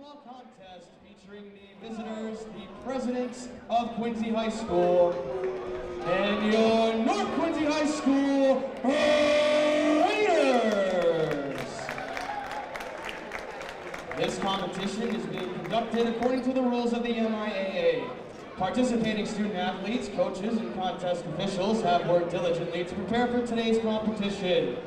basketball contest featuring the visitors, the presidents of Quincy High School, and your North Quincy High School Raiders. This competition is being conducted according to the rules of the MIAA. Participating student athletes, coaches, and contest officials have worked diligently to prepare for today's competition.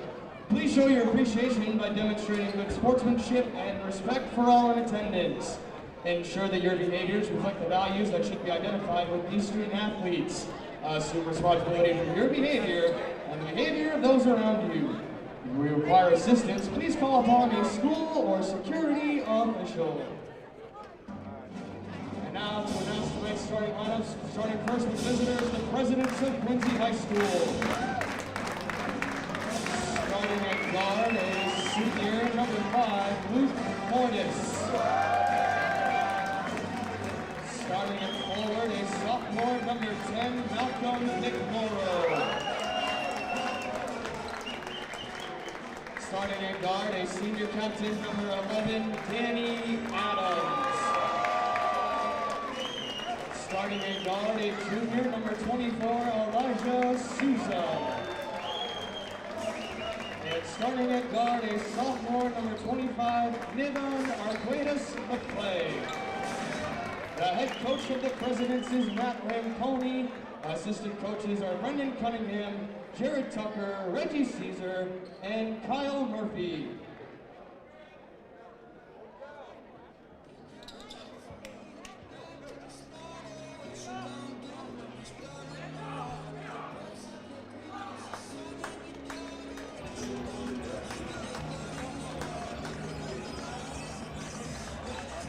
Please show your appreciation by demonstrating good sportsmanship and respect for all in attendance. Ensure that your behaviors reflect the values that should be identified with these student athletes. Assume responsibility for your behavior and the behavior of those around you. If you require assistance, please call upon a school or security official. And now to announce tonight's starting lineups, starting first with visitors, the presidents of Quincy High School. Starting at guard is senior number 5, Luke Mortis. Starting at forward is sophomore number 10, Malcolm McMorrow. Starting at guard, a senior captain number 11, Danny Adams. Starting at guard, a junior number 24, Elijah Souza. And starting at guard, a sophomore number 25, Nivan Arguedas McClay. The head coach of the Presidents is Matt Ramponi. Assistant coaches are Brendan Cunningham, Jared Tucker, Reggie Caesar, and Kyle Murphy.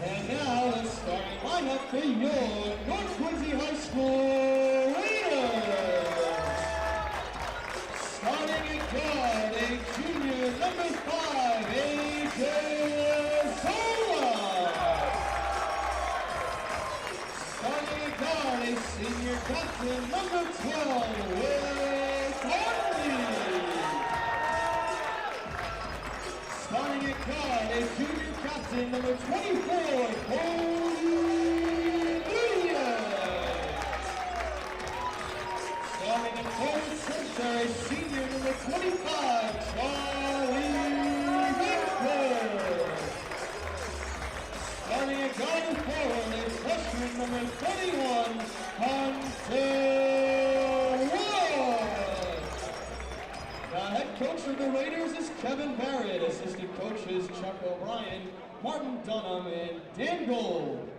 And now the starting lineup for your North Quincy High School Raiders. Starting at guard, a junior number 5, AJ Zola. Starting at guard, a senior captain number 12, Will Hartley. Starting at guard, a junior captain number 24, Cody Williams. Starting at forward center, a senior number 25, Charlie Victor. Starting at guard and forward, a freshman number 31, Hunter Wood. The head coach of the Raiders is Kevin Barrett. Assistant coaches Chuck O'Brien, Martin Dunham, and Dan Gold.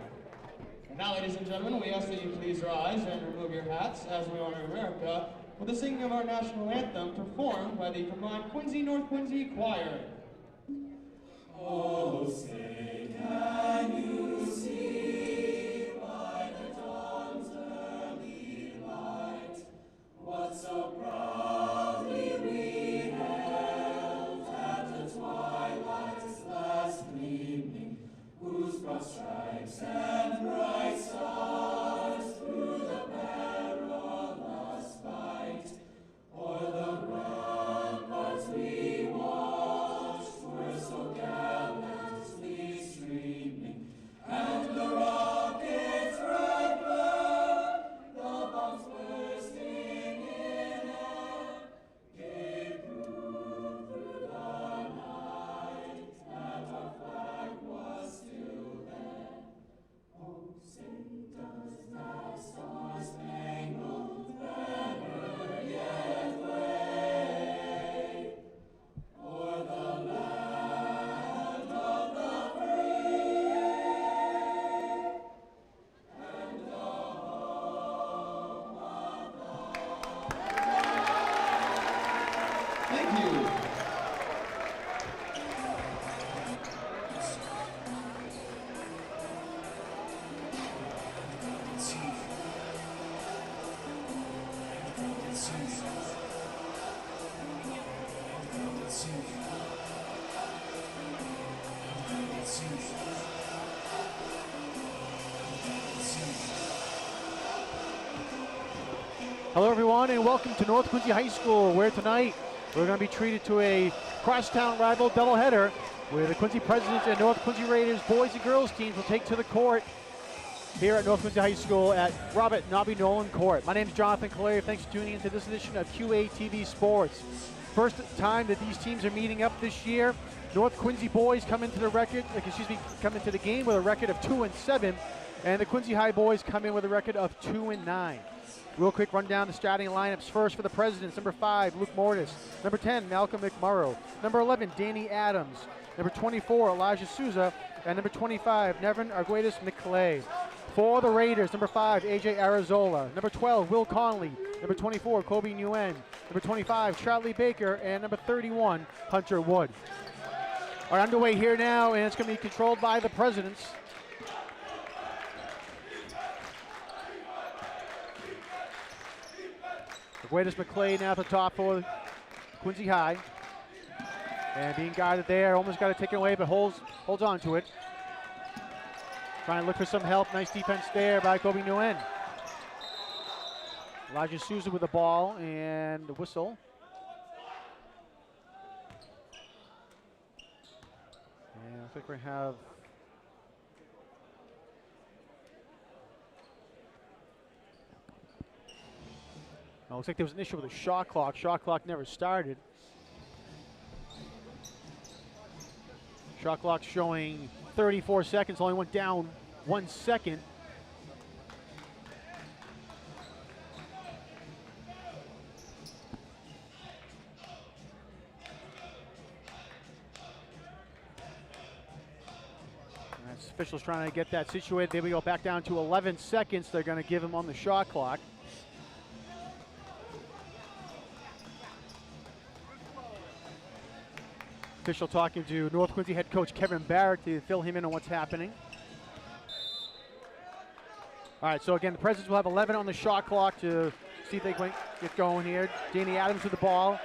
And now, ladies and gentlemen, we ask that you please rise and remove your hats as we honor America with the singing of our national anthem performed by the combined Quincy North Quincy Choir. Oh, say, can you see by the dawn's early light what so proudly we held at the twilight's last gleaming, whose broad stripes and bright stars through the perilous fight o'er the ramparts we watched were so gallantly streaming, and the rockets red glare, the bombs bursting in air, gave proof through the night that our flag was still there. Oh, sing does that star-spangled banner yet wave o'er the land of the free and the home of the Thank you. Hello everyone and welcome to North Quincy High School, where tonight we're going to be treated to a crosstown rival doubleheader where the Quincy Presidents and North Quincy Raiders boys and girls teams will take to the court here at North Quincy High School at Robert Nobby Nolan Court. My name is Jonathan Calleri. Thanks for tuning into this edition of QATV Sports. First time that these teams are meeting up this year. North Quincy boys come into the game with a record of 2-7, and the Quincy High boys come in with a record of 2-9. Real quick rundown the starting lineups. First for the Presidents, number 5, Luke Mortis. Number 10, Malcolm McMurrow. Number 11, Danny Adams. Number 24, Elijah Souza. And number 25, Nevin Arguedas McClay. For the Raiders, number 5, AJ Arizola. Number 12, Will Conley. Number 24, Kobe Nguyen. Number 25, Charlie Baker. And number 31, Hunter Wood. Are underway here now, and it's going to be controlled by the Presidents. Arguedas McClay now at the top for Quincy High. And being guarded there, almost got it taken away, but holds on to it. Trying to look for some help. Nice defense there by Kobe Nguyen. Elijah Souza with the ball and the whistle. And I think we have looks like there was an issue with the shot clock. Shot clock never started. Shot clock showing 34 seconds, only went down 1 second. Officials trying to get that situated. There we go, back down to 11 seconds. They're going to give him on the shot clock. Official talking to North Quincy head coach Kevin Barrett to fill him in on what's happening. All right, so again, the Presidents will have 11 on the shot clock to see if they can get going here. Danny Adams with the ball.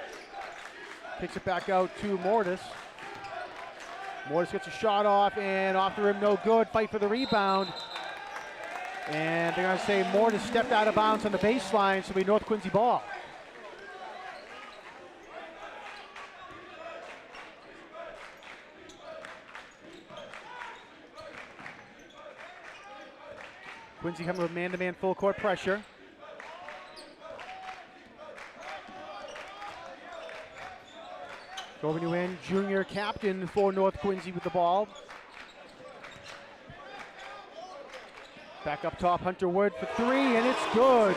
Kicks it back out to Mortis. Mortis gets a shot off, and off the rim, no good. Fight for the rebound. And they're going to say Mortis stepped out of bounds on the baseline, so it'll be North Quincy ball. Quincy coming with man-to-man full court pressure. Kobe Nguyen, junior captain for North Quincy with the ball. Back up top, Hunter Wood for 3, and it's good.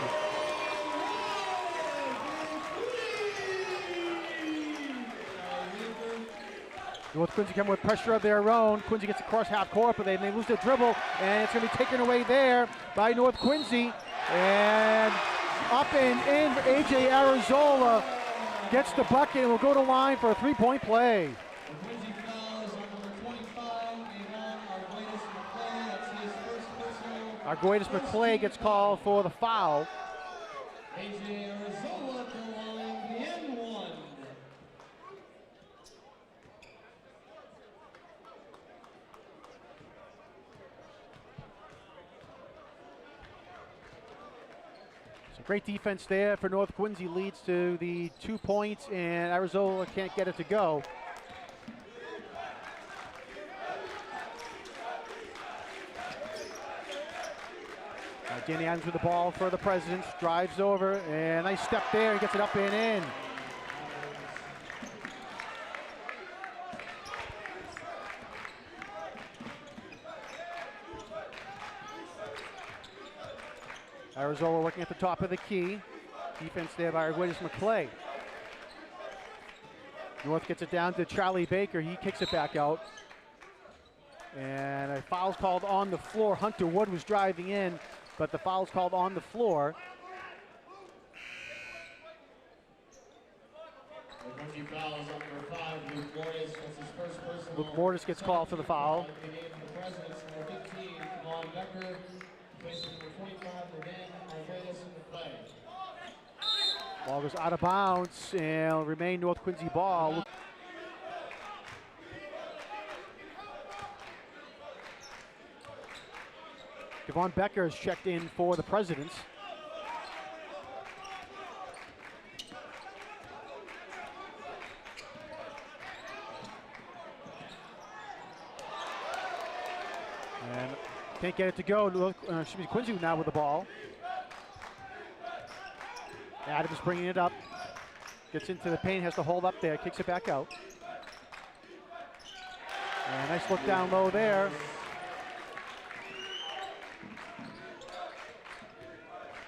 North Quincy coming with pressure of their own. Quincy gets across half court, but they lose their dribble, and it's going to be taken away there by North Quincy. And up and in, AJ Arizola gets the bucket and will go to line for a three-point play. The Quincy fouls on number 25, Ivan Arguedas McClay. That's his first personal. Arguedas McClay gets called for the foul. AJ Arizola at the line, the N1. Great defense there for North Quincy, leads to the 2 points, and Arizola can't get it to go. Danny Adams with the ball for the Presidents, drives over, and nice step there, and gets it up and in. Arizola working at the top of the key. Defense there by Arguedas McClay. North gets it down to Charlie Baker. He kicks it back out. And a foul's called on the floor. Hunter Wood was driving in, but the foul's called on the floor. The fouls on number 5, Luke Mortis. That's his first personal. Luke Mortis gets called for the foul. The Presidents, number 15, Vaughn Becker. Placing number 25, Nevin Arguedas McClay. Ball goes out of bounds and will remain North Quincy ball. Devon Becker is checked in for the Presidents. Can't get it to go. Quincy now with the ball. Adams bringing it up. Gets into the paint, has to hold up there, kicks it back out. And nice look down low there.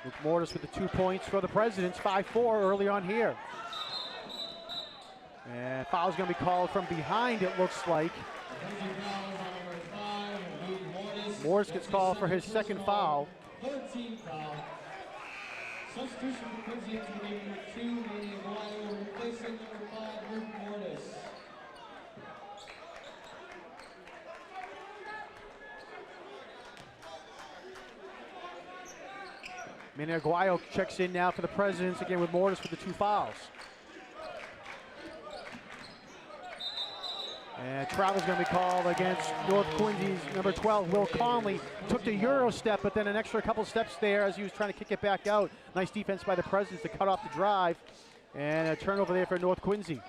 Luke Mortis with the 2 points for the Presidents, 5-4 early on here. And foul's gonna be called from behind, it looks like. Morris gets called for his second foul. Third team foul. Substitution for Quincy into the game number 2, Manny Aguayo, replacing number 5, Luke Mortis. Manny Aguayo checks in now for the Presidents, again with Mortis for the 2 fouls. And travel's going to be called against North Quincy's number 12, Will Conley. Took the Euro step, but then an extra couple steps there as he was trying to kick it back out. Nice defense by the Presidents to cut off the drive. And a turnover there for North Quincy.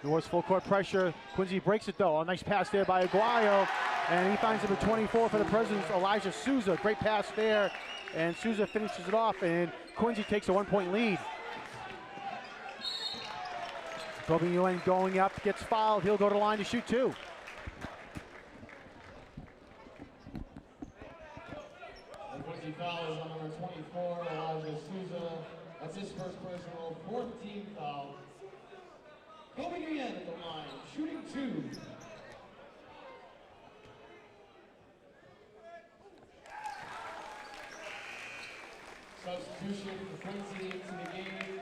North's full court pressure. Quincy breaks it though. A nice pass there by Aguayo. And he finds number 24 for the Presidents, Elijah Souza. Great pass there. And Souza finishes it off, and Quincy takes a 1-point lead. Kobe Nguyen going up, gets fouled. He'll go to the line to shoot 2. The Quincy foul is on number 24, Elijah Souza. That's his first personal, 4th team foul. Kobe Nguyen at the line, shooting 2. Substitution for Quincy into the game.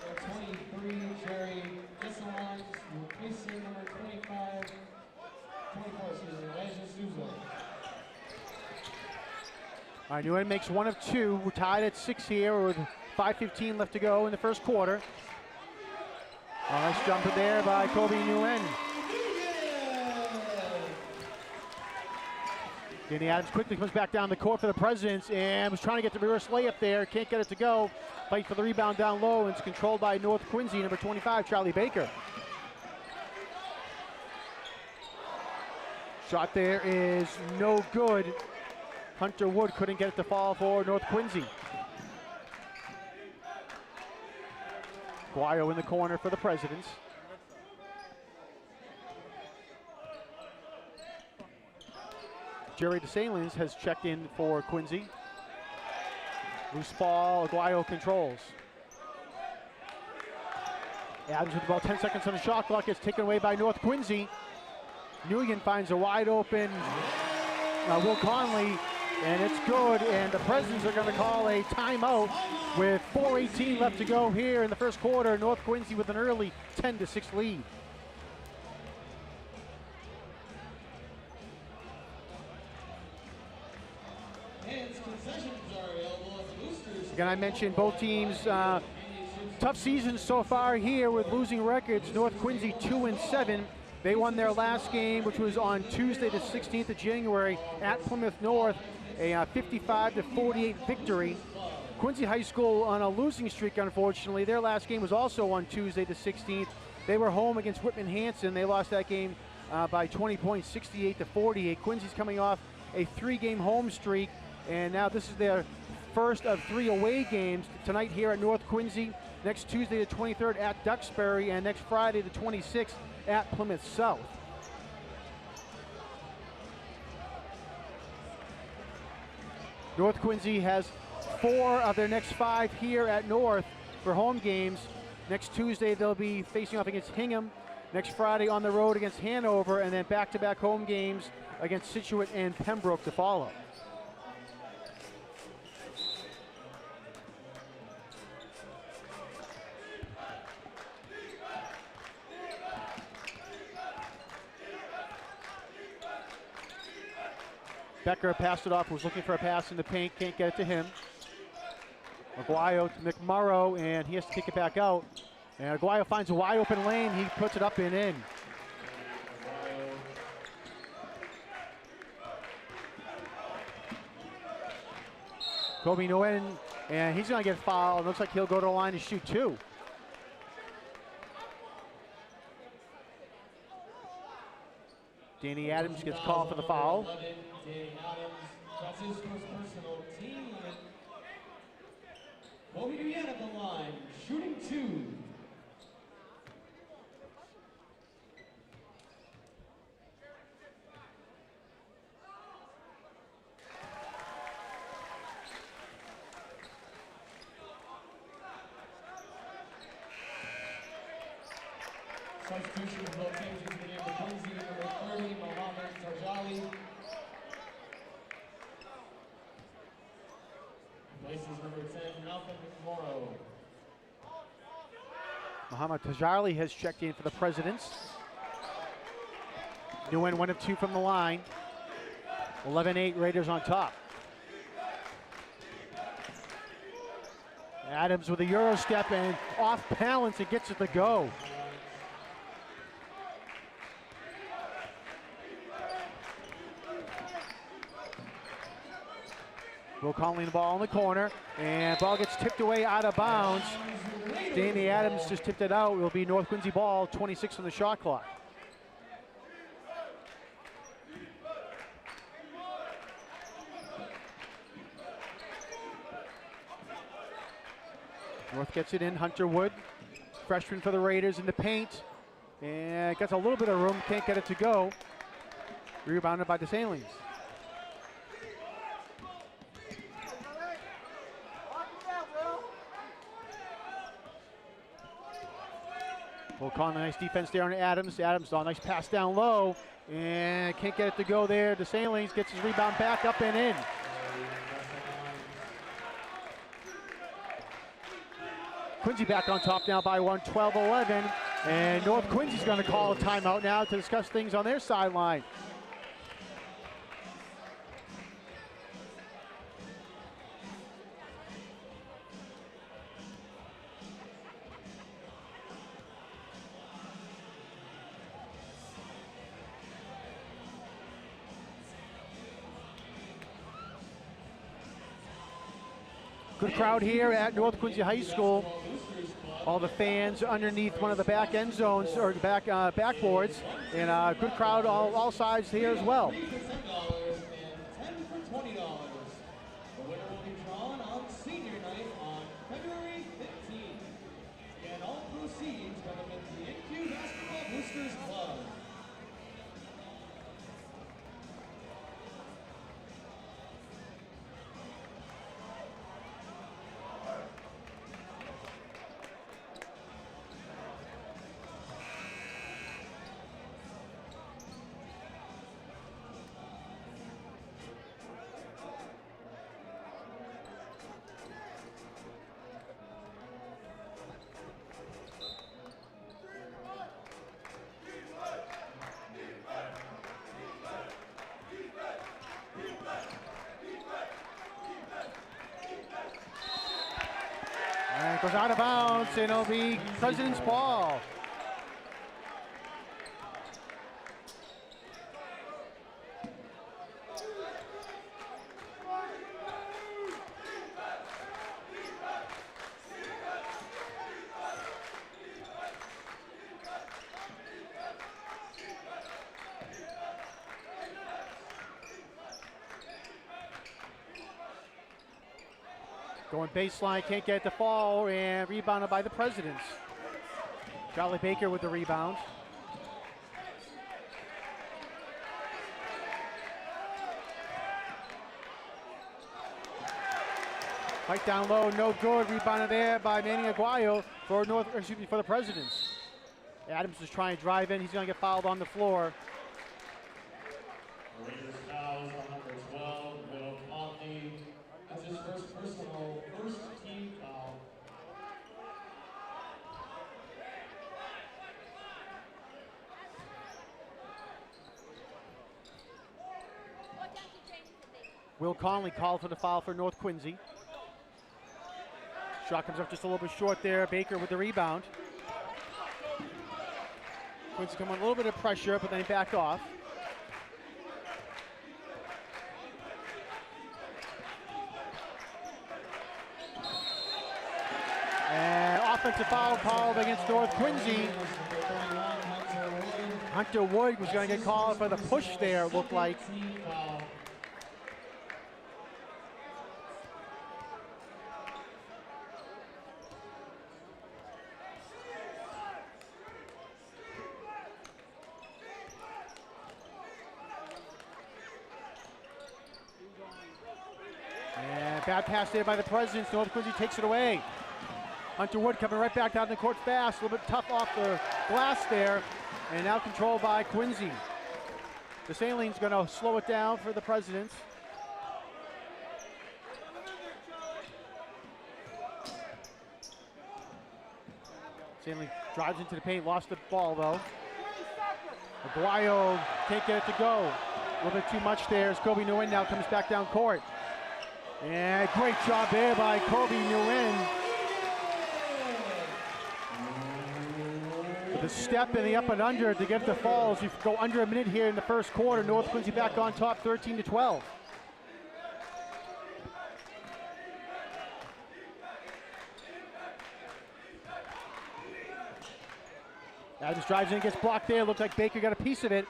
Number 23, Jerry Jesselman, replacing number 24, Elijah Souza. All right, Nguyen makes 1 of 2. We're tied at 6 here with 5:15 left to go in the first quarter. Nice jumper there by Kobe Nguyen. Danny Adams quickly comes back down the court for the Presidents and was trying to get the reverse layup there. Can't get it to go. Fight for the rebound down low, and it's controlled by North Quincy, number 25, Charlie Baker. Shot there is no good. Hunter Wood couldn't get it to fall for North Quincy. Guayo in the corner for the Presidents. Jerry DeSalins has checked in for Quincy. Loose ball, Aguayo controls. Adams with about 10 seconds on the shot clock, gets taken away by North Quincy. Nguyen finds a wide open Will Conley, and it's good, and the Presidents are going to call a timeout with 4:18 left to go here in the first quarter. North Quincy with an early 10-6 lead. Again, I mentioned both teams, tough seasons so far here with losing records. North Quincy 2-7. They won their last game, which was on Tuesday the 16th of January at Plymouth North, a 55-48 victory. Quincy High School on a losing streak, unfortunately. Their last game was also on Tuesday the 16th. They were home against Whitman-Hanson. They lost that game by 20 points, 68-48. Quincy's coming off a 3-game home streak, and now this is their first of 3 away games tonight here at North Quincy, next Tuesday the 23rd at Duxbury, and next Friday the 26th at Plymouth South. North Quincy has 4 of their next 5 here at North for home games. Next Tuesday they'll be facing off against Hingham, next Friday on the road against Hanover, and then back-to-back home games against Scituate and Pembroke to follow. Becker passed it off, was looking for a pass in the paint, can't get it to him. Aguayo to McMurrow, and he has to kick it back out. And Aguayo finds a wide open lane, he puts it up and in. Kobe Nguyen, and he's gonna get fouled. Looks like he'll go to the line to shoot 2. Danny Adams gets called for the foul. 11, Danny Adams. That's his first personal team. Kobe Duyan at the line, shooting 2. Substitution of both teams into the game for Quincy, number 30, Mohammed Tajali. Places number 10, Malcolm McMorrow. Mohammed Tajali has checked in for the Presidents. Nguyen 1 of 2 from the line. 11-8 Raiders on top. Adams with a Euro step and off balance and gets it to go. Will Conley the ball in the corner, and ball gets tipped away out of bounds. Danny Adams just tipped it out. It will be North Quincy ball, 26 on the shot clock. North gets it in, Hunter Wood, freshman for the Raiders in the paint, and gets a little bit of room, can't get it to go. Rebounded by DeSalines. Will Conley, nice defense there on Adams. Adams, a nice pass down low, and can't get it to go there. DeSalines gets his rebound back up and in. Quincy back on top now by 1, 12-11, and North Quincy's going to call a timeout now to discuss things on their sideline. Good crowd here at North Quincy High School. All the fans underneath one of the back end zones or the back backboards, and good crowd all sides here as well. $10 and 10 for $20. The winner will be drawn on senior night on February 15th. And all proceeds benefit the NQ Basketball Boosters Club. And it goes out of bounds, and it'll be President's ball. Going baseline, can't get it to fall, and rebounded by the Presidents. Charlie Baker with the rebound. Right down low, no good. Rebounded there by Manny Aguayo for for the Presidents. Adams is trying to drive in. He's going to get fouled on the floor. Raiders fouls on number 12, Will Conley. That's his first team foul. Will Conley called for the foul for North Quincy. Shot comes up just a little bit short there. Baker with the rebound. Quincy come on a little bit of pressure, but then he backed off. And offensive foul called against North Quincy. Hunter Wood was going to get called for the push there, it looked like. Foul. And bad pass there by the Presidents. North Quincy takes it away. Hunter Wood coming right back down the court fast. A little bit tough off the glass there. And now controlled by Quincy. The Salines going to slow it down for the Presidents. Saline drives into the paint, lost the ball though. Aguayo can't get it to go. A little bit too much there as Kobe Nguyen now comes back down court. And great job there by Kobe Nguyen. With the step and the up and under to get the falls. You go under a minute here in the first quarter. North Quincy back on top 13-12. Adams drives in, gets blocked there. Looks like Baker got a piece of it.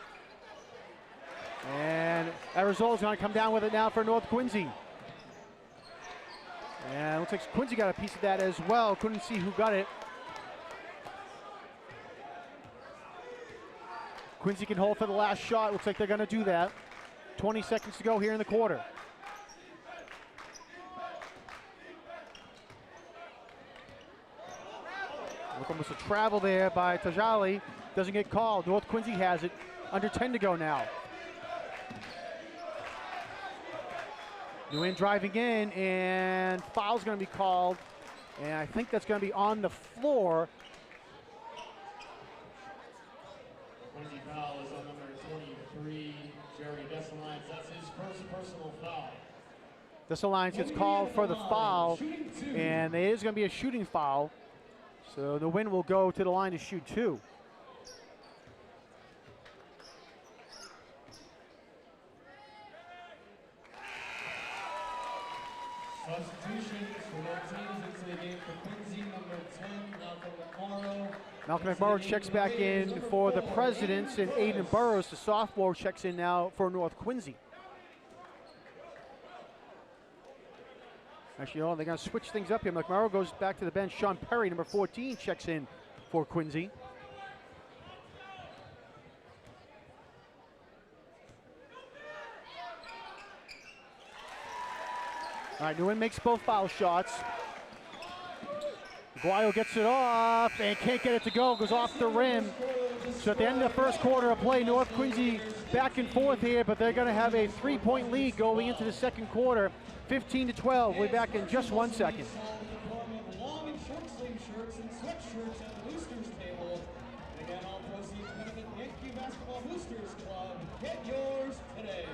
And Arizola's going to come down with it now for North Quincy. And looks like Quincy got a piece of that as well. Couldn't see who got it. Quincy can hold for the last shot. Looks like they're going to do that. 20 seconds to go here in the quarter. Look, almost a travel there by Tajali. Doesn't get called. North Quincy has it. Under 10 to go now. Nguyen driving in, and foul's going to be called. And I think that's going to be on the floor. Quincy foul is on number 23, Jerry Dessalines. That's his first personal foul. This alliance gets called for the foul, and there is going to be a shooting foul. So the win will go to the line to shoot two. Substitutions for both teams into the game for Quincy, number 10, Malcolm McMorrow. Malcolm McMorrow checks back in for the Presidents, and Aiden Burrows, the sophomore, checks in now for North Quincy. Actually, they're going to switch things up here. McMorrow goes back to the bench. Sean Perry, number 14, checks in for Quincy. All right, Nguyen makes both foul shots. Aguayo gets it off and can't get it to go. Goes off the rim. So at the end of the first quarter of play, North Quincy back and forth here, but they're going to have a 3-point lead going into the second quarter. 15-12. We'll be back in just 1 second. Long and short sleeve shirts and sweatshirts at the Boosters table. And again, all proceeds benefit Yankee Basketball Boosters Club. Get yours today.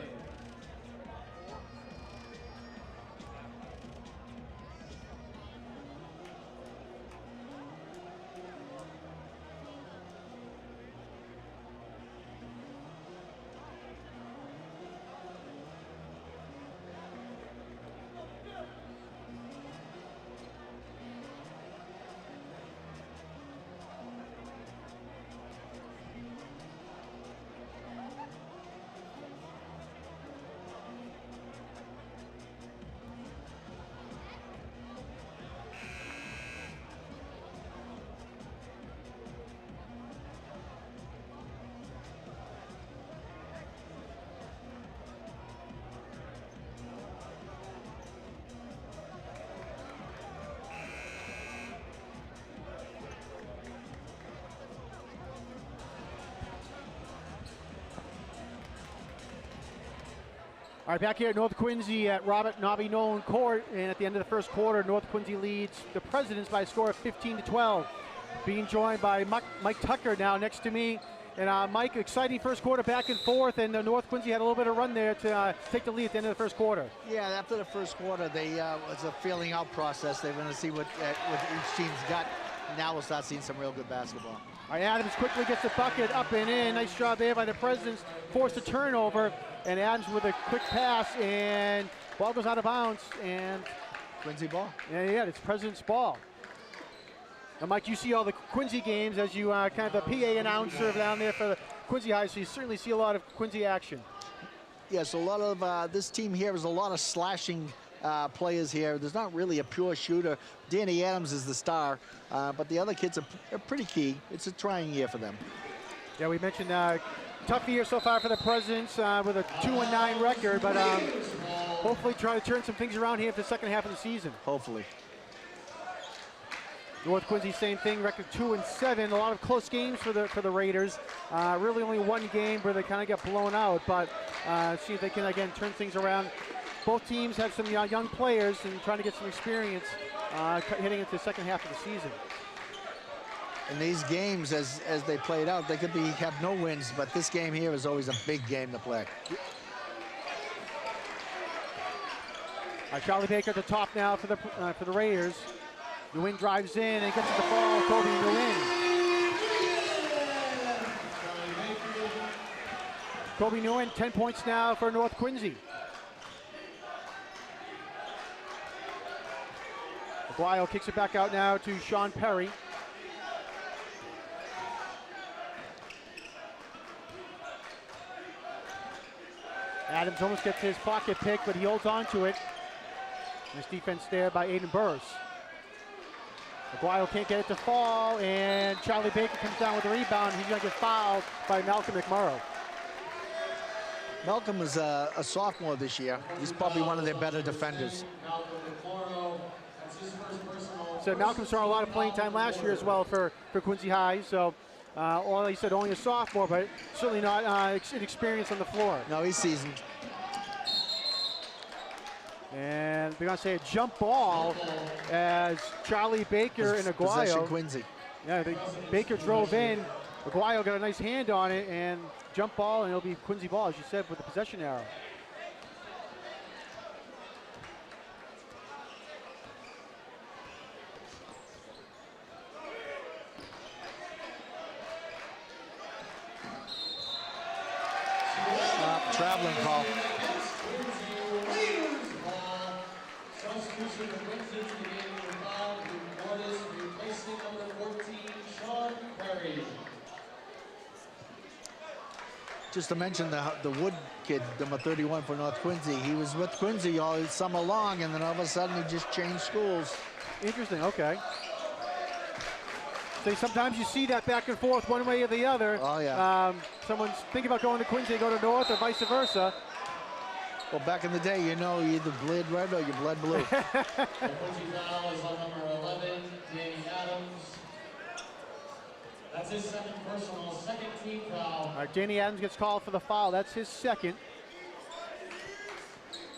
All right, back here at North Quincy at Robert Nobby Nolan Court, and at the end of the first quarter, North Quincy leads the Presidents by a score of 15-12. Being joined by Mike Tucker now next to me. And Mike, exciting first quarter back and forth, and North Quincy had a little bit of run there to take the lead at the end of the first quarter. Yeah, after the first quarter, they was a feeling out process. They're going to see what each team's got. Now we'll start seeing some real good basketball. All right, Adams quickly gets the bucket up and in. Nice job there by the Presidents. Forced a turnover, and Adams with a quick pass, and ball goes out of bounds. And Quincy ball. yeah, it's President's ball. And Mike, you see all the Quincy games as you kind of the PA announcer down there for the Quincy High, so you certainly see a lot of Quincy action. Yes, a lot of this team here is a lot of slashing players here. There's not really a pure shooter. Danny Adams is the star, but the other kids are pretty key. It's a trying year for them. Yeah, we mentioned tough year so far for the Presidents with a 2-9 record, but hopefully try to turn some things around here for the second half of the season. Hopefully. North Quincy, same thing, record 2-7. A lot of close games for the Raiders. Really only one game where they kind of got blown out, but see if they can again turn things around. Both teams have some young players and trying to get some experience heading into the second half of the season. In these games, as they played out, they could have no wins, but this game here is always a big game to play. Charlie Baker at the top now for the Raiders. Nguyen drives in and gets it to fall. Kobe Nguyen. Kobe Nguyen, 10 points now for North Quincy. Aguayo kicks it back out now to Sean Perry. Adams almost gets his pocket pick, but he holds on to it. Nice defense there by Aiden Burris. Aguayo can't get it to fall, and Charlie Baker comes down with the rebound. He's going to get fouled by Malcolm McMurrow. Malcolm is a sophomore this year. He's probably one of their better defenders. So Malcolm saw a lot of playing time last year as well for Quincy High. So, he said only a sophomore, but certainly not inexperienced on the floor. No, he's seasoned. And they're going to say a jump ball as Charlie Baker and Possession Aguayo. Quincy. Yeah, Baker drove in. Aguayo got a nice hand on it and jump ball, and it'll be Quincy ball, as you said, with the possession arrow. Traveling call. Substitution of Quincy to the game for foul, Mortis replacing number 14, Sean Perry. Just to mention the Wood kid, number 31 for North Quincy. He was with Quincy all summer long, and then all of a sudden he just changed schools. Interesting, okay. So sometimes you see that back and forth one way or the other. Oh, yeah. Someone's thinking about going to Quincy, they go to North, or vice versa. Well, back in the day, you know, you either bled red or you bled blue. The Quincy foul is on number 11, Danny Adams. That's his second personal, second team foul. All right, Danny Adams gets called for the foul. That's his second.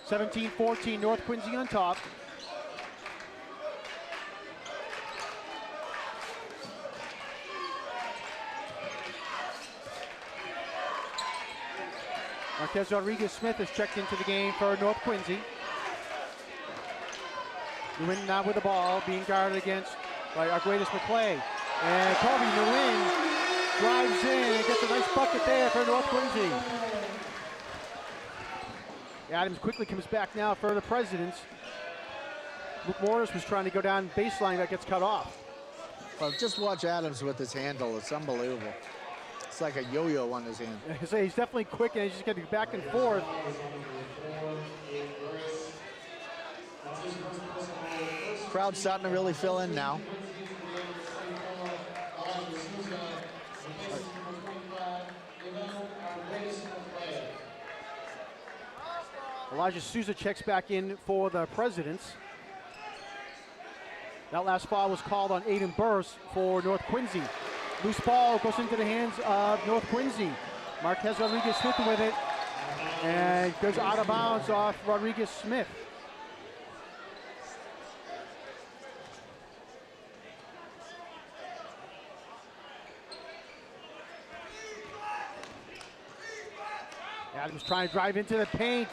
17-14, North Quincy on top. Marquez Rodriguez-Smith has checked into the game for North Quincy. Nguyen now with the ball, being guarded against by Arguedas McClay. And Kobe Nguyen drives in and gets a nice bucket there for North Quincy. Adams quickly comes back now for the Presidents. Luke Morris was trying to go down baseline, that gets cut off. Well, just watch Adams with his handle. It's unbelievable. It's like a yo-yo on his hand. So he's definitely quick, and he's just getting back and forth. Crowd's starting to really fill in now. Elijah Souza checks back in for the Presidents. That last foul was called on Aiden Burris for North Quincy. Loose ball goes into the hands of North Quincy. Marquez Rodriguez-Smith with it, and goes out of bounds off Rodriguez-Smith. Adams trying to drive into the paint.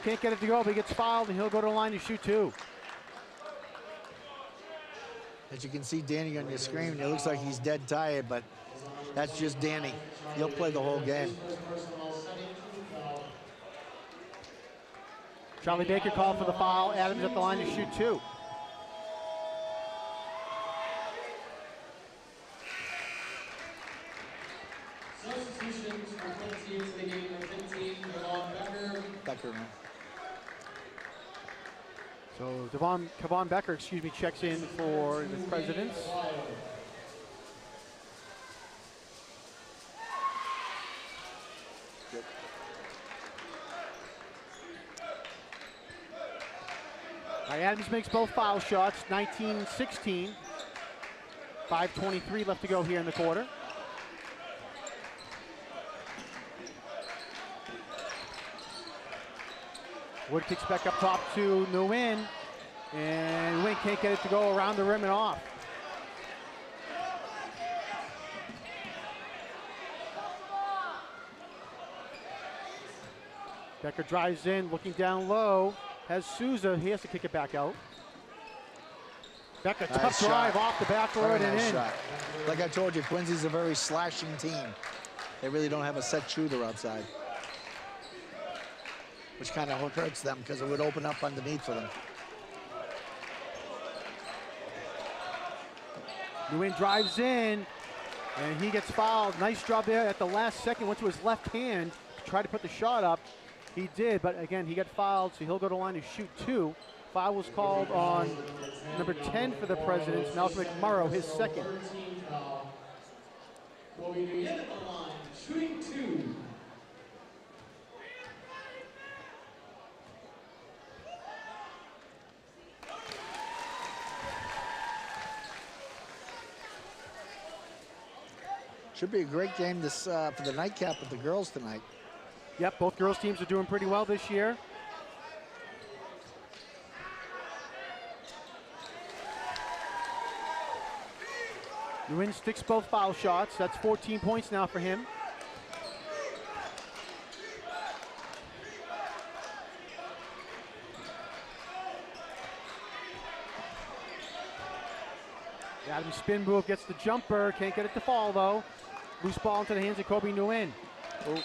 Can't get it to go, but he gets fouled, and he'll go to the line to shoot two. As you can see Danny on your screen, it looks like he's dead tired, but that's just Danny. He'll play the whole game. Charlie Baker called for the foul. Adams at the line to shoot two. substitutions for Quincy into the game for 15, Devon Becker. Becker, man. So Kevon Becker, checks in for the Presidents. All right, Adams makes both foul shots, 19-16. 5:23 left to go here in the quarter. Wood kicks back up top to Nguyen, and Nguyen can't get it to go around the rim and off. Becker drives in, looking down low, has Souza, he has to kick it back out. Becker, tough drive off the backboard and in. Shot. Like I told you, Quincy's a very slashing team. They really don't have a set shooter outside, which kind of hurts them because it would open up underneath for them. Nguyen drives in, and he gets fouled. Nice job there at the last second, went to his left hand, tried to put the shot up. He did, but again, he got fouled, so he'll go to the line to shoot 2. Foul was called on number 10 for the Presidents, Malcolm McMurrow, his second. Kobe Nguyen at the line, shooting 2. Should be a great game this for the nightcap with the girls tonight. Yep, both girls teams are doing pretty well this year. Nguyen sticks both foul shots. That's 14 points now for him. Adams spin move, gets the jumper, can't get it to fall though. Loose ball into the hands of Kobe Nguyen. Oh.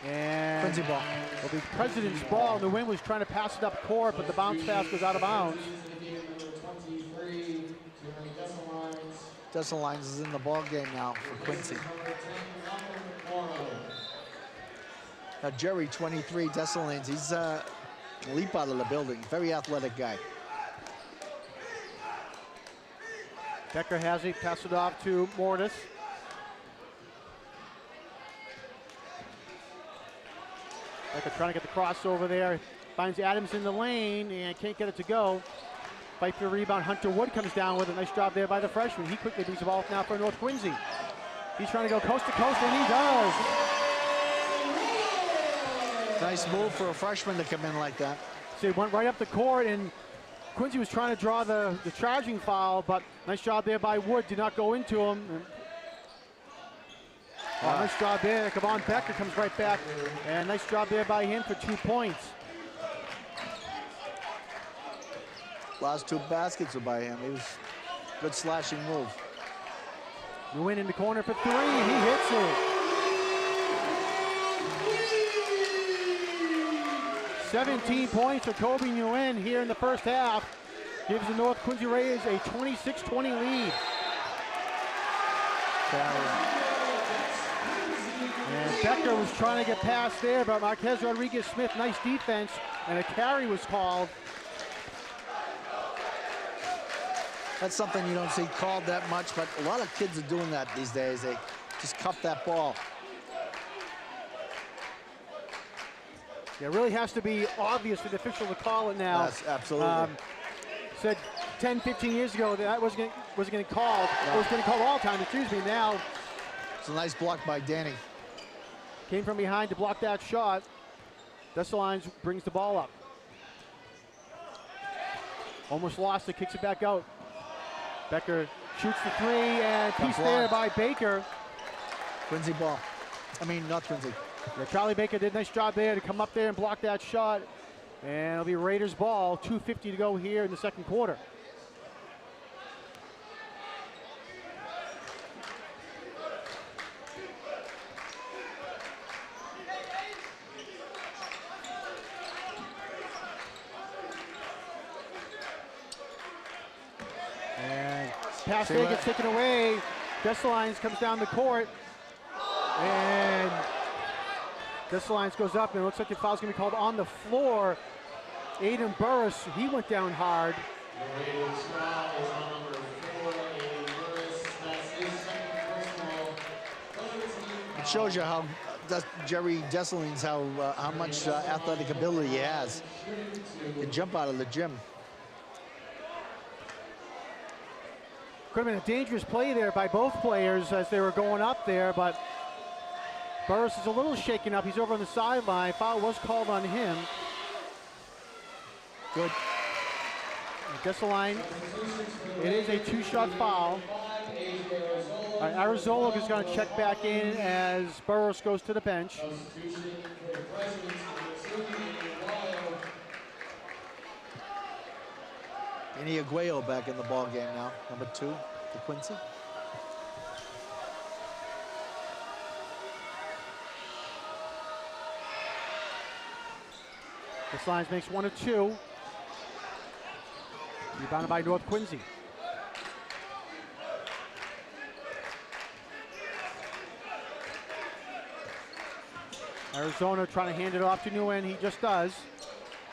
And Quincy ball. Will be President's ball. Nguyen was trying to pass it up court, but the bounce pass goes out of bounds. Dessalines is in the ball game now for Quincy. Now Jerry, 23, Dessalines, he's leap out of the building. Very athletic guy. Becker has it, pass it off to Mortis. Becker trying to get the crossover there. Finds Adams in the lane and can't get it to go. Fight for the rebound. Hunter Wood comes down with a nice job there by the freshman. He quickly brings the ball now for North Quincy. He's trying to go coast to coast, and he does. Nice move for a freshman to come in like that. So he went right up the court, and Quincy was trying to draw the charging foul, but nice job there by Wood. Did not go into him. Nice job there. Kevon Becker comes right back, and nice job there by him for 2 points. Last 2 baskets were by him. It was a good slashing move. Nguyen in the corner for 3, and he hits it. 17 points for Kobe Nguyen here in the first half. Gives the North Quincy Raiders a 26-20 lead. And Becker was trying to get past there, but Marquez Rodriguez-Smith, nice defense, and a carry was called. That's something you don't see called that much, but a lot of kids are doing that these days. They just cuff that ball. Yeah, it really has to be obvious for the official to call it now. Yes, absolutely. Said 10, 15 years ago that wasn't getting called. No. It was getting called all the time, excuse me. Now, It's a nice block by Danny. came from behind to block that shot. Dessalines brings the ball up. Almost lost it, kicks it back out. Becker shoots the 3, and piece there by Baker. Quincy ball. I mean, not Quincy. Yeah, Charlie Baker did a nice job there to come up there and block that shot. And it'll be Raiders ball, 2:50 to go here in the second quarter. And pass there gets taken away. Dessalines comes down the court. And this alliance goes up, and it looks like the foul's going to be called on the floor. Aiden Burris, he went down hard. Raiders foul is on number 4, Aiden Burris. That's his second personal. It shows you how Jerry Dessalines, how much athletic ability he has. He can jump out of the gym. Could have been a dangerous play there by both players as they were going up there, but Burris is a little shaken up. He's over on the sideline. Foul was called on him. Good. Dessalines, it is a 2-shot foul. All right, Arizolo is going to check back in as Burris goes to the bench. Danny Aguayo back in the ball game now, number 2, to Quincy. Dessalines makes 1 of 2. Rebounded by North Quincy. Arizona trying to hand it off to Nguyen. He just does.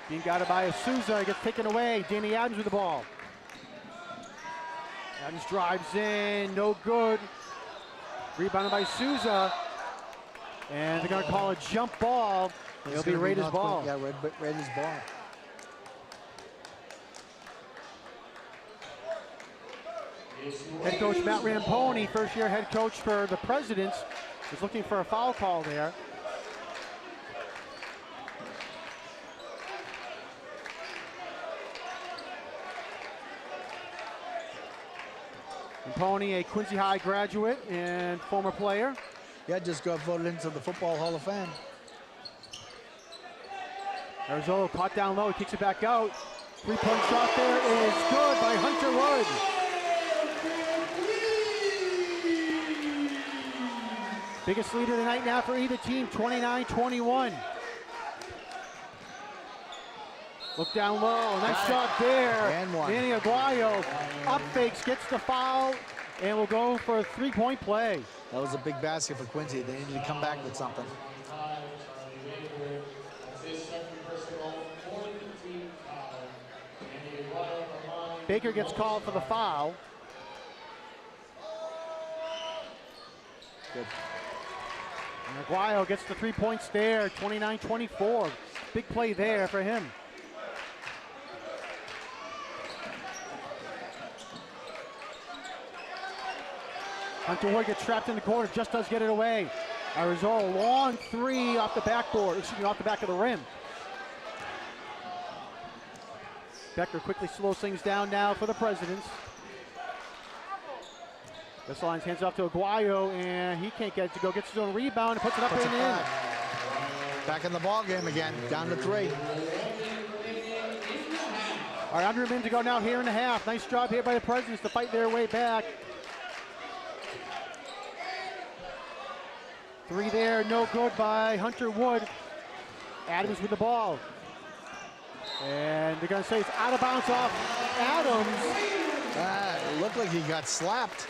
Being guarded by Souza. He gets taken away. Danny Adams with the ball. Adams drives in. No good. Rebounded by Souza. And they're going to call a jump ball. It'll be Raiders' ball. Yeah, Raiders' ball. Head coach Matt Ramponi, first-year head coach for the Presidents, is looking for a foul call there. Ramponi, a Quincy High graduate and former player. Yeah, just got voted into the Football Hall of Fame. Arizona caught down low, he kicks it back out. 3-point shot there is good by Hunter Wood. Biggest lead of the night now for either team, 29-21. Look down low, nice shot there. And one. Danny Aguayo up fakes, gets the foul, and will go for a 3-point play. That was a big basket for Quincy. They needed to come back with something. Baker gets called for the foul. Good. And Aguayo gets the 3 points there, 29-24. Big play there for him. Hunter Wood gets trapped in the corner, just does get it away. Arizona, long 3 off the backboard, excuse me, off the back of the rim. Becker quickly slows things down now for the Presidents. Dessalines hands off to Aguayo, and he can't get it to go. Gets his own rebound and puts it up and in. Back in the ball game again, down to 3. All right, under a minute to go now here in the half. Nice job here by the Presidents to fight their way back. 3 there, no good by Hunter Wood. Adams with the ball. And they're going to say it's out of bounds off Adams. It looked like he got slapped.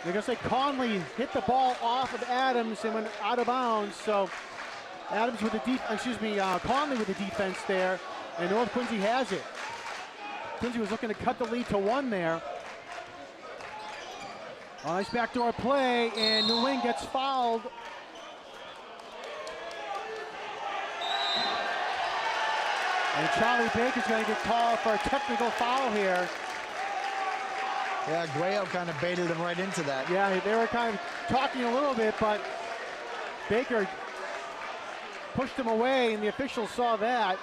They're going to say Conley hit the ball off of Adams and went out of bounds. So Adams with the Conley with the defense there, and North Quincy has it. Quincy was looking to cut the lead to 1 there. Nice backdoor play, and Nguyen gets fouled. And Charlie Baker's going to get called for a technical foul here. Yeah, Aguayo kind of baited him right into that. Yeah, they were kind of talking a little bit, but Baker pushed him away, and the officials saw that.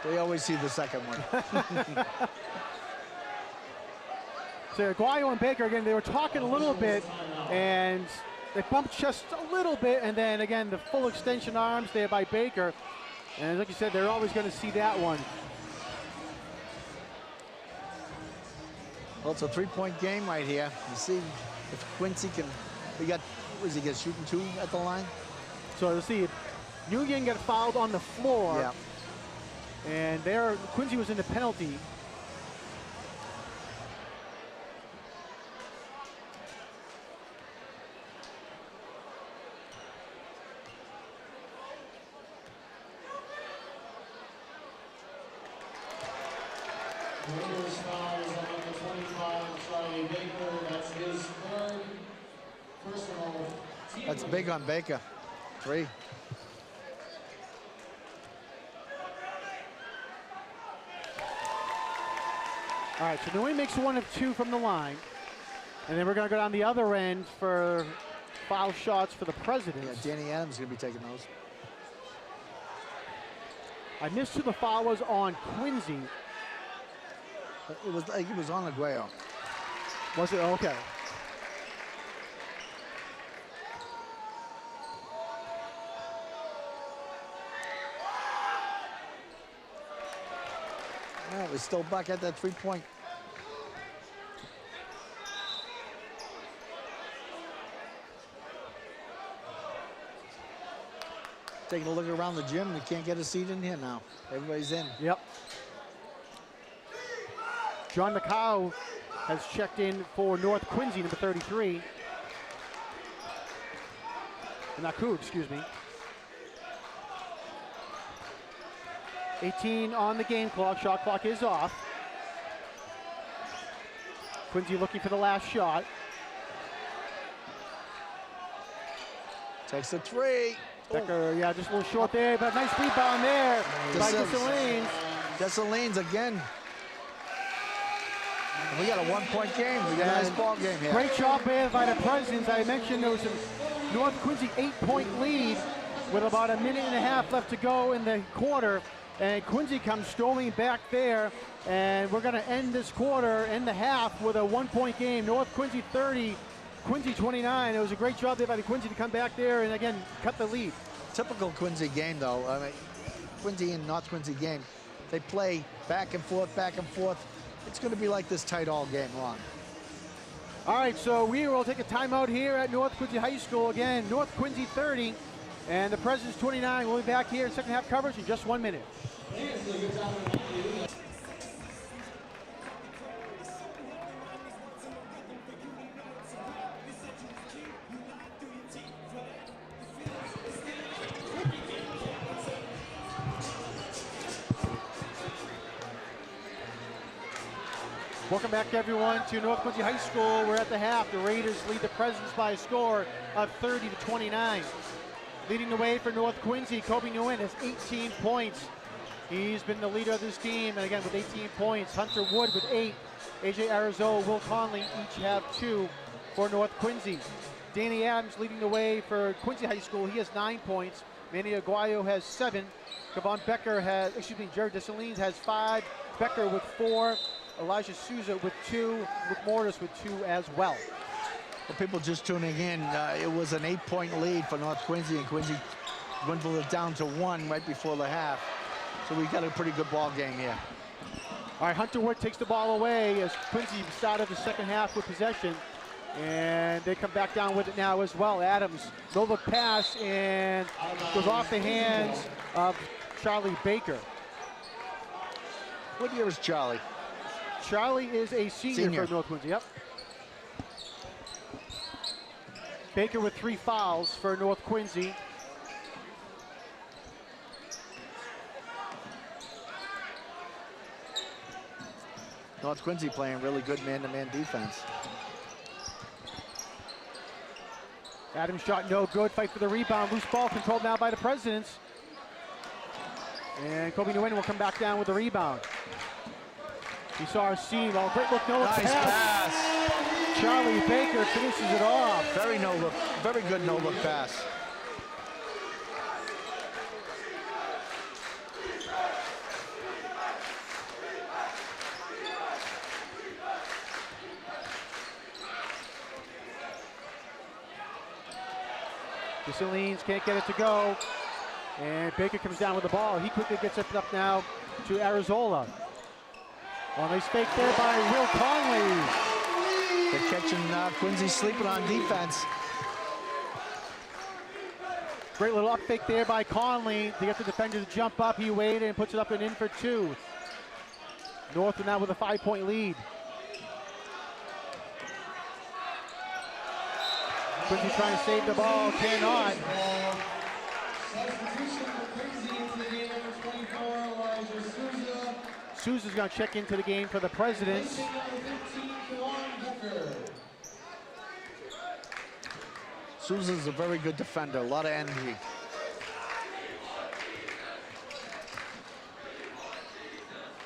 They always see the second one. So Aguayo and Baker, again, they were talking a little bit, and they bumped just a little bit, and then again, the full extension arms there by Baker. And like you said, they're always going to see that one. Well, it's a 3-point game right here. You see if Quincy can, was he get shooting 2 at the line? So let's see, Nguyen got fouled on the floor. Yeah. And there, Quincy was in the penalty. That's big on Baker. 3. All right, so Nui makes 1 of 2 from the line. And then we're going to go down the other end for foul shots for the Presidents. Yeah, Danny Adams is going to be taking those. I missed who the foul was on Quincy. It was on Aguayo. Was it? Okay. Yeah, we're still back at that 3-point. Taking a look around the gym, we can't get a seat in here now. Everybody's in. Yep. John Macau has checked in for North Quincy, number 33. Naku, excuse me. 18 on the game clock. Shot clock is off. Quincy looking for the last shot. Takes the 3. Becker, yeah, just a little short there, but nice rebound there by Dessalines. Dessalines again. And we got a 1-point game. We got a nice ball game here. Great job there by the Presidents. I mentioned there was a North Quincy 8-point lead with about a minute and a half left to go in the quarter. And Quincy comes strolling back there. And we're going to end this quarter and the half with a 1-point game. North Quincy 30, Quincy 29. It was a great job there by the Quincy to come back there and again cut the lead. Typical Quincy game though. I mean, Quincy and North Quincy game. They play back and forth, back and forth. It's going to be like this tight all game long. All right, so we will take a timeout here at North Quincy High School. Again, North Quincy 30 and the Presidents 29. We'll be back here in second half coverage in just 1 minute. Welcome back, everyone, to North Quincy High School. We're at the half. The Raiders lead the Presidents by a score of 30-29. Leading the way for North Quincy, Kobe Nguyen has 18 points. He's been the leader of this team, and again with 18 points. Hunter Wood with 8. AJ Arizola, Will Conley each have 2 for North Quincy. Danny Adams leading the way for Quincy High School. He has 9 points. Manny Aguayo has 7. Kevon Becker has, Jared Dessalines has 5. Becker with 4. Elijah Souza with 2, Luke Mortis with 2 as well. For people just tuning in, it was an 8-point lead for North Quincy, and Quincy dwindled it down to 1 right before the half. So we got a pretty good ball game here. All right, Hunter Wood takes the ball away as Quincy started the second half with possession. And they come back down with it now as well. Adams, no look pass, and goes off the hands of Charlie Baker. What year is Charlie? Charlie is a senior for North Quincy, yep. Baker with 3 fouls for North Quincy. North Quincy playing really good man-to-man defense. Adams shot no good, fight for the rebound. Loose ball controlled now by the Presidents. And Kobe Nguyen will come back down with the rebound. We saw our seam. Oh, great look, no look pass. Charlie Baker finishes it off. Very good no look pass. Dessalines can't get it to go. And Baker comes down with the ball. He quickly gets it up now to Arizola. Oh, nice fake there by Will Conley. They're catching Quincy sleeping on defense. Great little up fake there by Conley to get the defender to jump up. He waited and puts it up and in for 2. North now with a 5-point lead. Quincy trying to save the ball, cannot. Substitution for Quincy into the game, number 24, Elijah Souza. Souza's going to check into the game for the Presidents. Souza's a very good defender, a lot of energy.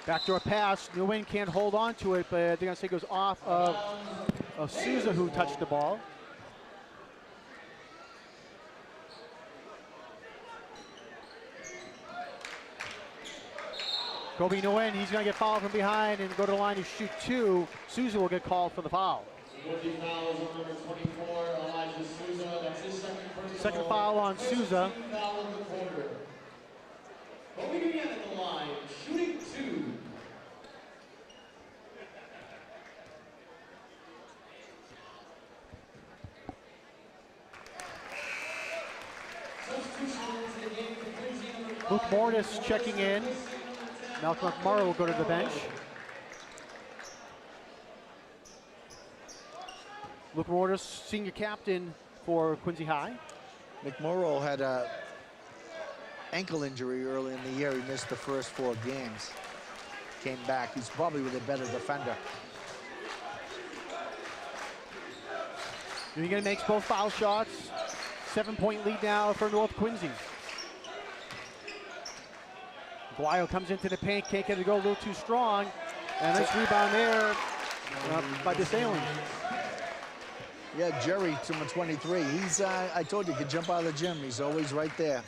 Backdoor pass. Nguyen can't hold on to it, but they're going to say it goes off of Souza, who touched the ball. Kobe Nguyen, he's going to get fouled from behind and go to the line to shoot 2. Souza will get called for the foul. Rookie foul is on number 24, Elijah Souza. That's his second personal. Second foul on Souza. Foul of the quarter. Kobe Nguyen at the line, shooting 2. Luke Mortis checking in. Malcolm McMurray will go to the bench. Luke Mortis, senior captain for Quincy High. McMurrow had a ankle injury early in the year. He missed the first 4 games. Came back. He's probably a better defender. New England makes both foul shots. 7-point lead now for North Quincy. Guayo comes into the paint, can't get it to go, a little too strong. And nice rebound there by DeSaling. Yeah, Jerry, number 23. He's, I told you, he could jump out of the gym. He's always right there.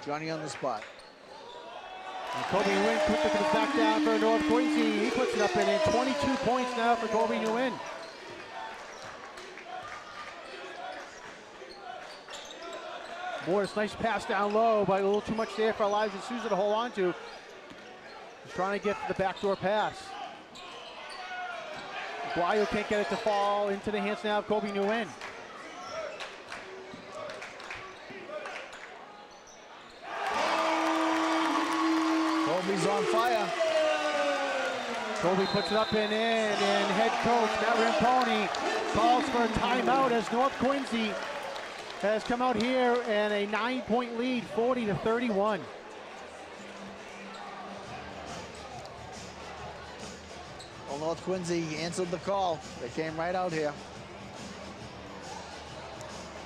Johnny on the spot. And Kobe Nguyen quickly comes back down for North Quincy. He puts it up and in. 22 points now for Kobe Nguyen. Morris, nice pass down low, but a little too much there for Elijah Souza to hold on to. He's trying to get the backdoor pass. Guayo can't get it to fall into the hands now of Kobe Nguyen. Kobe's on fire. Kobe puts it up and in, and head coach Matt Ramponi calls for a timeout as North Quincy has come out here and a 9-point lead, 40-31. Well, North Quincy answered the call. They came right out here.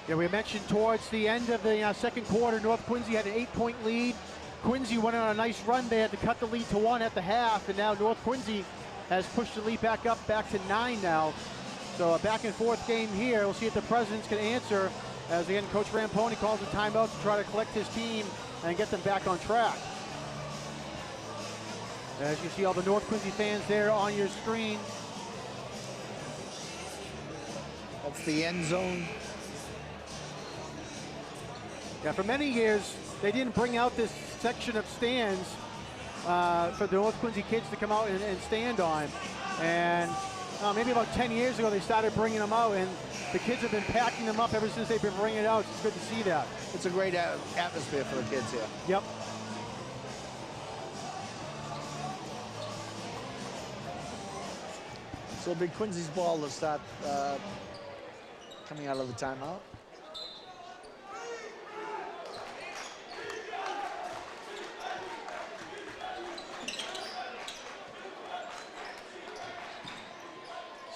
Yeah, we mentioned towards the end of the second quarter, North Quincy had an 8-point lead. Quincy went on a nice run. They had to cut the lead to 1 at the half, and now North Quincy has pushed the lead back up, back to 9 now. So a back and forth game here. We'll see if the Presidents can answer. As again, Coach Ramponi calls a timeout to try to collect his team and get them back on track. As you see all the North Quincy fans there on your screen. That's the end zone. Yeah, for many years, they didn't bring out this section of stands for the North Quincy kids to come out and stand on. And maybe about 10 years ago, they started bringing them out, and the kids have been packing them up ever since they've been bringing it out. It's good to see that. It's a great atmosphere for the kids here. Yep. So it'll be Quincy's ball to start coming out of the timeout.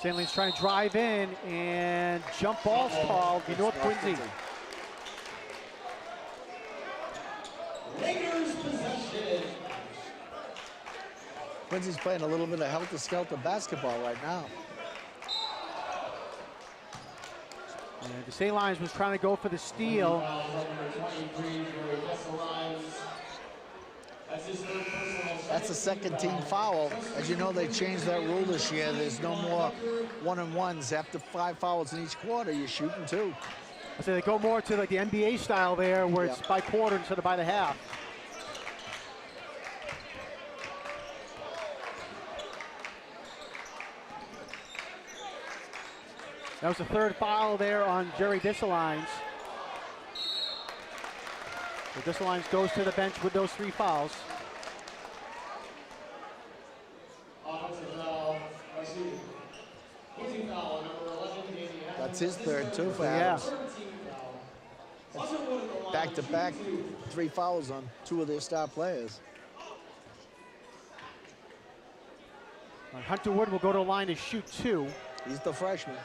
Stanley's trying to drive in, and jump ball's called for North Quincy. Raiders possession. Quincy's playing a little bit of helter-skelter basketball right now. And the St. Lions was trying to go for the steal. That's a second team foul. As you know, they changed that rule this year. There's no more 1-on-1s. After 5 fouls in each quarter, you're shooting 2. I say they go more to like the NBA style there, where it's by quarter instead of by the half. That was the 3rd foul there on Jerry Disselines. So Disselines goes to the bench with those 3 fouls. That's his 3rd, too, for Yeah. Adams. Back-to-back, 3 fouls on 2 of their star players. Hunter Wood will go to the line to shoot 2. He's the freshman.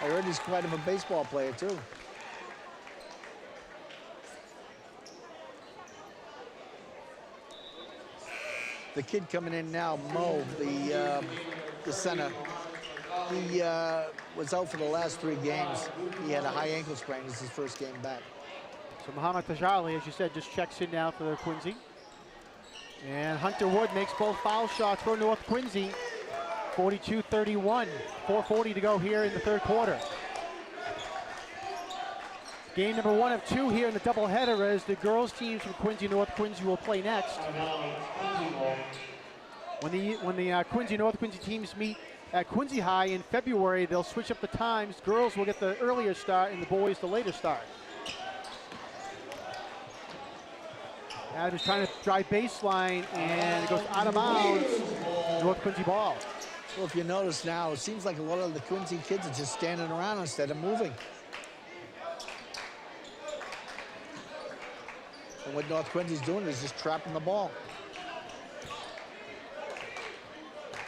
I heard he's quite of a baseball player, too. The kid coming in now, Mo, the center, he was out for the last 3 games. He had a high ankle sprain. This is his first game back. So Muhammad Tajali, as you said, just checks in now for Quincy. And Hunter Wood makes both foul shots for North Quincy. 42-31, 4:40 to go here in the third quarter. Game number 1 of 2 here in the doubleheader as the girls teams from Quincy North Quincy will play next. When the Quincy North Quincy teams meet at Quincy High in February, they'll switch up the times. Girls will get the earlier start and the boys the later start. Adams trying to drive baseline and it goes out of bounds. North Quincy ball. Well, if you notice now, it seems like a lot of the Quincy kids are just standing around instead of moving. And what North Quincy's doing is just trapping the ball.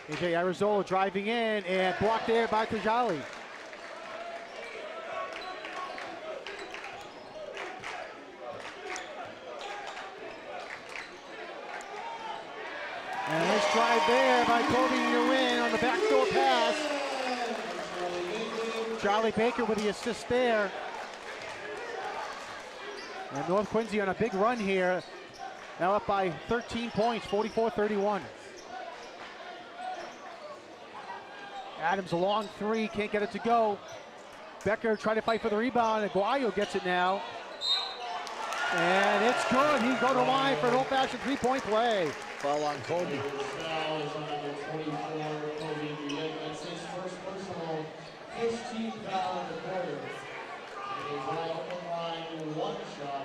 AJ Arizola driving in and blocked there by Tajali. And a nice drive there by Kobe Nguyen on the backdoor pass. Charlie Baker with the assist there. And North Quincy on a big run here. Now up by 13 points, 44-31. Adams a long 3, can't get it to go. Becker trying to fight for the rebound. Aguayo gets it now. And it's good. He go to line for an old-fashioned 3-point play. Foul on Kobe. Foul is on number 24, Kobe Nguyen. That's his first personal 15th foul of the quarter. He's out on the line, 1 shot.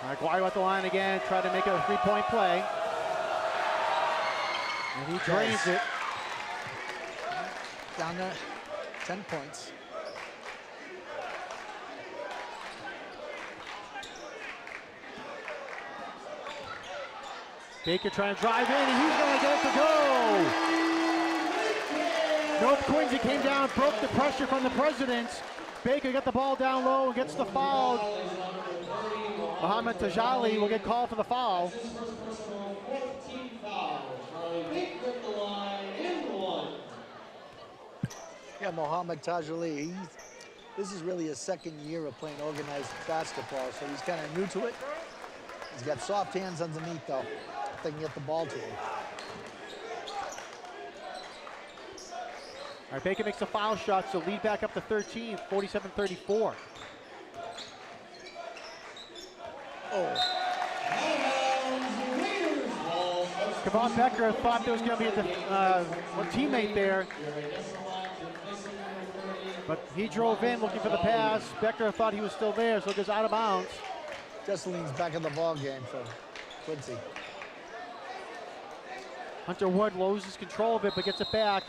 Aguayo at the line again, try to make it a 3-point play. And he drains it. Down to 10 points. Baker trying to drive in, and he's going to get it to go. North Quincy came down, broke the pressure from the Presidents. Baker got the ball down low and gets the foul. Muhammad Tajali will get called for the foul. Yeah, Mohamed Tajali, this is really his second year of playing organized basketball, so he's kind of new to it. He's got soft hands underneath, though. If they can get the ball to him. All right, Baker makes a foul shot, so lead back up to 13, 47-34. Oh. Kevon Becker thought there was going to be a teammate there, but he drove in looking for the pass. Becker thought he was still there, so it goes out of bounds. Jesselyn's back in the ball game for Quincy. Hunter Wood loses control of it, but gets it back.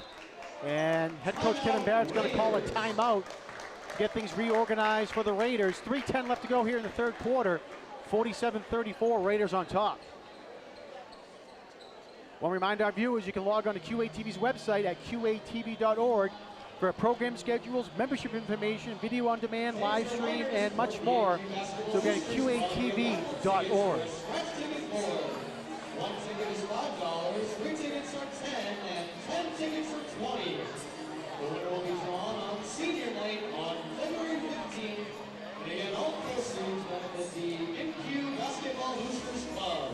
And head coach Kevin Barrett's going to call a timeout to get things reorganized for the Raiders. 3:10 left to go here in the third quarter. 47-34, Raiders on top. Want to remind our viewers you can log on to QATV's website at qatv.org for program schedules, membership information, video on demand, live stream, and much more. So again, qatv.org. One ticket is $5, 3 tickets are 10, and 10 tickets are 20. The winner will be drawn on senior night on February 15th. And again, all proceeds benefit the MQ Basketball Boosters Club.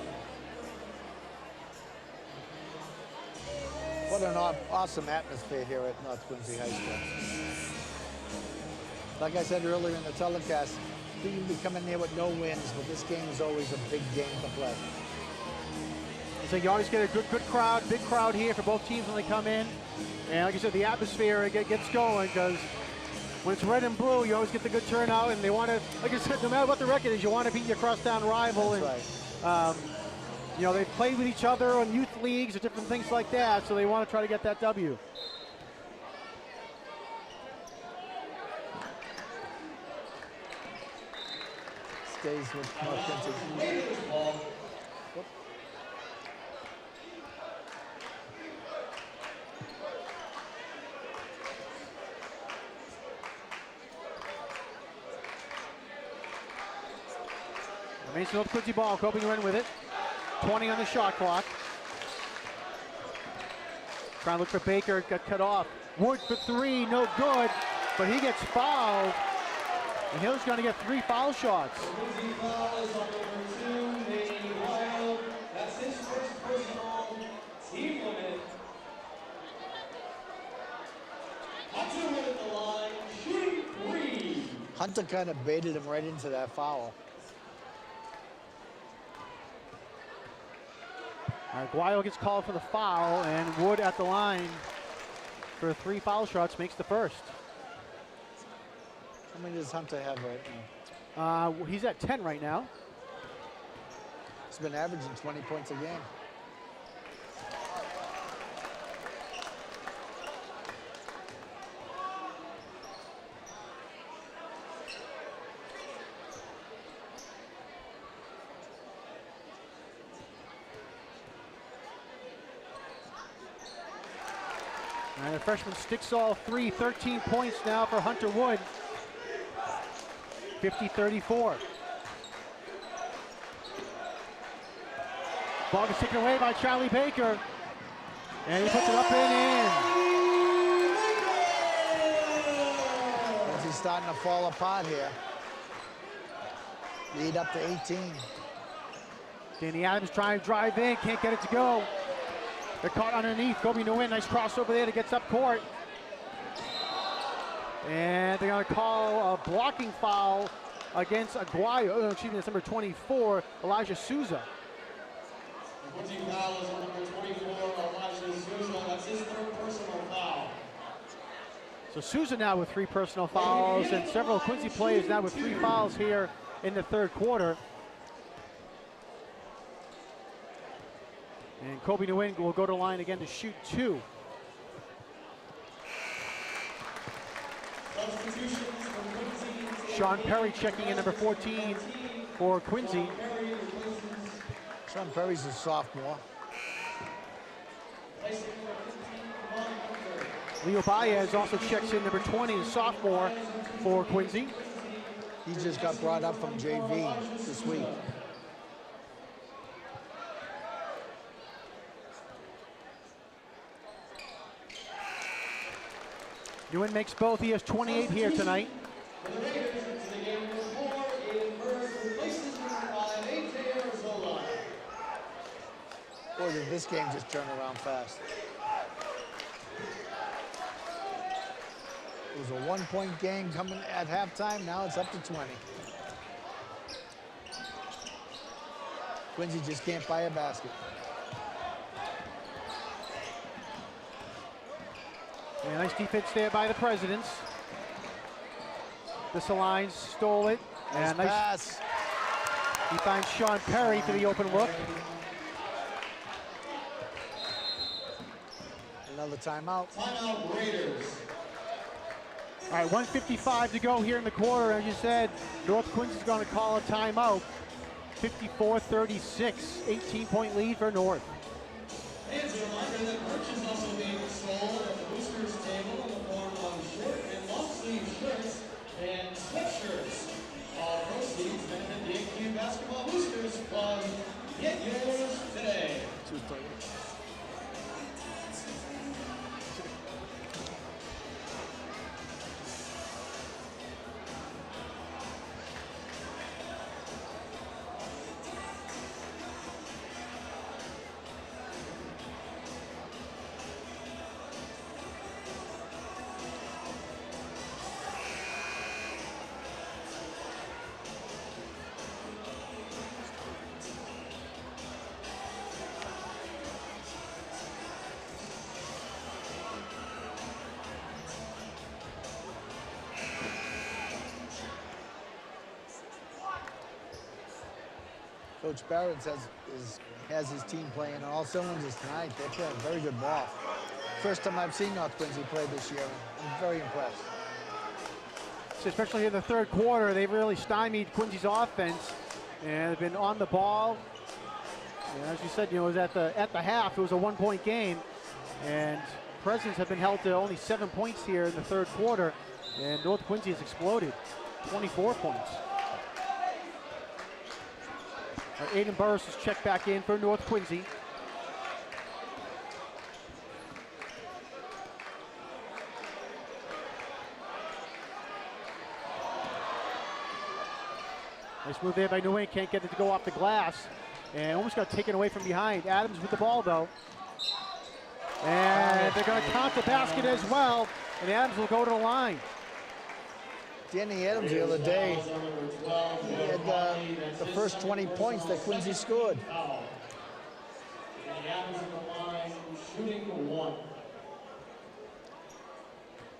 What an awesome atmosphere here at North Quincy High School. Like I said earlier in the telecast, you can be coming here with no wins, but this game is always a big game to play. So you always get a good crowd, big crowd here for both teams when they come in. And like I said, the atmosphere gets going because when it's red and blue, you always get the good turnout, and they want to, like I said, no matter what the record is, you want to beat your crosstown rival. That's and, right. You know, they've played with each other on youth leagues or different things like that, so they want to try to get that W. Stays with North Quincy. Remains North Quincy ball. Kobe Nguyen with it. 20 on the shot clock. Trying to look for Baker, got cut off. Wood for three, no good, but he gets fouled. And Hill's going to get 3 foul shots. Quincy foul is on number 2, Nate Wild. That's his first personal team limit. Hunter at the line, shooting 3. Hunter kind of baited him right into that foul. Guayo gets called for the foul, and Wood at the line for 3 foul shots makes the first. How many does Hunter have right now? He's at 10 right now. He's been averaging 20 points a game. And the freshman sticks all 3, 13 points now for Hunter Wood. 50-34. Ball gets taken away by Charlie Baker. And he puts it up and in. He's starting to fall apart here. Lead up to 18. Danny Adams trying to drive in, can't get it to go. They're caught underneath. Kobe Nguyen, nice crossover there that gets up court. And they're going to call a blocking foul against Aguayo. Excuse me, that's number 24, Elijah Souza. Quincy foul is on number 24, Elijah Souza. That's his 3rd personal foul. So Souza now with 3 personal fouls, and several Quincy players now with 3 fouls here in the 3rd quarter. And Kobe Nguyen will go to the line again to shoot 2. Sean Perry checking in, number 14 for Quincy. Sean Perry's a sophomore. Leo Baez also checks in, number 20, a sophomore for Quincy. He just got brought up from JV this week. Nguyen makes both. He has 28 here tonight. Boy, did this game just turn around fast. It was a 1-point game coming at halftime. Now it's up to 20. Quincy just can't buy a basket. Yeah, nice defense there by the Presidents. This Alliance stole it. And Nice pass. he finds Sean Perry for the open look. Another timeout. Timeout Raiders. All right, 1:55 to go here in the quarter. As you said, North Quincy's going to call a timeout. 54-36, 18-point lead for North. And as a reminder that merch is also being sold at the Boosters table in the form of short and long sleeve shirts and sweatshirts. All proceeds benefit the AQ Basketball Boosters Club. Get yours today. 2:30. Coach Barrett has his team playing on all cylinders tonight. They're playing very good ball. First time I've seen North Quincy play this year. I'm very impressed. So especially in the 3rd quarter, they've really stymied Quincy's offense and have been on the ball. And as you said, it was at the half, it was a 1-point game, and Presidents have been held to only 7 points here in the 3rd quarter, and North Quincy has exploded, 24 points. Aiden Burris is checked back in for North Quincy. Nice move there by New England, can't get it to go off the glass. And almost got taken away from behind. Adams with the ball though. And they're gonna count the basket as well. And Adams will go to the line. Danny Adams the other day, he had the first 20 points that Quincy scored.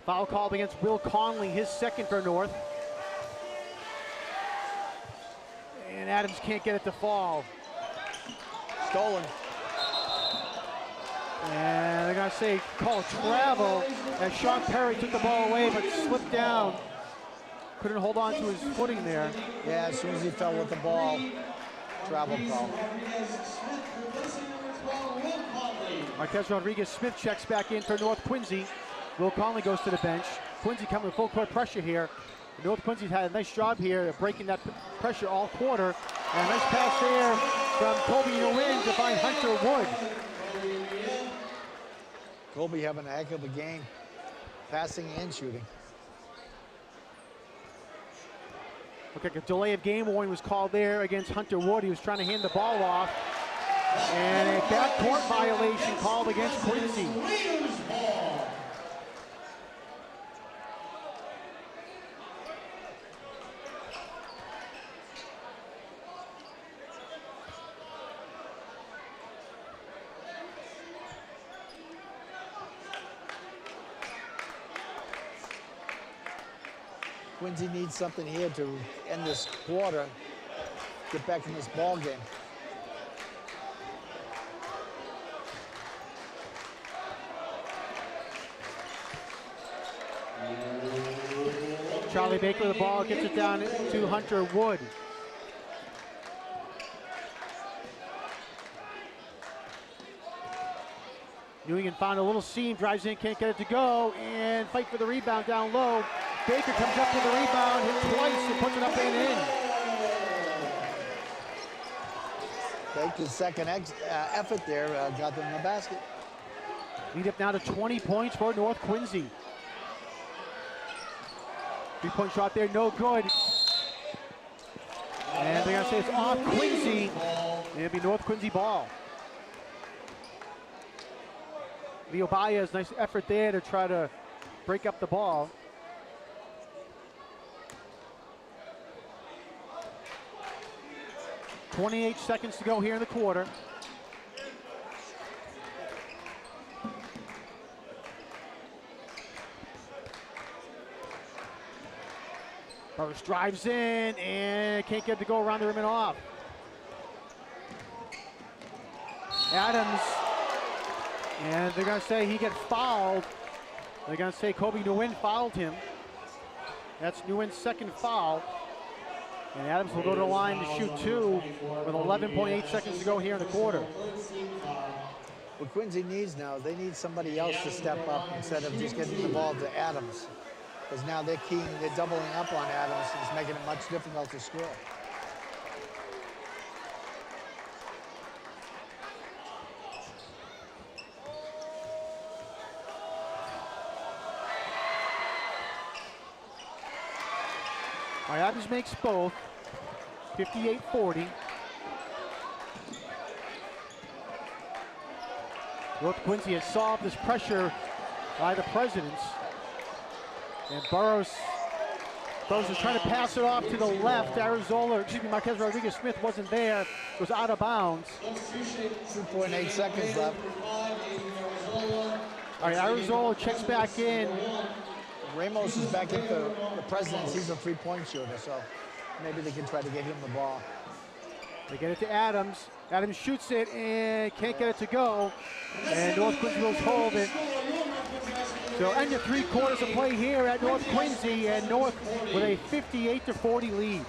Foul called against Will Conley, his second for North. And Adams can't get it to fall. Stolen. And they're gonna say call travel as Sean Perry took the ball away but slipped down. Couldn't hold on to his footing there. Yeah, as soon as he fell with the ball, travel call. Marquez Rodriguez-Smith checks back in for North Quincy. Will Conley goes to the bench. Quincy coming with full court pressure here. North Quincy's had a nice job here of breaking that pressure all quarter. And a nice pass there from Kobe Nguyen to find Hunter Wood. Kobe having a heck of a game, passing and shooting. Look like a delay of game warning was called there against Hunter Wood. He was trying to hand the ball off. And a backcourt violation called against Quincy. Quincy needs something here to end this quarter, get back in this ball game. Charlie Baker with the ball, gets it down to Hunter Wood. New England found a little seam, drives in, can't get it to go, and fight for the rebound down low. Baker comes up to the rebound, hits twice, and puts it up and in. Baker's second effort there got them in the basket. Lead up now to 20 points for North Quincy. Three-point shot there, no good. And they're gonna say it's off Quincy. And it'll be North Quincy ball. Leo Baez, nice effort there to try to break up the ball. .28 seconds to go here in the quarter. Burris drives in and can't get it to go around the rim and off. Adams, and they're gonna say he gets fouled. They're gonna say Kobe Nguyen fouled him. That's Nguyen's second foul. And Adams will go to the line to shoot two with 11.8 seconds to go here in the quarter. What Quincy needs now, they need somebody else to step up instead of just getting the ball to Adams. Because now they're doubling up on Adams. It's making it much difficult to score. All right, Adams makes both, 58-40. North Quincy has solved this pressure by the Presidents. And Burris is trying to pass it off to the left. Marquez Rodriguez-Smith wasn't there. It was out of bounds. 2.8 seconds left. All right, Arizola checks back in. Ramos is back at the Presidents. He's a three-point shooter, so maybe they can try to get him the ball. They get it to Adams. Adams shoots it and can't get it to go. And North Quincy will hold it. So end of 3 quarters of play here at North Quincy, and North with a 58-40 lead.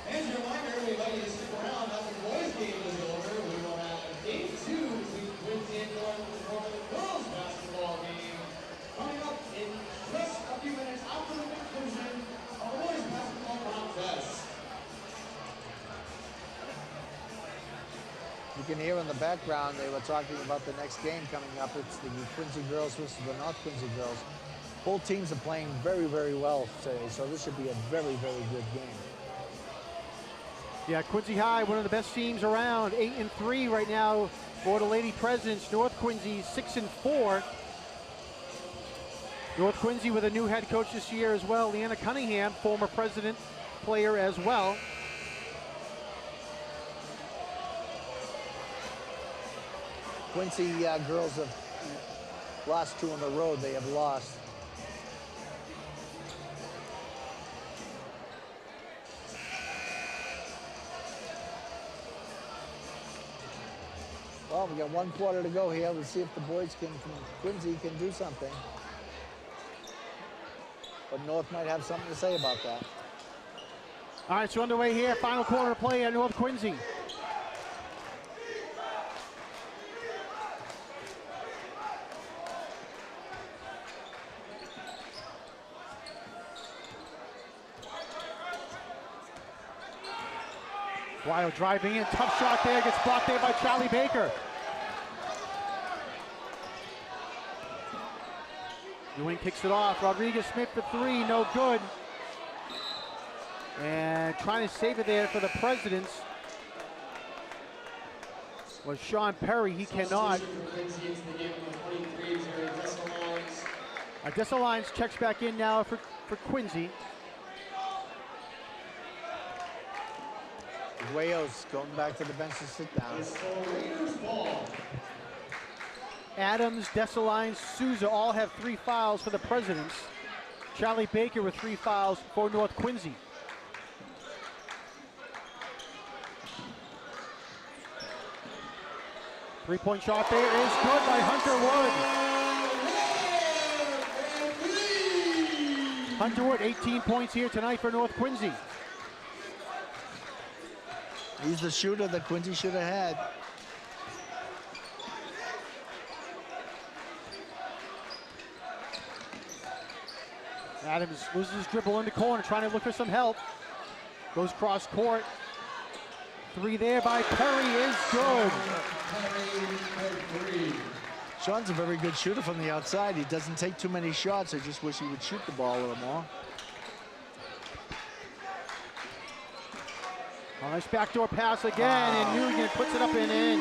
And a reminder, everybody, to stick around after the boys' game is over. We will have game 2 between Quincy and North, the girls' basketball game coming up in just a few minutes after the can hear in the background, they were talking about the next game coming up. It's the Quincy girls versus the North Quincy girls. Both teams are playing very, very well today, so this should be a very, very good game. Yeah, Quincy High, one of the best teams around, 8-3 right now for the Lady Presidents. North Quincy 6-4. North Quincy with a new head coach this year as well, Leanna Cunningham, former president player as well. Quincy girls have lost 2 on the road. They have lost. Well, we got 1 quarter to go here. We'll see if the boys from Quincy can do something. But North might have something to say about that. All right, so underway here, final quarter of play at North Quincy. Wild driving in, tough shot there, gets blocked there by Charlie Baker. Ewing kicks it off. Rodriguez Smith for 3, no good. And trying to save it there for the Presidents was Sean Perry. He cannot. Odessa Lyons checks back in now for Quincy. Guayos going back to the bench to sit down. Adams, Dessalines, Souza all have 3 fouls for the Presidents. Charlie Baker with 3 fouls for North Quincy. Three-point shot there is good by Hunter Wood. Hunter Wood, 18 points here tonight for North Quincy. He's the shooter that Quincy should have had. Adams loses his dribble in the corner, trying to look for some help. Goes cross court. 3 there by Perry is good. Sean's a very good shooter from the outside. He doesn't take too many shots. I just wish he would shoot the ball a little more. Oh, nice backdoor pass again, and Nguyen puts it up and in.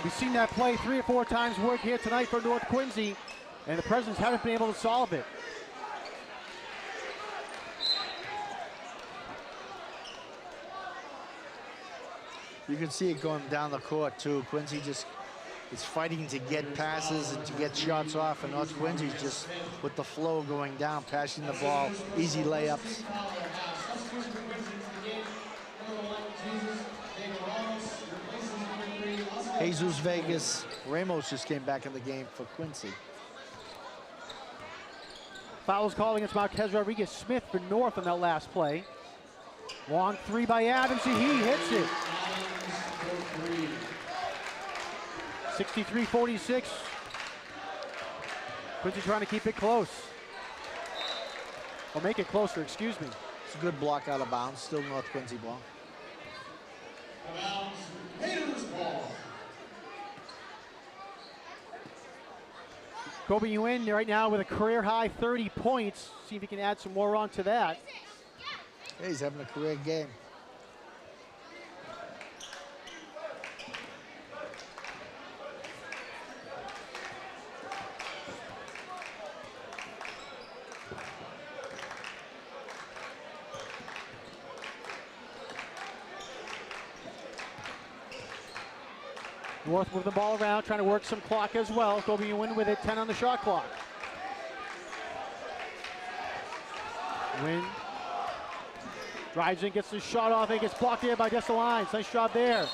We've seen that play 3 or 4 times work here tonight for North Quincy, and the Presidents haven't been able to solve it. You can see it going down the court too. Quincy just is fighting to get passes and to get shots off, and North Quincy's just with the flow going down, passing the ball, easy layups. Jesus Vegas Ramos just came back in the game for Quincy. Fouls called against Marquez Rodriguez Smith for North on that last play. Long 3 by Adams, and he hits it. 63-46. Quincy trying to keep it close. Or make it closer, excuse me. It's a good block out of bounds. Still North Quincy ball. Kobe Nguyen right now with a career high 30 points. See if he can add some more on to that. Yeah, he's having a career game. North with the ball around, trying to work some clock as well. Kobe Nguyen with it, 10 on the shot clock. Nguyen drives in, gets the shot off, and gets blocked there by Dessalines. Nice job there.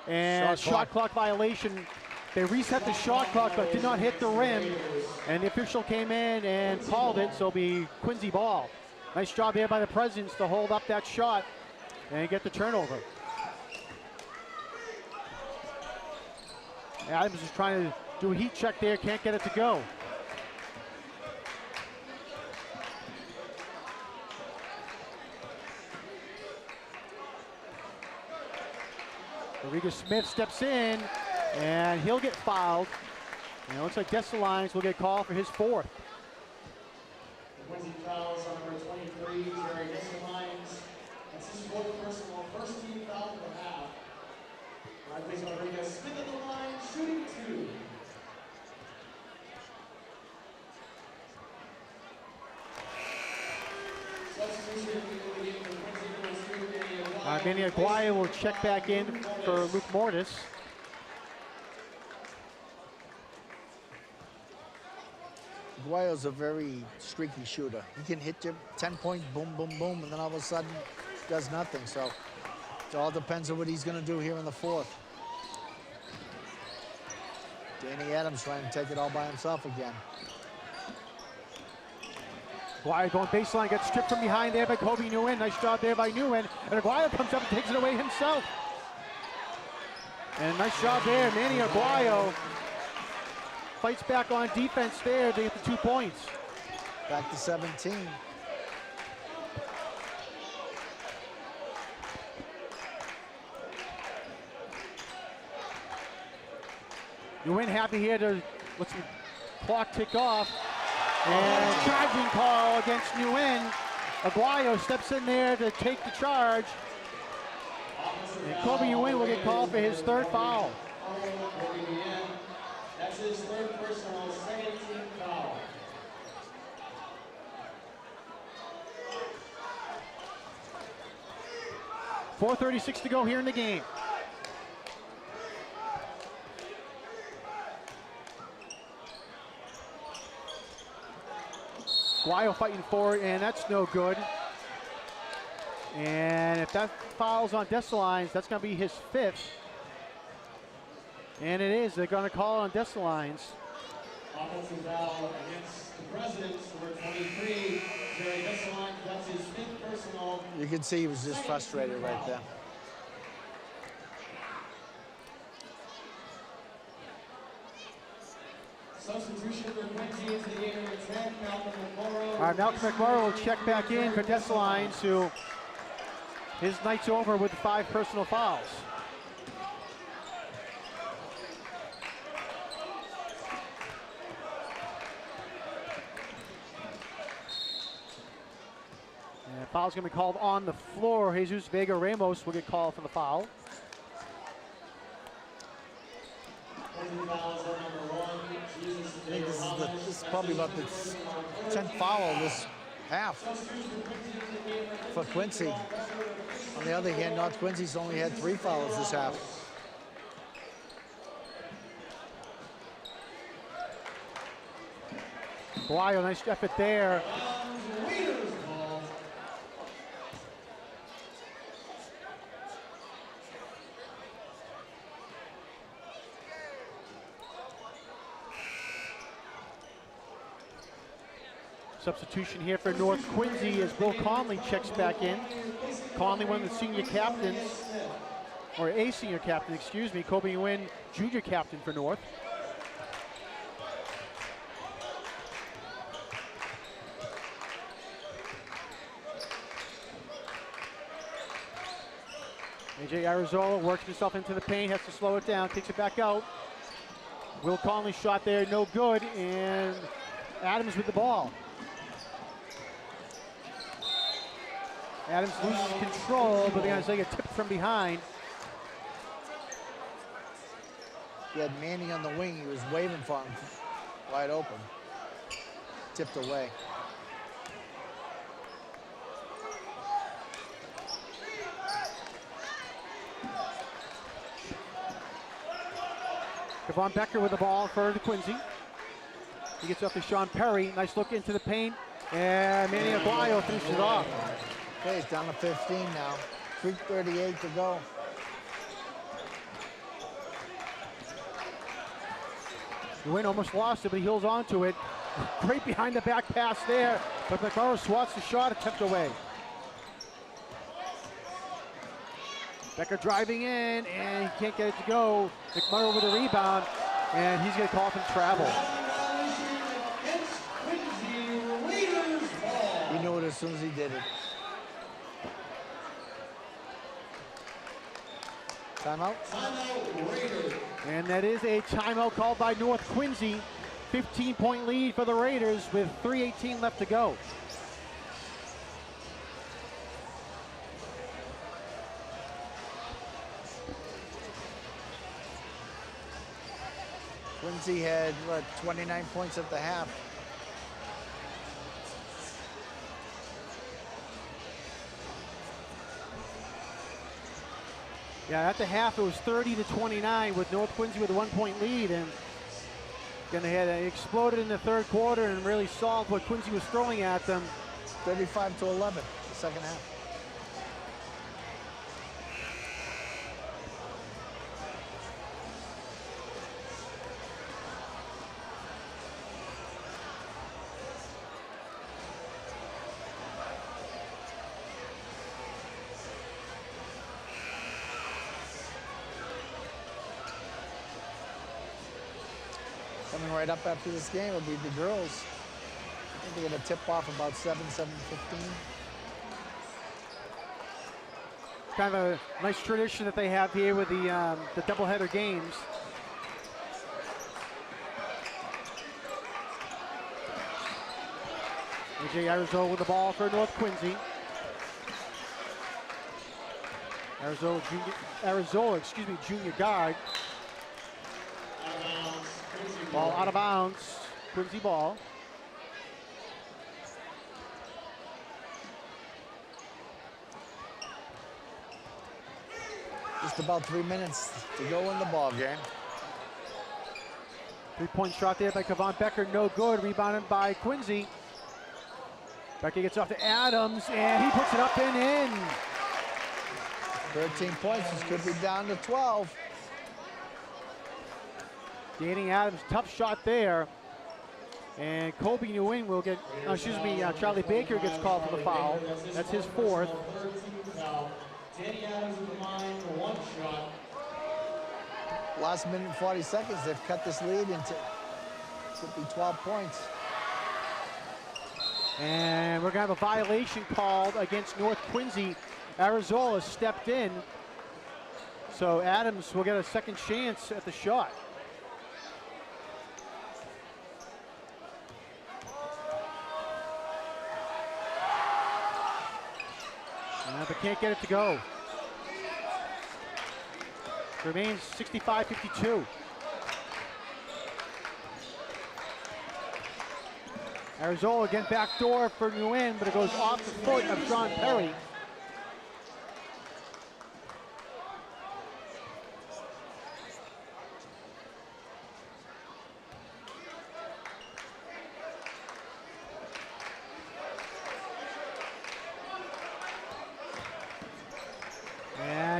And shot clock violation. They reset the shot clock, but did not hit the rim. And the official came in and called it, so it'll be Quincy ball. Nice job here by the Presidents to hold up that shot and get the turnover. Adams is trying to do a heat check there, can't get it to go. Rodriguez Smith steps in, and he'll get fouled. And it looks like Dessalines will get called for his fourth. Quincy fouls on number 23, Jerry Dessalines. That's his fourth personal, first team foul for the half. Rodriguez Smith at the line, shooting 2. Substitution in the game for Quincy. Manny Aguayo will check back in for Luke Mortis. Aguayo's a very streaky shooter. He can hit you 10 points, boom, boom, boom, and then all of a sudden does nothing. So it all depends on what he's going to do here in the fourth. Danny Adams trying to take it all by himself again. Aguayo going baseline, gets stripped from behind there by Kobe Nguyen. Nice job there by Nguyen. And Aguayo comes up and takes it away himself. And nice job there, Manny Aguayo. Fights back on defense there to get the 2 points. Back to 17. Nguyen happy here to let some clock tick off. And charging call against Nguyen. Aguayo steps in there to take the charge. And Kobe Nguyen will get called for his third foul. That's his third personal, second team foul. .436 to go here in the game. Aguayo fighting for it, and that's no good. And if that fouls on Dessalines, that's going to be his fifth. And it is. They're going to call it on Dessalines. Offensive foul against the Presidents, number 23, Jerry Dessalines. That's his fifth personal. You can see he was just frustrated right there. Substitution for Quincy into the game number 10, Malcolm McMorrow. All right, Malcolm McMorrow will check back in for Dessalines, who his night's over with 5 personal fouls. And foul's going to be called on the floor. Jesus Vega Ramos will get called for the foul. I think this is probably about the 10th foul of this half for Quincy. On the other hand, North Quincy's only had 3 fouls this half. Aguayo, nice effort there. Substitution here for North Quincy as Bill Conley checks back in. Conley, one of the senior captains, or a senior captain, excuse me. Kobe Nguyen, junior captain for North. AJ Arizola works himself into the paint, has to slow it down, takes it back out. Will Conley shot there, no good, and Adams with the ball. Adams loses control, but they're going to get tipped from behind. He had Manny on the wing. He was waving for him, wide open. Tipped away. Devon Becker with the ball for Quincy. He gets up to Sean Perry. Nice look into the paint. And Manny Aguayo finishes it off. Okay, it's down to 15 now. 3:38 to go. Nguyen almost lost it, but he holds on to it. Great behind the back pass there, but McMurrow swats the shot attempt away. Becker driving in, and he can't get it to go. McMurrow with a rebound, and he's going to call from travel. He knew it as soon as he did it. Timeout. Timeout, Raiders. And that is a timeout called by North Quincy. 15-point lead for the Raiders with 3:18 left to go. Quincy had, what, 29 points at the half. Yeah, at the half it was 30-29 with North Quincy with a 1-point lead, and then they had exploded in the third quarter and really solved what Quincy was throwing at them. 35-11, the second half. Coming right up after this game will be the girls. I think they're going to tip off about 7:15. Kind of a nice tradition that they have here with the doubleheader games. AJ Arizola with the ball for North Quincy. Arizola, junior guard. Ball out of bounds, Quincy ball. Just about 3 minutes to go in the ball game. 3-point shot there by Kevon Becker, no good. Rebounded by Quincy. Becker gets off to Adams, and he puts it up and in. 13 points, this could be down to 12. Danny Adams, tough shot there. And Kobe Nguyen will get, Charlie Baker gets called for the foul. That's his fourth. Danny Adams with the line for one shot. Last minute and 40 seconds, they've cut this lead into, could be 12 points. And we're gonna have a violation called against North Quincy. Arizola stepped in. So Adams will get a second chance at the shot. But can't get it to go. Remains 65-52. Arizola again backdoor for Nguyen, but it goes off the foot of Sean Perry.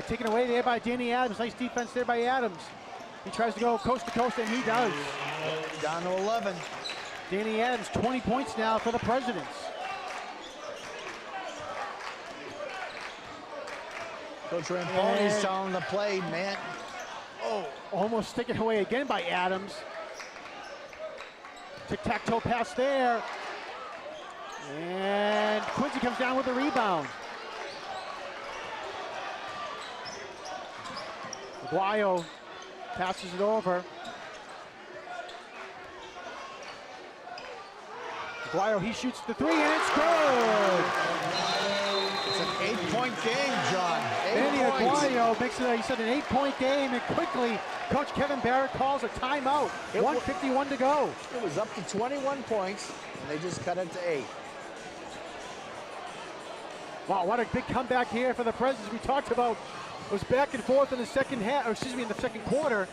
Taken away there by Danny Adams. Nice defense there by Adams. He tries to go coast to coast, and he does. Down to 11. Danny Adams, 20 points now for the Presidents. Coach Ramponi's telling the play, man. Oh, almost taken away again by Adams. Tic-tac-toe pass there. And Quincy comes down with the rebound. Guayo passes it over. Guayo, he shoots the three, and it's good! It's an 8-point game, John. Danny Aguayo makes it, he said, an 8-point game, and quickly, Coach Kevin Barrett calls a timeout. 1:51 to go. It was up to 21 points, and they just cut it to 8. Wow, what a big comeback here for the Presidents. We talked about it was back and forth in the second half, in the second quarter,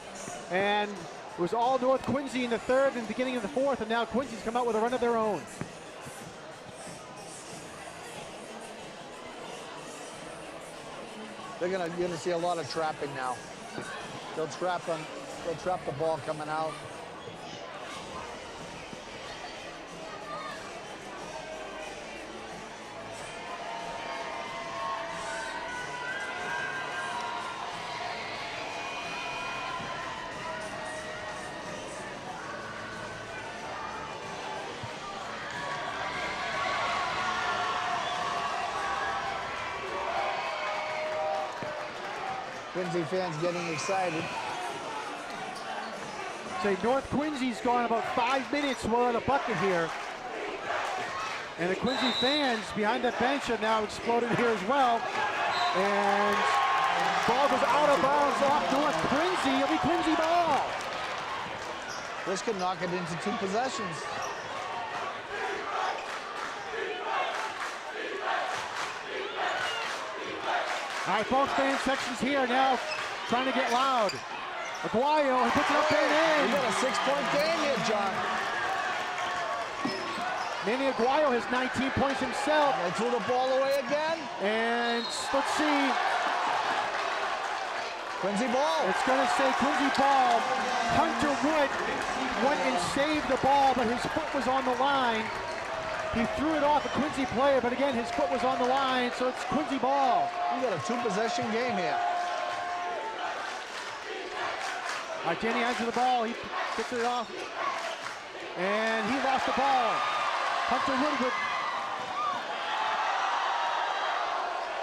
and it was all North Quincy in the third and beginning of the fourth, and now Quincy's come out with a run of their own. You're gonna see a lot of trapping now. They'll trap the ball coming out. Quincy fans getting excited. Say North Quincy's gone about 5 minutes without a bucket here. And the Quincy fans behind that bench have now exploded here as well. And ball goes out of bounds off North Quincy. It'll be Quincy ball. This could knock it into 2 possessions. All right, both fan sections here now trying to get loud. Aguayo, he puts it up and We in. got a 6-point game here, John. Manny Aguayo has 19 points himself. They threw the ball away again. And let's see, Quincy ball. it's going to say Quincy ball. Hunter Wood went and saved the ball, but his foot was on the line. He threw it off a Quincy player, but again, his foot was on the line, so it's Quincy ball. We got a 2-possession game here. All right, Danny Adams with the ball. He picks it off. And he lost the ball. Hunter Wood.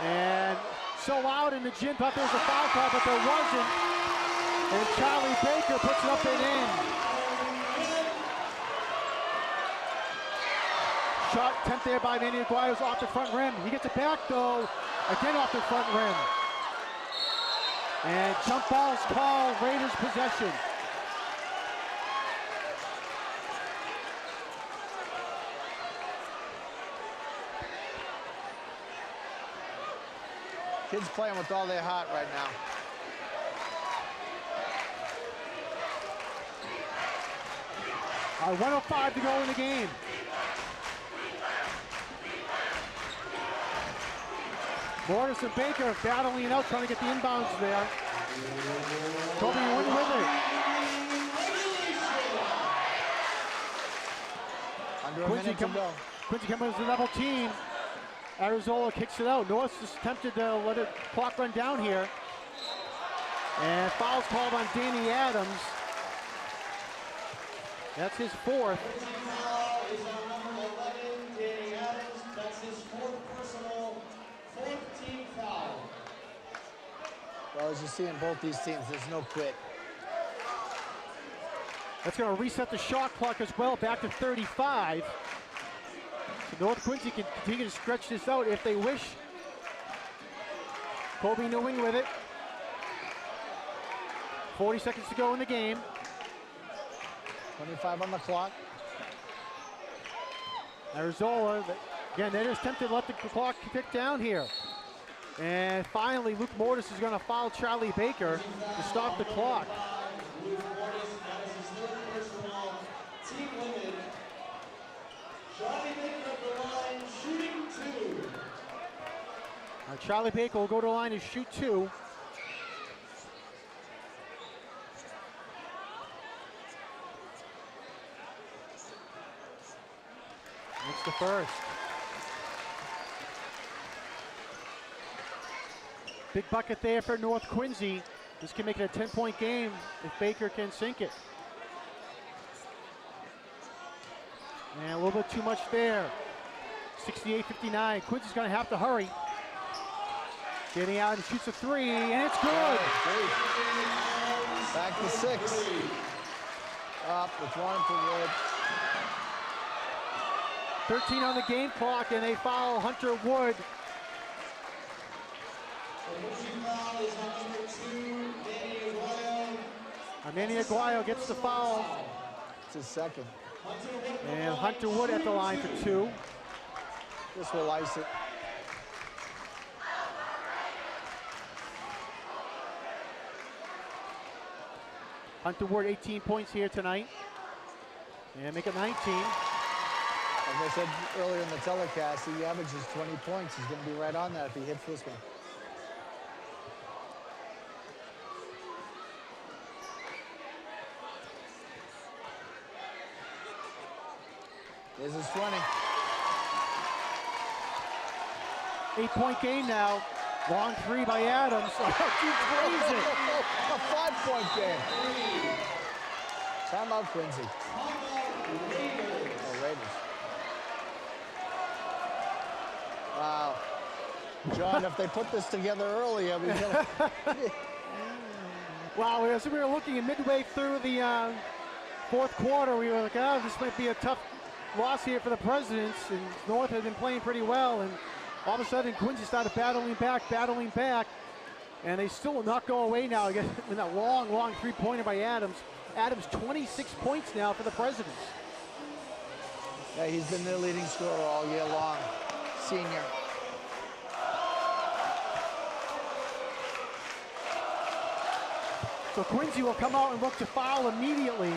And so loud in the gym, thought there was a foul call, but there wasn't. And Charlie Baker puts it up and in. Shot attempt there by Manny Aguayo off the front rim. He gets it back though, again off the front rim. And jump ball's called, Raiders possession. Kids playing with all their heart right now. All right, 1:05 to go in the game. Morris and Baker battling it out, trying to get the inbounds there. Kobe Win with it. Under a minute to go. Quincy coming as a double team. Arizona kicks it out. North just attempted to let the clock run down here. And foul's called on Danny Adams. That's his 4th. Foul is on number 11, Danny Adams. That's his 4th personal, 4th team foul. Well, as you see in both these teams, there's no quit. That's going to reset the shot clock as well, back to 35. So North Quincy can continue to stretch this out if they wish. Kobe Newing with it. 40 seconds to go in the game. 25 on the clock. Arizona, again, they just attempted to let the clock tick down here. And finally, Luke Mortis is going to foul Charlie Baker to stop the clock. Luke Mortis, that is his 3rd personal, team limit. Charlie Baker at the line, shooting 2. Charlie Baker will go to the line and shoot 2. That's the first. Big bucket there for North Quincy. This can make it a 10-point game if Baker can sink it. And a little bit too much there. 68-59. Quincy's going to have to hurry. Danny Adams shoots a 3, and it's good. Back to 6. Up with 1 for Wood. 13 on the game clock, and they foul Hunter Wood. Foul is on number 2, Manny Aguayo. Manny Aguayo gets the foul. It's his 2nd. And Hunter Wood at the line for 2. This will ice it. Hunter Wood 18 points here tonight. And make it 19. As I said earlier in the telecast, he averages 20 points. He's going to be right on that if he hits this one. There's his 20. 8-point game now. Long 3 by Adams. Oh, he plays it. A 5-point game. Timeout, Quincy. Oh, Raiders. Wow. John, if they put this together earlier, we Wow, as we were looking midway through the fourth quarter, we were like, oh, this might be a tough loss here for the Presidents. And North had been playing pretty well, and all of a sudden Quincy started battling back, and they still will not go away now again with that long three-pointer by Adams. Adams 26 points now for the Presidents. Yeah, he's been their leading scorer all year long, senior. So Quincy will come out and look to foul immediately.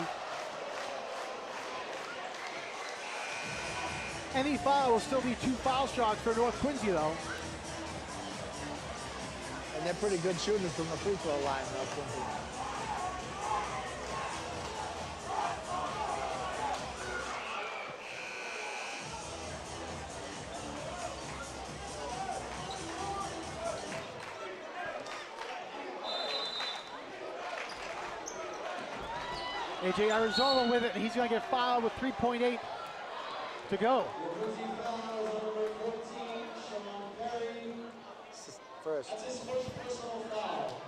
Any foul will still be 2 foul shots for North Quincy, though. And they're pretty good shooters from the free throw line, North Quincy. AJ Arizona with it, and he's going to get fouled with 3.8 to go. First. That's his first personal foul.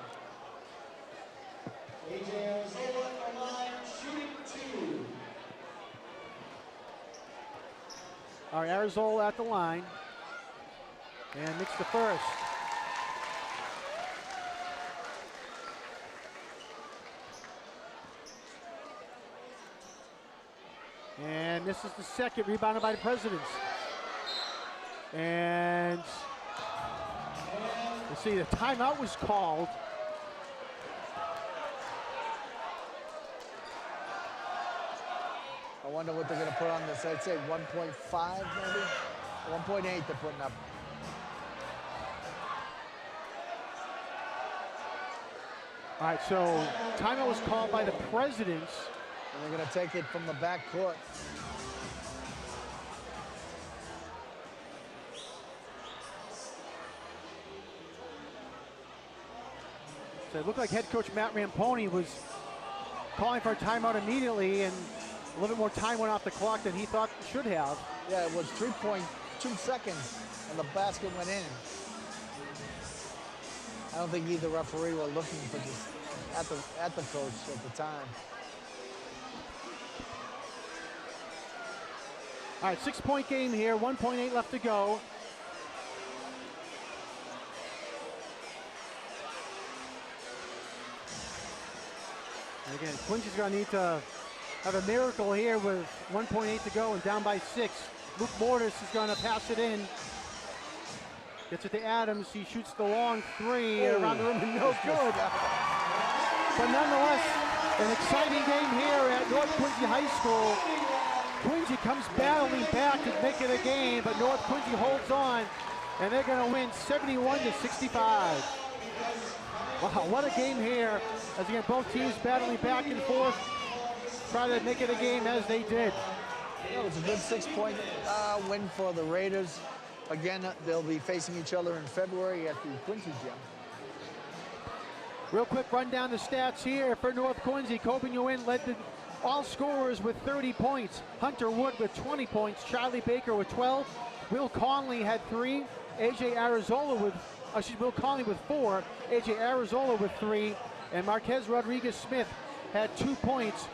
AJ Arizona at the line, shooting 2. All right, Arizona at the line, and makes the first. And this is the second, rebounded by the Presidents. And you see the timeout was called. I wonder what they're going to put on this. I'd say 1.5 maybe? 1.8 they're putting up. All right, so timeout was called by the Presidents. And they're going to take it from the back court. So it looked like head coach Matt Ramponi was calling for a timeout immediately, and a little bit more time went off the clock than he thought it should have. Yeah, it was 3.2 seconds, and the basket went in. I don't think either referee were looking for this at the coach at the time. All right, 6-point game here, 1.8 left to go. And again, Quincy's gonna need to have a miracle here with 1.8 to go and down by 6. Luke Mortis is gonna pass it in. Gets it to Adams, he shoots the long 3 around the rim and no good. But nonetheless, an exciting game here at North Quincy High School. Quincy comes battling back to make it a game, but North Quincy holds on, and they're going to win 71-65. Wow, what a game here, as again, both teams battling back and forth, trying to make it a game as they did. Yeah, it was a good 6-point win for the Raiders. Again, they'll be facing each other in February at the Quincy gym. Real quick run down the stats here for North Quincy. Kobe Nguyen led the all scorers with 30 points. Hunter Wood with 20 points. Charlie Baker with 12. Will Conley had 3. AJ Arizola with, Will Conley with 4. AJ Arizola with 3. And Marquez Rodriguez Smith had 2 points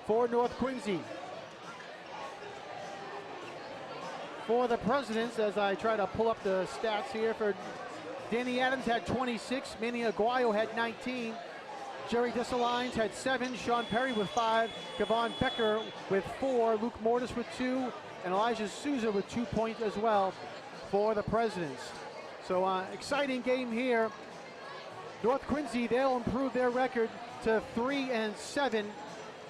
for North Quincy. For the Presidents, as I try to pull up the stats here, for Danny Adams had 26. Manny Aguayo had 19. Jerry Dessalines had 7, Sean Perry with 5, Kevon Becker with 4, Luke Mortis with 2, and Elijah Souza with 2 points as well for the Presidents. So exciting game here. North Quincy, they'll improve their record to 3-7.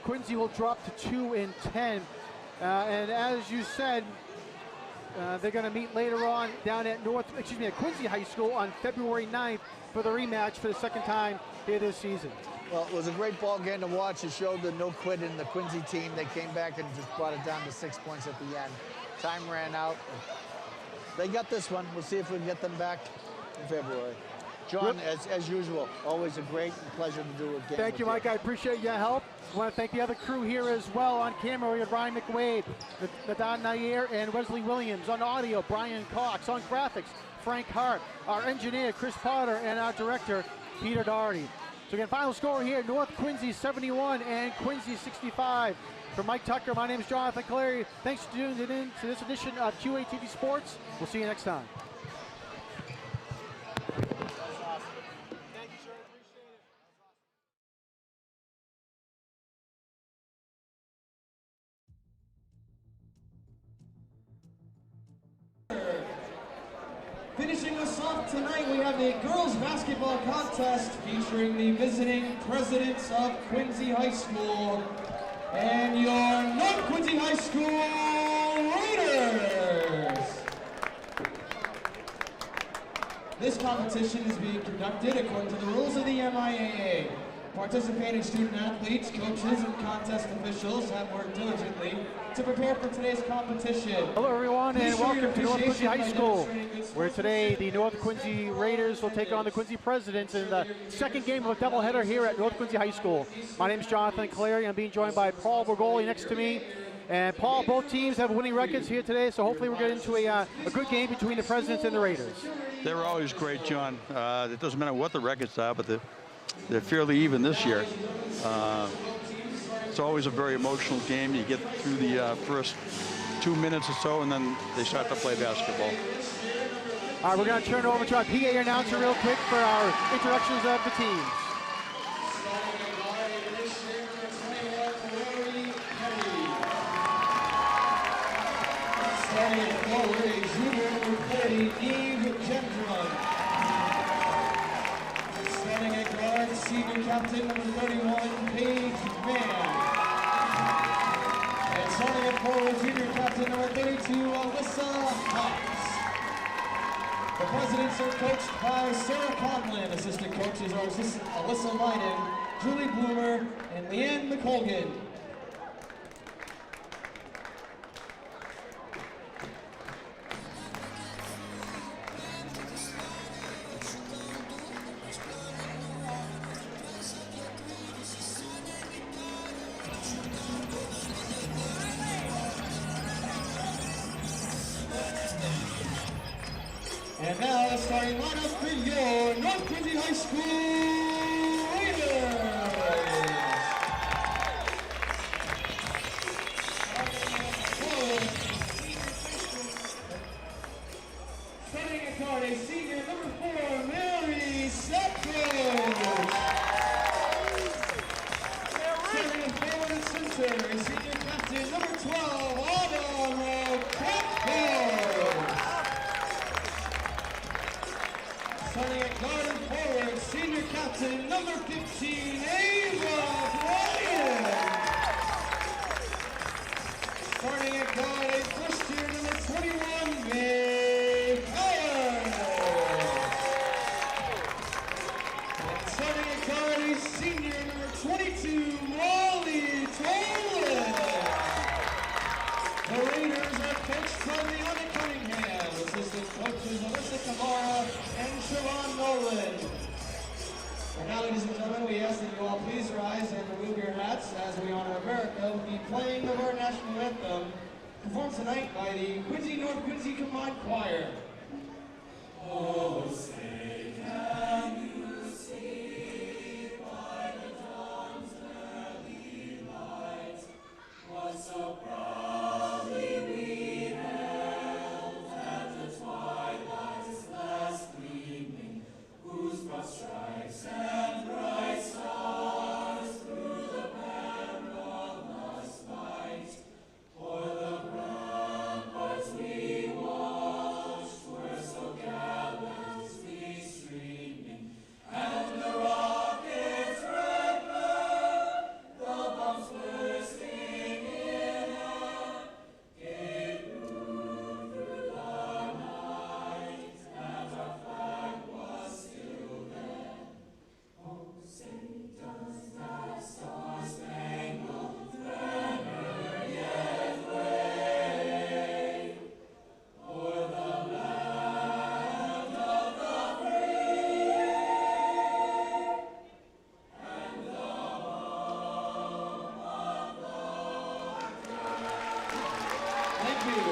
Quincy will drop to 2-10. And as you said, they're going to meet later on down at at Quincy High School on February 9th for the rematch for the second time here this season. Well, it was a great ball game to watch. It showed the no quit in the Quincy team. They came back and just brought it down to 6 points at the end. Time ran out. They got this one. We'll see if we can get them back in February. John, as usual, always a great pleasure to do a game. Thank you, Mike. I appreciate your help. I want to thank the other crew here as well. On camera, we have Ryan McWade, Nadan Nair, and Wesley Williams. On audio, Brian Cox. On graphics, Frank Hart. Our engineer, Chris Potter, and our director, Peter Doherty. So again, final score here, North Quincy 71 and Quincy 65. For Mike Tucker, my name is Jonathan Clary. Thanks for tuning in to this edition of QATV Sports. We'll see you next time. Finishing us off tonight, we have the girls basketball contest featuring the visiting presidents of Quincy High School and your North Quincy High School Raiders. This competition is being conducted according to the rules of the MIAA. Participating student athletes, coaches, and contest officials have worked diligently to prepare for today's competition. Hello everyone and welcome to North Quincy High School, where today the North Quincy Raiders will take on the Quincy Presidents in the second game of a doubleheader here at North Quincy High School. My name is Jonathan Clary. I'm being joined by Paul Bergoli next to me. And Paul, both teams have winning records here today, so hopefully we'll get into a good game between the Presidents and the Raiders. They're always great, John. It doesn't matter what the records are, but they're fairly even this year. It's always a very emotional game. You get through the first 2 minutes or so, and then they start to play basketball. All right, we're going to turn it over to our PA announcer real quick for our introductions of the teams. Starting at forward, a junior number 30, Eve Gendron. Standing at guard, senior captain number 31, Paige Mann. And starting at forward, junior captain number 32, Alyssa Hawks. The Presidents are coached by Sarah Conlin. Assistant coaches are Alyssa Leiden, Julie Bloomer, and Leanne McColgan. And now the starting lineup for your North Quincy High School Raiders. Starting at guard, a senior number 4, Mary Sutcliffe. Starting at forward and center, a senior captain number 12, Autumn Campbell. Starting at guard and forward, senior captain number 15, Ava Bryant. Starting at guard, a first year number 21, May Fowler. And starting at guard, a senior number 22, Molly Tolan. The Raiders are coached by Leona Cunningham, assistant coaches Alyssa Kamara and Siobhan Nolan. And now, ladies and gentlemen, we ask that you all please rise and remove your hats as we honor America with the playing of our national anthem, performed tonight by the Quincy North Quincy Combined Choir. Oh, say can you see by the dawn's early light what so proudly we held at the twilight's last gleaming, whose broad stripes and bright stars through the perilous night, o'er the ramparts we watched were so gallantly streaming, and the rockets red glare, the bombs bursting in air, gave proof through the night that our flag was still there. Oh, say does that star-spangled banner yet wave o'er the land of the free and the home of the brave? Thank you.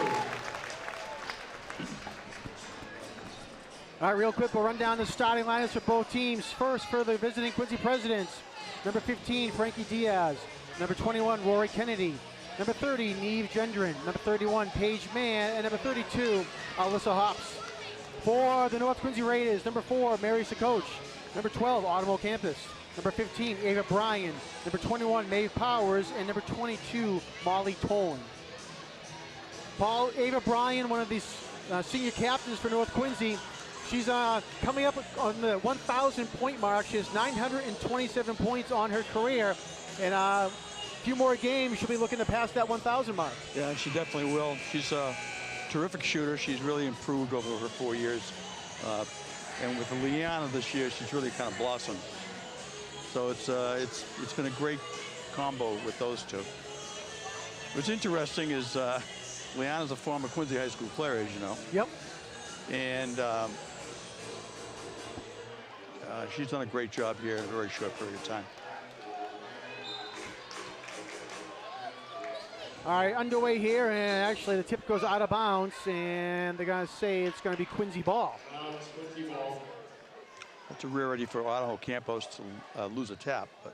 All right, real quick, we'll run down the starting lineups for both teams. First, for the visiting Quincy Presidents, number 15, Frankie Diaz. Number 21, Rory Kennedy. Number 30, Neve Gendron. Number 31, Paige Mann. And number 32, Alyssa Hops. For the North Quincy Raiders, number 4, Mary Sakoch. Number 12, Autumn Campus. Number 15, Ava Bryan. Number 21, Maeve Powers. And number 22, Molly Tolan. Ava Bryan, one of these senior captains for North Quincy. She's coming up on the 1,000 point mark. She has 927 points on her career. And a few more games, she'll be looking to pass that 1,000 mark. Yeah, she definitely will. She's a terrific shooter. She's really improved over her 4 years. And with Leanna this year, she's really kind of blossomed. So it's been a great combo with those two. What's interesting is Leanna's a former Quincy High School player, as you know. Yep. And she's done a great job here in a very short period of time. All right, underway here, and actually the tip goes out of bounds, and they're going to say it's going to be Quincy ball. It's Quincy ball. That's a rarity for Idaho Campos to lose a tap, but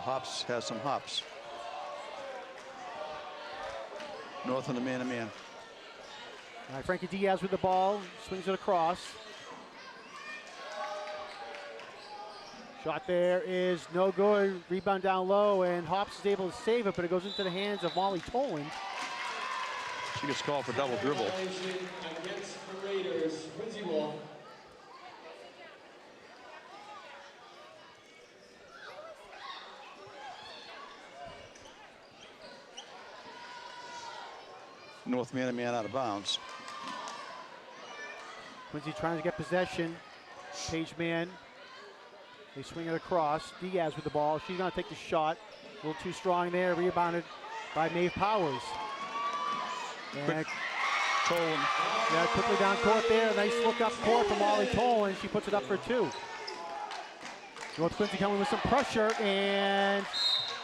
Hops has some hops. North on the man-to-man. All right, Frankie Diaz with the ball, swings it across. Shot there is no good. Rebound down low, and Hops is able to save it, but it goes into the hands of Molly Tolan. She gets called for double dribble. Violation against the Raiders. Quincy ball. North man-to-man out of bounds. Quincy trying to get possession. Paige Mann. They swing it across. Diaz with the ball. She's going to take the shot. A little too strong there. Rebounded by Maeve Powers. And Tolan. yeah, quickly down court there. Nice look up court from Molly Tolan. She puts it up for 2. North Quincy coming with some pressure, and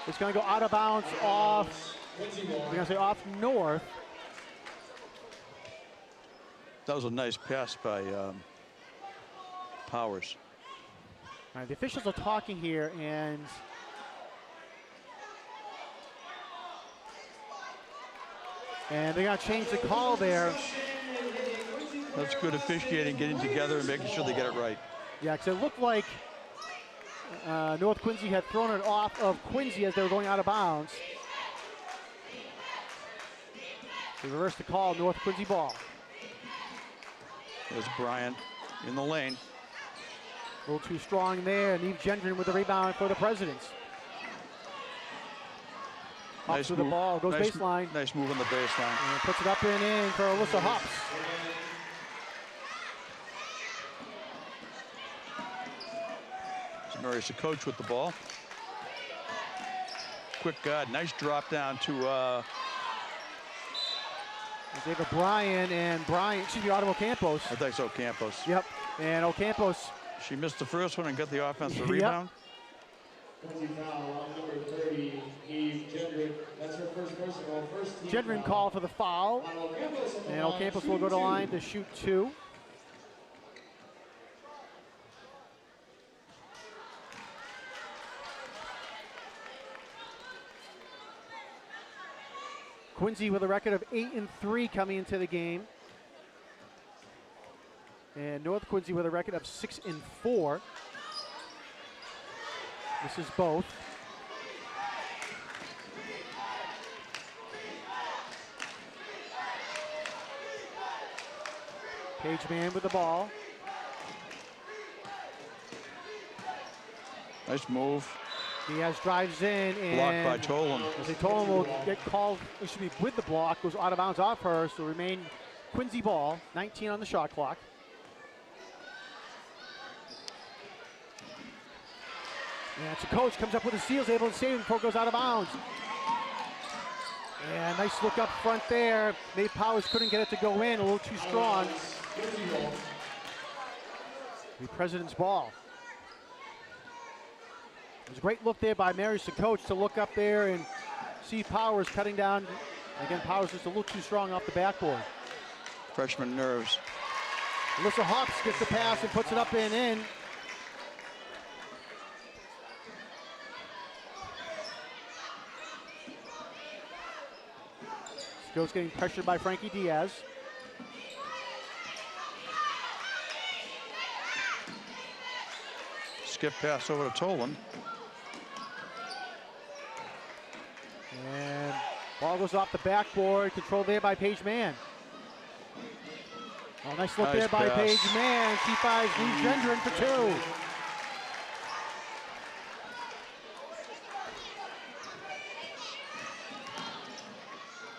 it's going to go out of bounds off. We're going to say off North. That was a nice pass by Powers. All right, the officials are talking here, and they're going to change the call there. That's good officiating, getting together and making sure they get it right. Yeah, because it looked like North Quincy had thrown it off of Quincy as they were going out of bounds. They reversed the call, North Quincy ball. There's Bryan in the lane. A little too strong there. Neve Gendron with the rebound for the Presidents. Hops Nice with the move. ball, goes Nice- baseline, Nice move on the baseline. and puts it up and in for Alyssa Hops. So Mary Sakoch with the ball. Quick guard, nice drop down to David Bryan and Autumn Ocampos. I think so, Campos. Yep, and Ocampos. She missed the first one and got the offensive Yep. rebound. Quincy foul on number 30, Neve Gendron. That's her first personal, first team Gendron foul. called for the foul, On Ocampos on the and line, Ocampos will go to shooting line two. to shoot 2. Quincy with a record of 8-3 coming into the game. And North Quincy with a record of 6-4. This is both. Paige Mann with the ball. Nice move. Diaz drives in, Blocked and by Tolan. as they told him, will get called, it should be with the block, goes out of bounds off her, so remain Quincy ball, 19 on the shot clock. And Sakoch comes up with a steal, is able to save it before it goes out of bounds. And nice look up front there. Maeve Powers couldn't get it to go in, a little too strong. The President's ball. It was a great look there by Mary Sakoch to look up there and see Powers cutting down. Again, Powers just a little too strong off the backboard. Freshman nerves. Alyssa Hops gets the pass and puts it up and in. Skills getting pressured by Frankie Diaz. Skip pass over to Tolan. And ball goes off the backboard, controlled there by Paige Mann. Oh, nice look Nice there by pass. Paige Mann. She finds Lee Gendron for two.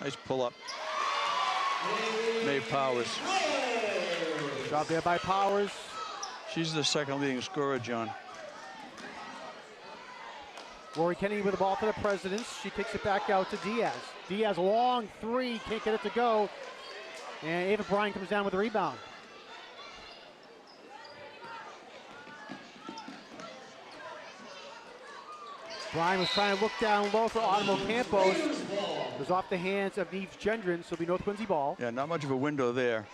Nice pull up. Maeve Powers. Job there by Powers. She's the second leading scorer, John. Rory Kennedy with the ball for the Presidents. She kicks it back out to Diaz. Diaz, long three, can't get it to go. And Ava Bryan comes down with the rebound. Bryan was trying to look down low for Autumn Campos. It was off the hands of Neve Gendron, so it'll be North Quincy ball. Yeah, not much of a window there.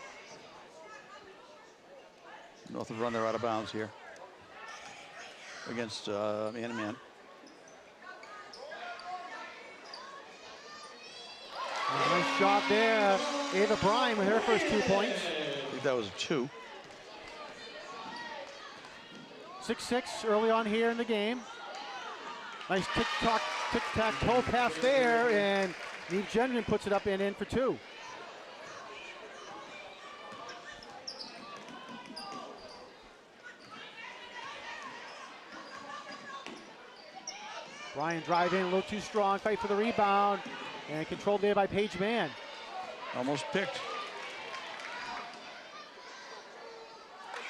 North have run their out of bounds here against man-to-man. Nice shot there. Ava Bryan with her first 2 points. I think that was a 2. 6-6 early on here in the game. Nice tic-tac-toe pass there, and Neve Gendron puts it up and in for 2. Bryan drive in a little too strong, fight for the rebound, and controlled there by Paige Mann. Almost picked.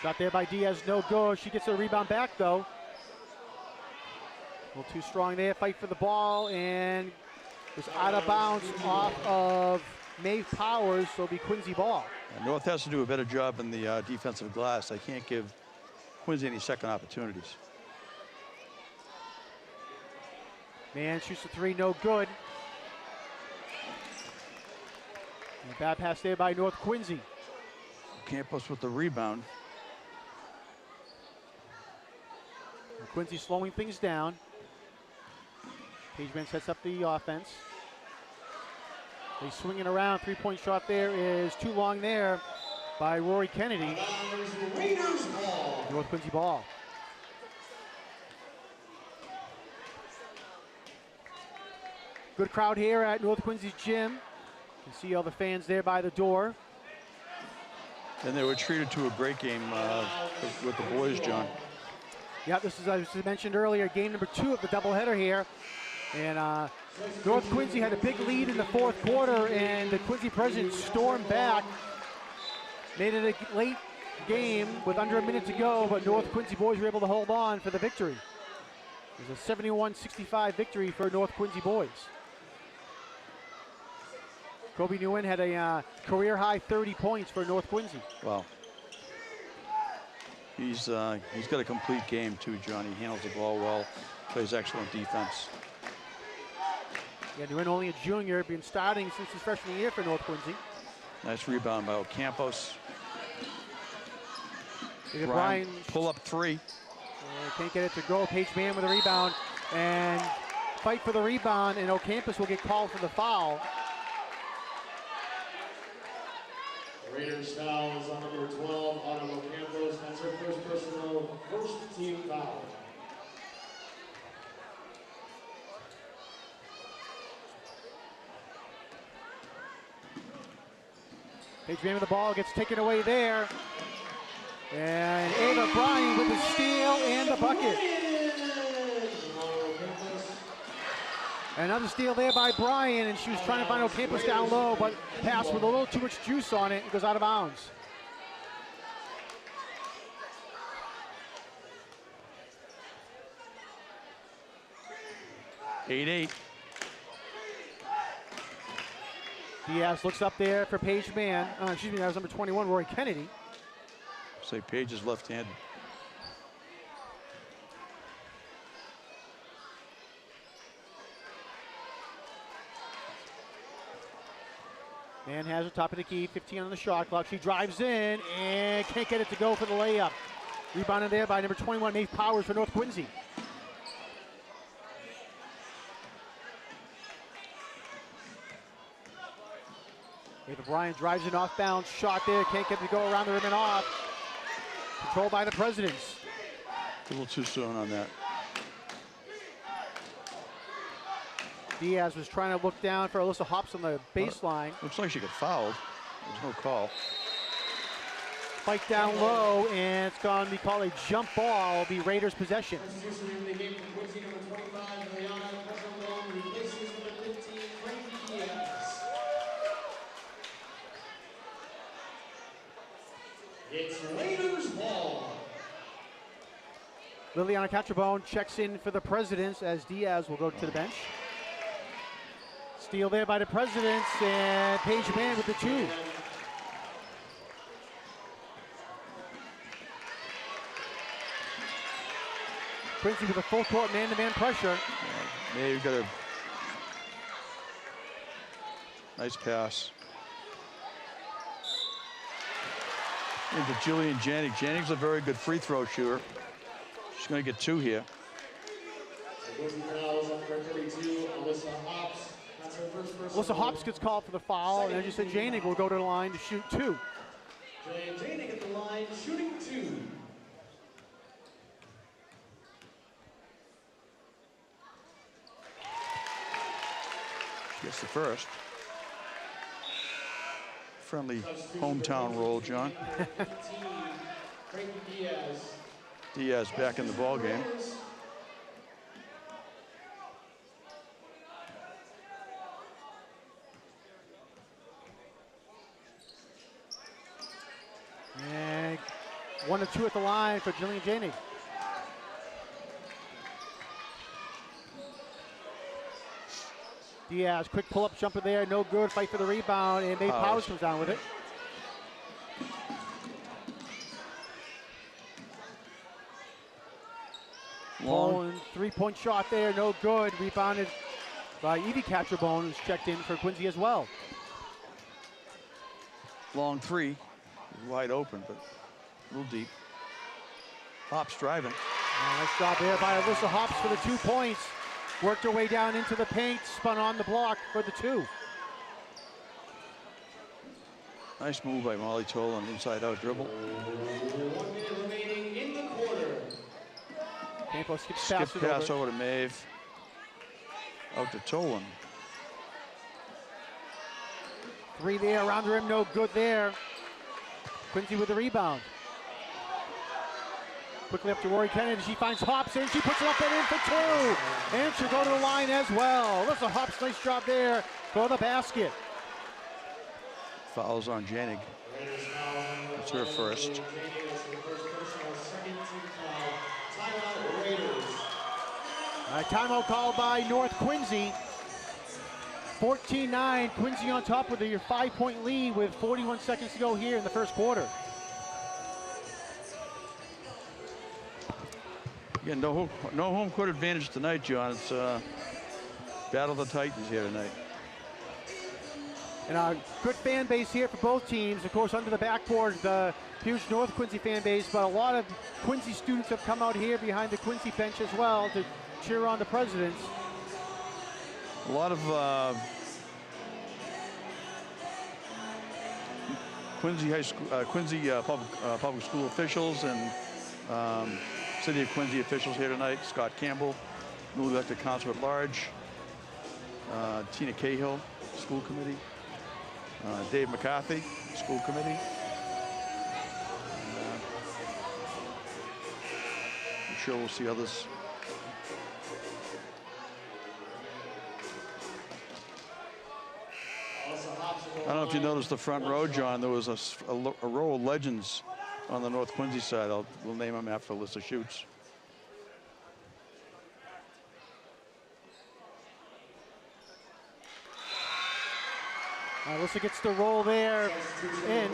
Shot there by Diaz, no good. She gets the rebound back though. A little too strong there, fight for the ball, and was out of bounds off of Maeve Powers, so it'll be Quincy ball. And North has to do a better job in the defensive glass. They can't give Quincy any second opportunities. Mann shoots a three, no good. And bad pass there by North Quincy. Campos with the rebound. And Quincy slowing things down. Paige Mann sets up the offense. They swing it around. 3-point shot there is too long there by Rory Kennedy. North Quincy ball. Good crowd here at North Quincy's gym. You can see all the fans there by the door. And they were treated to a great game with the boys, John. Yeah, this is, as I mentioned earlier, game number 2 of the doubleheader here. And North Quincy had a big lead in the 4th quarter, and the Quincy Presidents stormed back. Made it a late game with under a minute to go, but North Quincy boys were able to hold on for the victory. It was a 71-65 victory for North Quincy boys. Kobe Nguyen had a career-high 30 points for North Quincy. Wow. He's got a complete game too, John. He handles the ball well, plays excellent defense. Yeah, Nguyen only a junior, been starting since his freshman year for North Quincy. Nice rebound by Ocampos. Bryan pull up 3. Can't get it to go. Paige Mann with a rebound and fight for the rebound, and Ocampos will get called for the foul. Raiders foul is on number 12, Autumn Campos. That's her first personal, first team foul. Paige Mann with the ball, gets taken away there. And Ava Bryan with the steal and the bucket. Another steal there by Bryan, and she was trying to find Ocampos down low, but pass with a little too much juice on it, it goes out of bounds. Eight. Diaz looks up there for Paige Mann. Excuse me, that was number 21, Rory Kennedy. Say Paige is left-handed. Man has her top of the key, 15 on the shot clock. She drives in and can't get it to go for the layup. Rebounded there by number 21, Maeve Powers for North Quincy. Ava Bryan drives an off-bounds shot there, can't get it to go around the rim and off. Controlled by the Presidents. A little too soon on that. Diaz was trying to look down for Alyssa Hops on the baseline. Looks like she got fouled. There's no call. Spike down low, and it's going to be called a jump ball. It'll be Raiders possession. Substitution in the game from Quincy, number 25, Liliana Casalbon, replaces number 15, Frankie Diaz. It's Raiders ball. Liliana Catrabone checks in for the Presidents as Diaz will go to the bench. Steal there by the Presidents, and Paige Mann with the 2. Quincy with a full court man-to-man pressure. Yeah, you got a nice pass. Into Jillian Janig. Janig's a very good free throw shooter. She's going to get 2 here. Quincy fouls on number 32, Alyssa Hops. That's her first personal. Alyssa Hops gets called for the foul, and as you said, Janig will go to the line to shoot 2. Jillian Janig at the line, shooting 2. She gets the first. Friendly hometown roll, John. 15, Frankie Diaz. Diaz back in the ball game. And 1 of 2 at the line for Jillian Janig. Diaz, quick pull-up jumper there, no good. Fight for the rebound, and Maeve Powers comes down with it. Long. 3-point shot there, no good. Rebounded by Evie Catrabone, who's checked in for Quincy as well. Long 3. Wide open, but a little deep. Hops driving. Nice job there by Alyssa Hops for the 2 points. Worked her way down into the paint, spun on the block for the 2. Nice move by Molly Toll on the inside-out dribble. 1 minute remaining in the quarter. Campo skips Skip past it pass over. over to Maeve. Out to Tolan. 3 there, around the rim, no good there. Quincy with the rebound. Quickly up to Rory Kennedy. She finds Hops and she puts it up and in for 2. And she'll go to the line as well. Alyssa Hops, nice job there for the basket. Fouls on Janig. That's her first. Timeout called by North Quincy. 14-9, Quincy on top with a 5-point lead with 41 seconds to go here in the first quarter. Again, no home court advantage tonight, John. It's Battle of the Titans here tonight. And a good fan base here for both teams. Of course, under the backboard, the huge North Quincy fan base, but a lot of Quincy students have come out here behind the Quincy bench as well to cheer on the Presidents. A lot of Quincy High School, public school officials and City of Quincy officials here tonight. Scott Campbell, newly elected council at large. Tina Cahill, school committee. Dave McCarthy, school committee. I'm sure we'll see others. I don't know if you noticed the front row, John. There was a row of legends on the North Quincy side. We'll name them after Alyssa Schutz. Alyssa gets the roll there. In.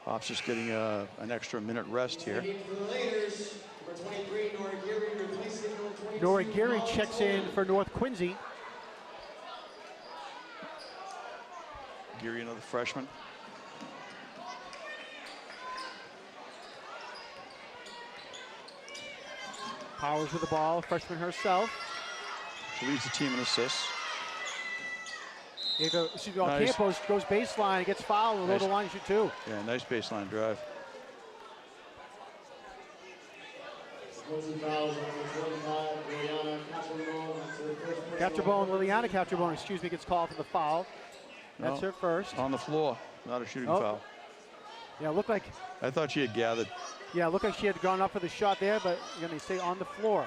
Hops just getting an extra minute rest here. For the Raiders, Number 23, Nora Geary, replacing number 22. Nora Geary checks in for North Quincy. Geary, another freshman. Powers with the ball, freshman herself. She leads the team in assists. Campos goes baseline, gets fouled, and Nice. the line shoot two. Yeah, nice baseline drive. Liliana Capturbone, gets called for the foul. That's No, her first. On the floor, not a shooting Oh. foul. Yeah, looked like I thought she had gathered. she had gone up for the shot there, but you're gonna stay on the floor.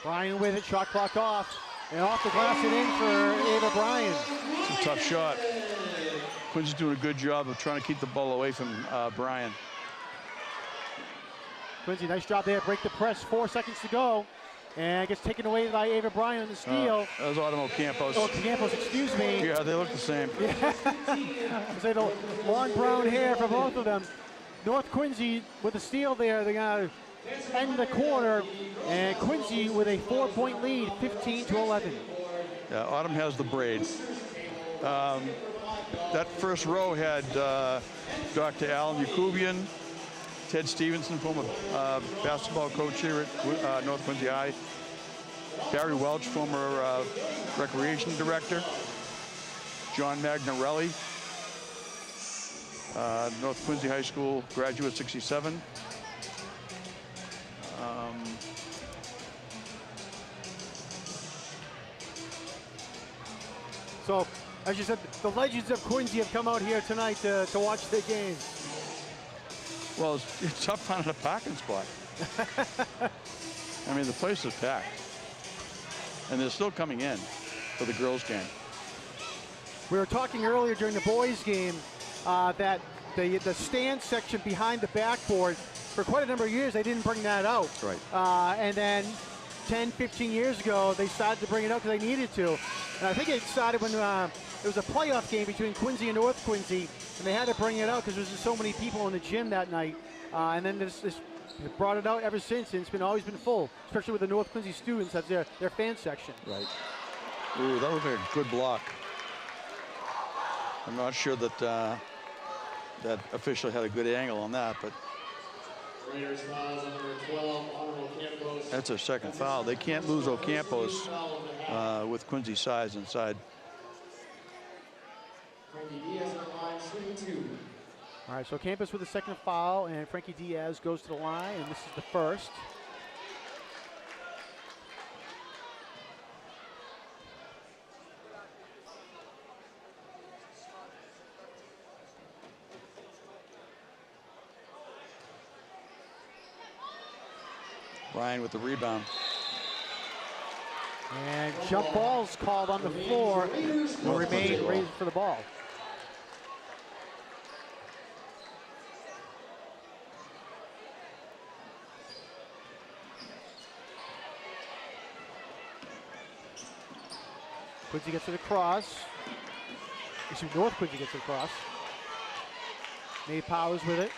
Bryan with it, shot clock off. And off the glass and in for Ava Bryan. It's a tough shot. Quincy's doing a good job of trying to keep the ball away from Bryan. Quincy, nice job there, break the press, 4 seconds to go. And gets taken away by Ava Bryan on the steal. That was Autumn Campos. Oh, Campos, excuse me. Yeah, they look the same. Say the long brown hair for both of them. North Quincy with the steal there. They're going to end the quarter. And Quincy with a 4-point lead, 15-11. Yeah, Autumn has the braids. That first row had Dr. Alan Yakubian, Ted Stevenson, former basketball coach here at North Quincy High. Barry Welch, former recreation director. John Magnarelli, North Quincy High School graduate, 67. So, as you said, the legends of Quincy have come out here tonight to watch the game. Well, it's tough finding a parking spot. I mean, the place is packed. And they're still coming in for the girls' game. We were talking earlier during the boys' game that the stand section behind the backboard, for quite a number of years, they didn't bring that out. Right. And then 10, 15 years ago, they started to bring it out because they needed to. And I think it started when there was a playoff game between Quincy and North Quincy, and they had to bring it out because there was just so many people in the gym that night. And then this brought it out ever since, and it's always been full, especially with the North Quincy students. That's their fan section. Right. Ooh, that was a good block. I'm not sure that that official had a good angle on that, but Raiders fouls on number 12, Honorable Campos. that's a second foul. They can't lose Ocampos with Quincy size inside. Frankie Diaz on the line, shooting 2. All right, so Campus with the second foul, and Frankie Diaz goes to the line, and this is the first. Bryan with the rebound. And jump balls called on the floor. Will remain raised for the ball. Quincy gets it across. North Quincy gets it across. Nate Powers with it.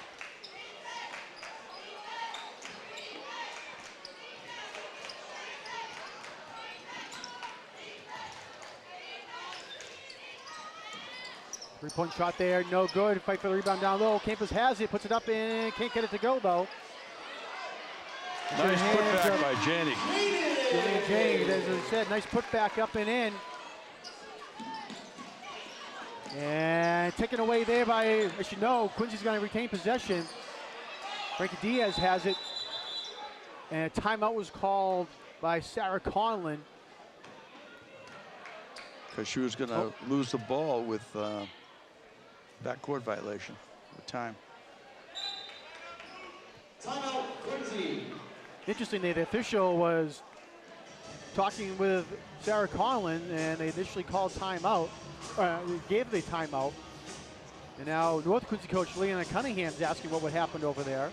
Three-point shot there, no good. Fight for the rebound down low. Campus has it, puts it up and can't get it to go though. Nice putback by Janie. Janie, as I said, nice putback up and in. And taken away there by, as you know, Quincy's going to retain possession. Frankie Diaz has it. And a timeout was called by Sarah Conlon. Because she was going to lose the ball with backcourt violation at the time. Timeout, Quincy. Interestingly, the official was talking with Sarah Conlon, and they initially called timeout, gave the timeout. And now North Quincy coach Leanna Cunningham's asking what happened over there.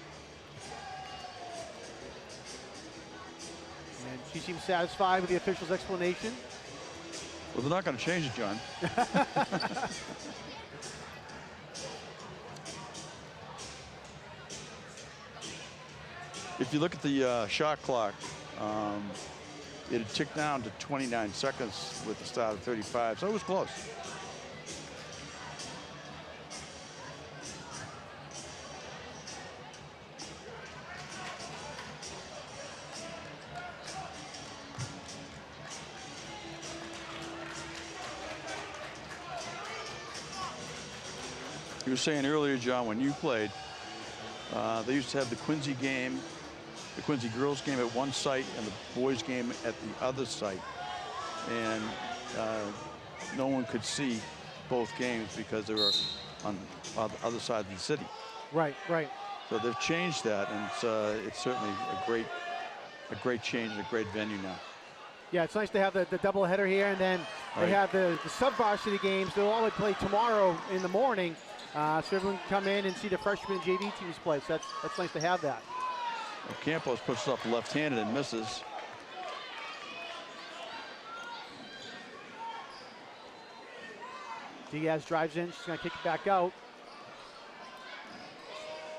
And she seems satisfied with the official's explanation. Well, they're not going to change it, John. If you look at the shot clock, it had ticked down to 29 seconds with the start of 35, so it was close. You were saying earlier, John, when you played, they used to have the Quincy game, the Quincy girls game at one site and the boys game at the other site. And no one could see both games because they were on the other side of the city. Right, right. So they've changed that, and it's certainly a great change and a great venue now. Yeah, it's nice to have the double header here, and then they have the sub-varsity games. They'll all play tomorrow in the morning, so everyone can come in and see the freshman and JV teams play. So that's nice to have that. Well, Campos puts it up left-handed and misses. Diaz drives in. She's going to kick it back out.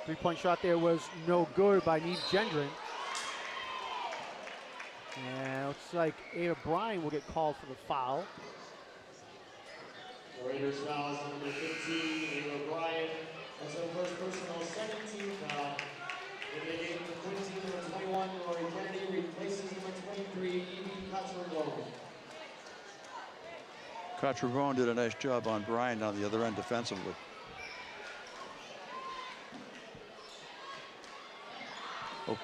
Three-point shot there was no good by Neve Gendron. And it looks like Ava Bryan will get called for the foul. The Raiders foul is number 15, Ava Bryan. That's her first personal, second team foul. In the game to Quincy, number 21, Rory Kennedy replaces number 23, Evie Cottrevone. Cottrevone did a nice job on Bryan on the other end defensively.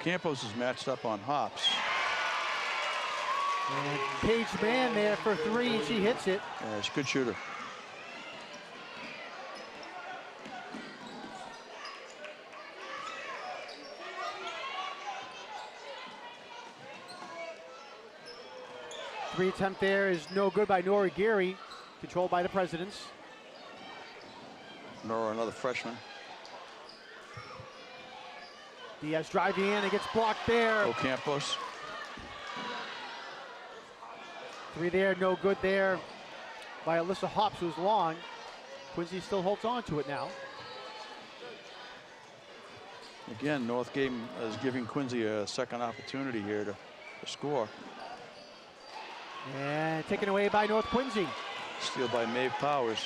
Campos is matched up on Hops. And Paige Mann there for three, and she hits it. Yeah, she's a good shooter. Three attempt there is no good by Nora Geary, controlled by the Presidents. Nora, another freshman. Diaz driving in and gets blocked there. Campos. Three there, no good there by Alyssa Hops, who's long. Quincy still holds on to it now. Again, Northgate is giving Quincy a second opportunity here to score. And taken away by North Quincy. Steal by Maeve Powers.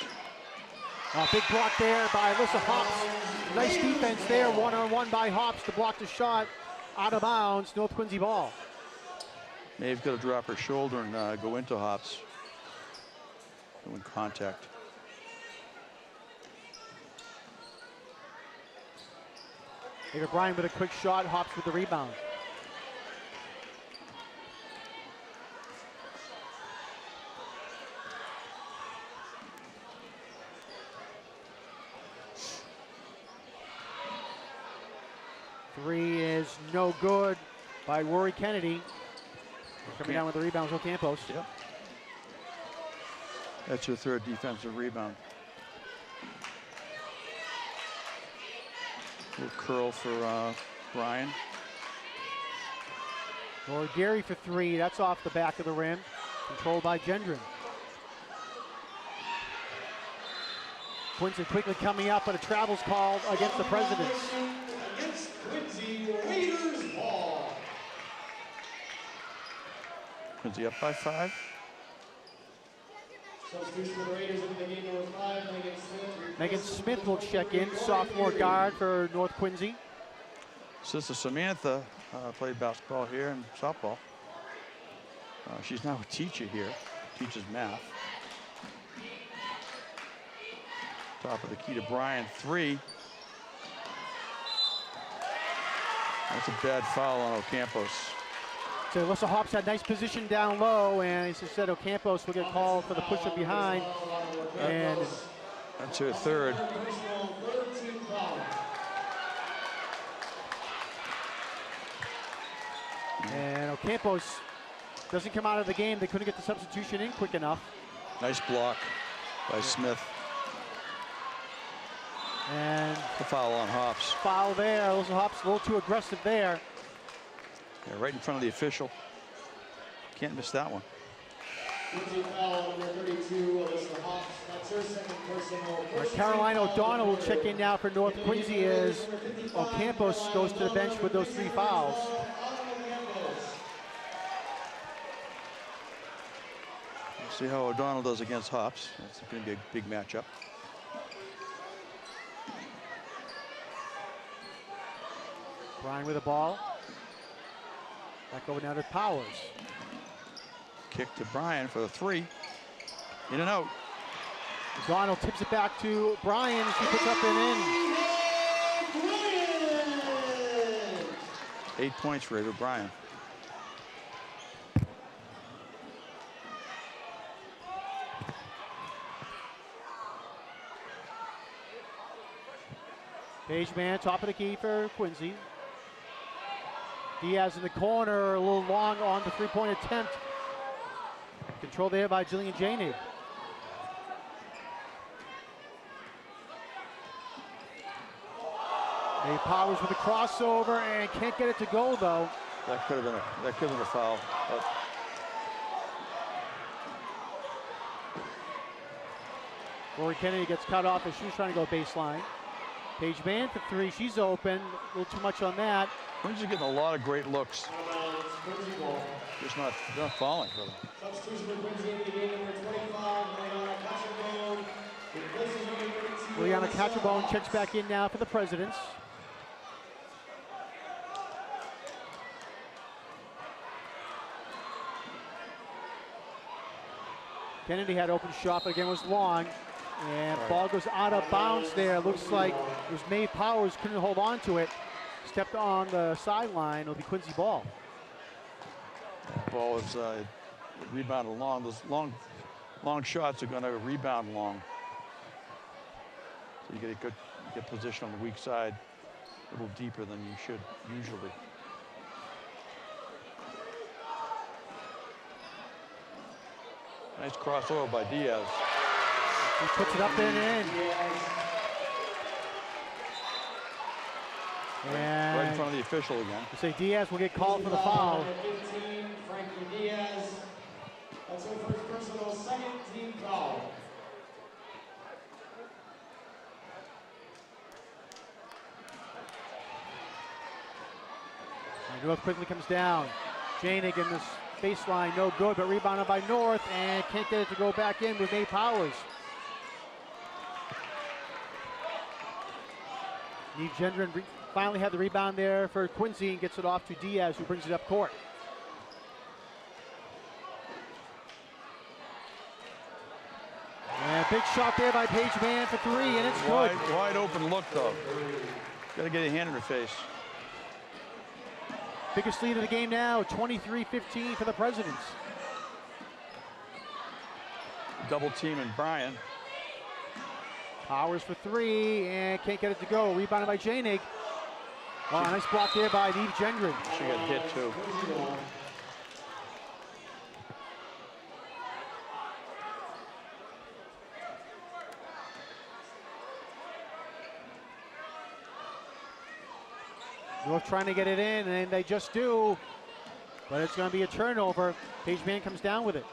A big block there by Alyssa Hops. Nice defense there, one-on-one by Hops to block the shot. Out of bounds, North Quincy ball. Maeve's got to drop her shoulder and go into Hops. Doing contact. Ava Bryan with a quick shot, Hops with the rebound. Three is no good by Rory Kennedy. Coming down with the rebound, Campos. Yep. That's your third defensive rebound. Little curl for Bryan. Or Geary for three. That's off the back of the rim. Controlled by Gendron. Quincy quickly coming up, but a travel's called against the Presidents. Against Quincy, Raiders ball. Quincy up by 5. Substitution for the Raiders into the game number 5, Megan Smith. Megan Smith will check in, sophomore guard for North Quincy. Sister Samantha played basketball here and softball. She's now a teacher here, teaches math. Top of the key to Bryan, 3. That's a bad foul on Ocampos. So Alyssa Hops had nice position down low, and as I said, Ocampos will get called for the push up behind. And that's her third. And Ocampos doesn't come out of the game. They couldn't get the substitution in quick enough. Nice block by Smith. And the foul on Hops. Foul there. Alyssa Hops a little too aggressive there. Yeah, right in front of the official. Can't miss that one. Quincy foul number 32, Alyssa Hobbs. That's her second personal. Caroline O'Donnell will check in now for North Quincy as Ocampos goes to the bench with those 3 fouls. We'll see how O'Donnell does against Hops. That's going to be a big matchup. Bryan with the ball. Back over now to Powers. Kick to Bryan for the 3. In and out. O'Donnell tips it back to Bryan. She puts up and in. 8 points for Ava Bryan. Page man, top of the key for Quincy. Diaz in the corner, a little long on the 3-point attempt. Controlled there by Jillian Janey. May Powers with a crossover and can't get it to go though. That could have been a foul. But Lori Kennedy gets cut off as she was trying to go baseline. Paige Mann for 3, she's open. A little too much on that. Quincy's getting a lot of great looks. Just not falling for them. Substitution for Quincy in the game, number 25, Mariana Cachabone. Replaces number 32, Liana Cachabone checks back in now for the Presidents. Kennedy had open shot, but again was long. And ball goes out of bounds there. Looks like it was May Powers, couldn't hold on to it. Stepped on the sideline. It'll be Quincy ball. Ball is rebounded long. Those long shots are going to rebound long. So you get a good position on the weak side, a little deeper than you should usually. Nice crossover by Diaz. He puts it up and in. And Right in front of the official again. we say Diaz will get called for the foul. Number 15, Frankie Diaz. That's her first personal, second team foul. And North quickly comes down. Janig in this baseline, no good, but rebounded by North and can't get it to go back in with May Powers. Neve Gendron finally had the rebound there for Quincy and gets it off to Diaz, who brings it up court. And big shot there by Paige Mann for 3, and it's good. Wide open look though. Got to get a hand in her face. Biggest lead of the game now, 23-15 for the Presidents. Double team and Bryan. Powers for 3 and can't get it to go. Rebounded by Janig. Oh, nice block there by Neve Gendron. She got hit too. North trying to get it in, and they just do. But it's going to be a turnover. Paige Mann comes down with it.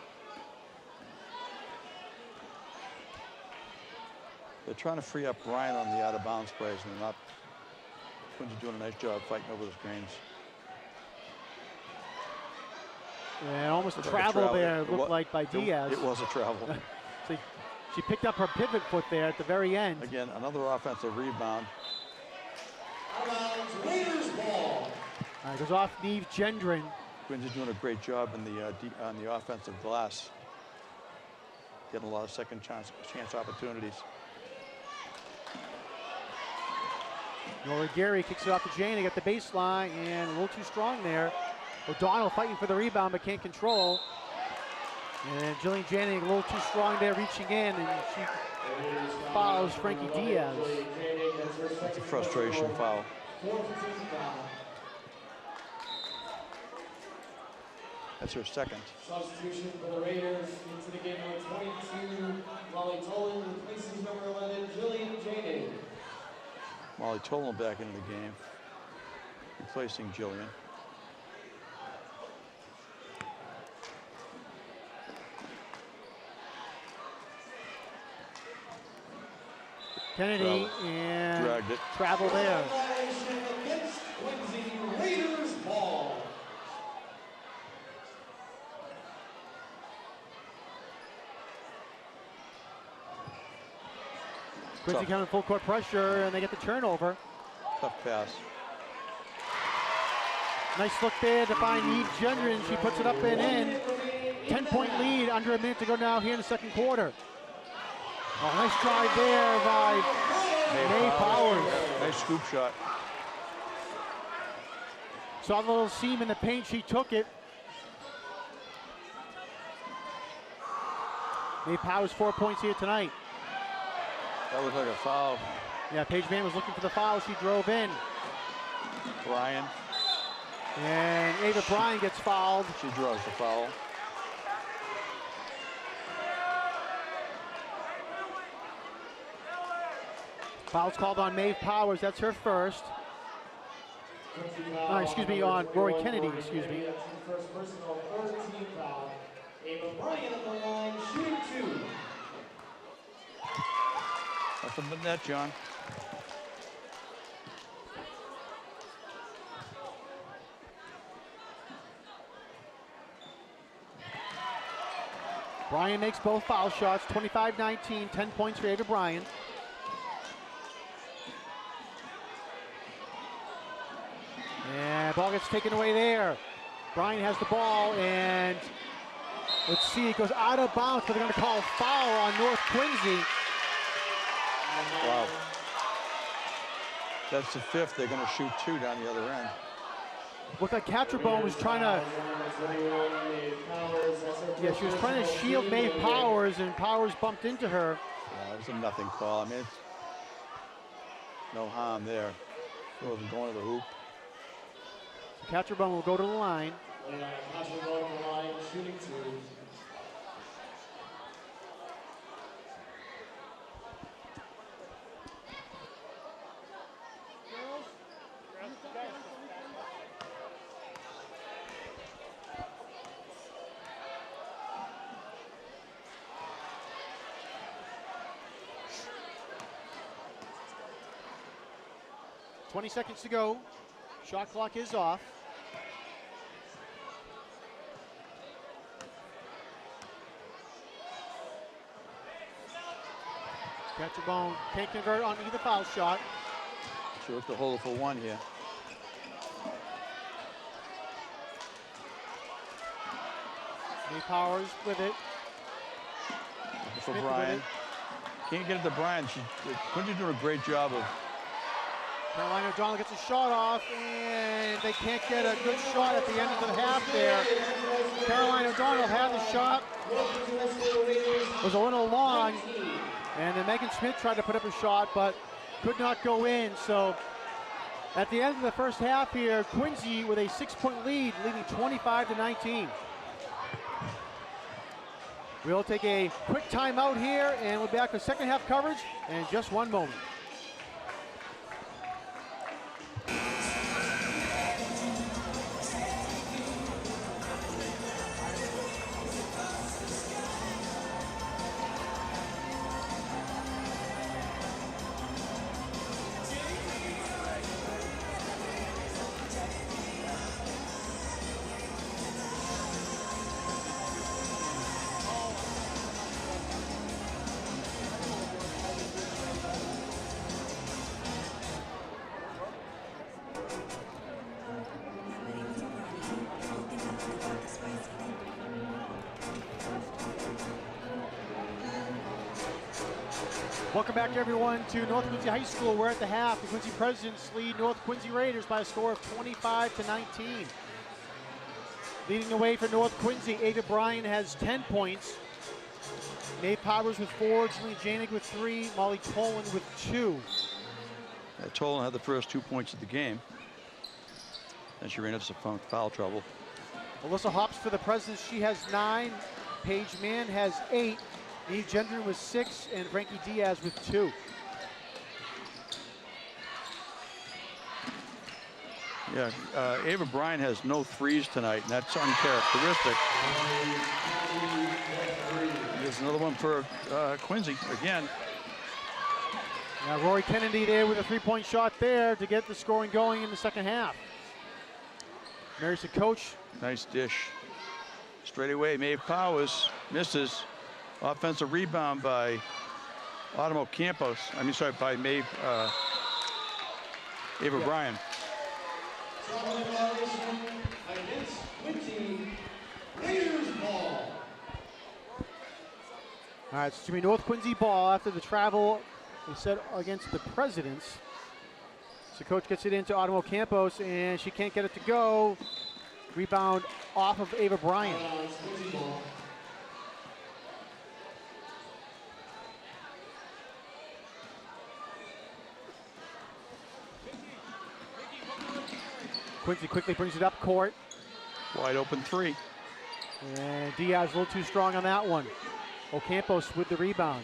They're trying to free up Bryan on the out-of-bounds plays, and they're not. Quincy doing a nice job fighting over the screens. And almost a Like travel there, It looked wa- like by Diaz. It was a travel. So she picked up her pivot foot there at the very end. Again, another offensive rebound. Raiders ball. Goes off Neve Gendron. Quincy's doing a great job in the on the offensive glass. Getting a lot of second chance opportunities. Nora Gary kicks it off to Janig at the baseline, and a little too strong there. O'Donnell fighting for the rebound but can't control. And Jillian Janig a little too strong there, reaching in, and she fouls Frankie Diaz. That's a frustration foul. That's her second. Substitution for the Raiders into the game, number 22, Molly Tolan, replaces number 11, Jillian Janig. Molly Tolan back into the game, replacing Kennedy and Dragged it. travel there. Violation against Quincy Raiders ball. Quincy Tough. coming full court pressure, and they get the turnover. Tough pass. Nice look there to find Eve Gendron. She puts it up and in. 10-point lead, under a minute to go now here in the second quarter. Oh, nice drive there by May Powers. Nice scoop shot. Saw the little seam in the paint, she took it. May Powers 4 points here tonight. That looked like a foul. Yeah, Paige Mann was looking for the foul, she drove in. Bryan, And Ava Bryan gets fouled. she draws the foul. Foul's called on Maeve Powers, that's her first. No, excuse me, on Rory Kennedy, excuse me. That's the first personal, third team foul. Ava Bryan on the line, shooting 2. Nothing but net, John. Bryan makes both foul shots, 25-19, 10 points for Ava Bryan. And ball gets taken away there. Bryan has the ball, and let's see, it goes out of bounds, but they're going to call a foul on North Quincy. Wow. That's the fifth. They're going to shoot 2 down the other end. Looked like Catrabone was trying to, yeah, she was trying to shield Maeve Powers, and Powers bumped into her. Yeah, it was a nothing call. I mean, it's no harm there. She wasn't going to the hoop. Catrabone will go to the line. Catrabone on the line, shooting 2. Twenty seconds to go. Shot clock is off. Catrabone can't convert on either foul shot. She looked to hold it for 1 here. May Powers with it. Looking for Smith with Bryan. it. Can't get it to Bryan. Quincy's doing a great job of. Carolina O'Donnell gets a shot off, and they can't get a good shot at the end of the half there. Carolina O'Donnell had the shot. Was a little long, and then Megan Smith tried to put up a shot, but could not go in. So at the end of the first half here, Quincy with a 6-point lead, leading 25-19. We'll take a quick timeout here, and we'll be back with second half coverage in just one moment. Welcome back, everyone, to North Quincy High School. We're at the half. The Quincy Presidents lead North Quincy Raiders by a score of 25-19. Leading the way for North Quincy, Ava Bryan has 10 points. Maeve Powers with 4, Julie Janig with 3, Molly Tolan with 2. Tolan had the first 2 points of the game. Then she ran into some foul trouble. Alyssa Hops for the Presidents, she has 9. Paige Mann has 8. Eve Gendron with 6, and Frankie Diaz with 2. Yeah, Ava Bryan has no threes tonight, and that's uncharacteristic. There's another one for Quincy again. Now Rory Kennedy there with a three-point shot there to get the scoring going in the second half. There's the coach. Nice dish. Straight away, Maeve Powers misses. Offensive rebound by Automo Campos. By Maeve, Ava Bryan. Traveling violation against Quincy. Raiders ball. All right, it's going to be North Quincy ball after the travel they said against the Presidents. So coach gets it into Automo Campos, and she can't get it to go. Rebound off of Ava Bryan. Quincy ball. Quincy quickly brings it up court. Wide open three. And Diaz a little too strong on that one. Ocampos with the rebound.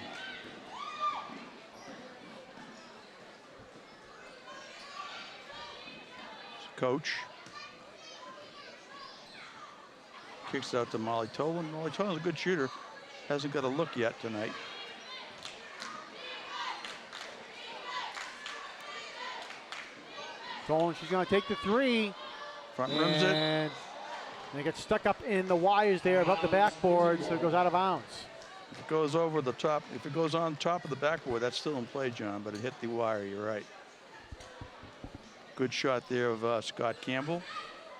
Coach. Kicks out to Molly Tolan. Molly Tolan's a good shooter. Hasn't got a look yet tonight. Tolan, she's going to take the three. Front rims it. And they get stuck up in the wires there above the backboard, so it goes out of bounds. If it goes over the top, if it goes on top of the backboard, that's still in play, John, but it hit the wire, you're right. Good shot there of Scott Campbell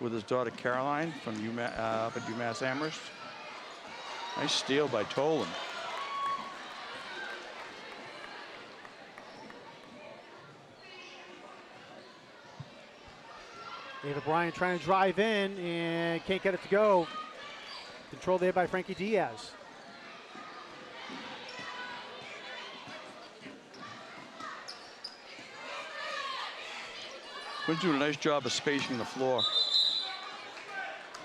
with his daughter Caroline from up at UMass Amherst. Nice steal by Tolan. Ava Bryan trying to drive in and can't get it to go. Controlled there by Frankie Diaz. Quinn's doing a nice job of spacing the floor.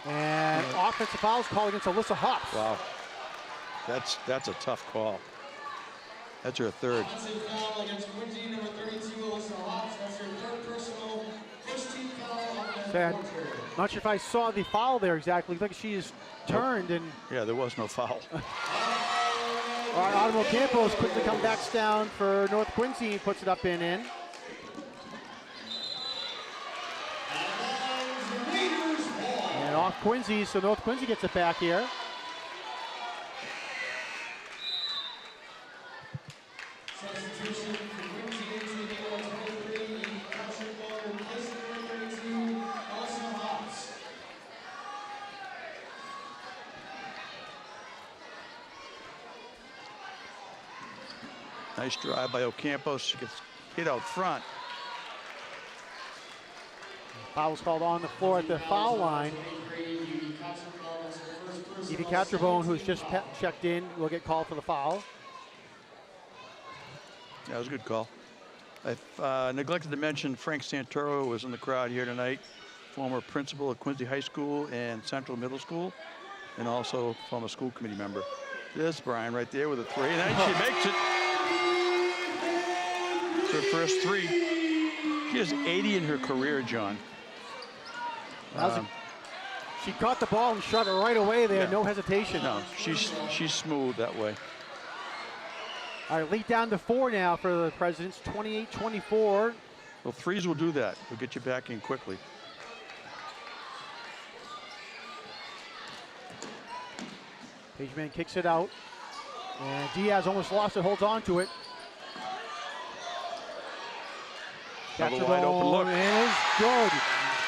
And offensive fouls called against Alyssa Hops. Wow. That's a tough call. That's her third. Offensive foul against Quincy, number 32, Alyssa Hobbs. That's her third personal. First team foul on the Sad. quarter. Not sure if I saw the foul there exactly. Looked like she just turned and Yeah, there was no foul. all right, Automo Campos quickly comes back down for North Quincy, puts it up and in. Raiders ball. And off Quincy, so North Quincy gets it back here. Substitution for Quincy into the number 23, Patrick Ball, replacing number 32, Alyssa Hobbs. Nice drive by Ocampos. She gets hit out front. Foul's called on the floor at the foul line. Evie Catrabone, who's just checked in, will get called for the foul. That was a good call. I neglected to mention Frank Santoro was in the crowd here tonight, former principal at Quincy High School and Central Middle School, and also former school committee member. There's Brian right there with a three, and then she makes it. It's her first three. She has 80 in her career, John. She caught the ball and shot it right away there, Yeah. no hesitation. No, she's smooth that way. All right, lead down to 4 now for the Presidents, 28-24. Well, threes will do that. We'll get you back in quickly. Pageman kicks it out. And Diaz almost lost it, holds on to it. Another wide open look. Is good.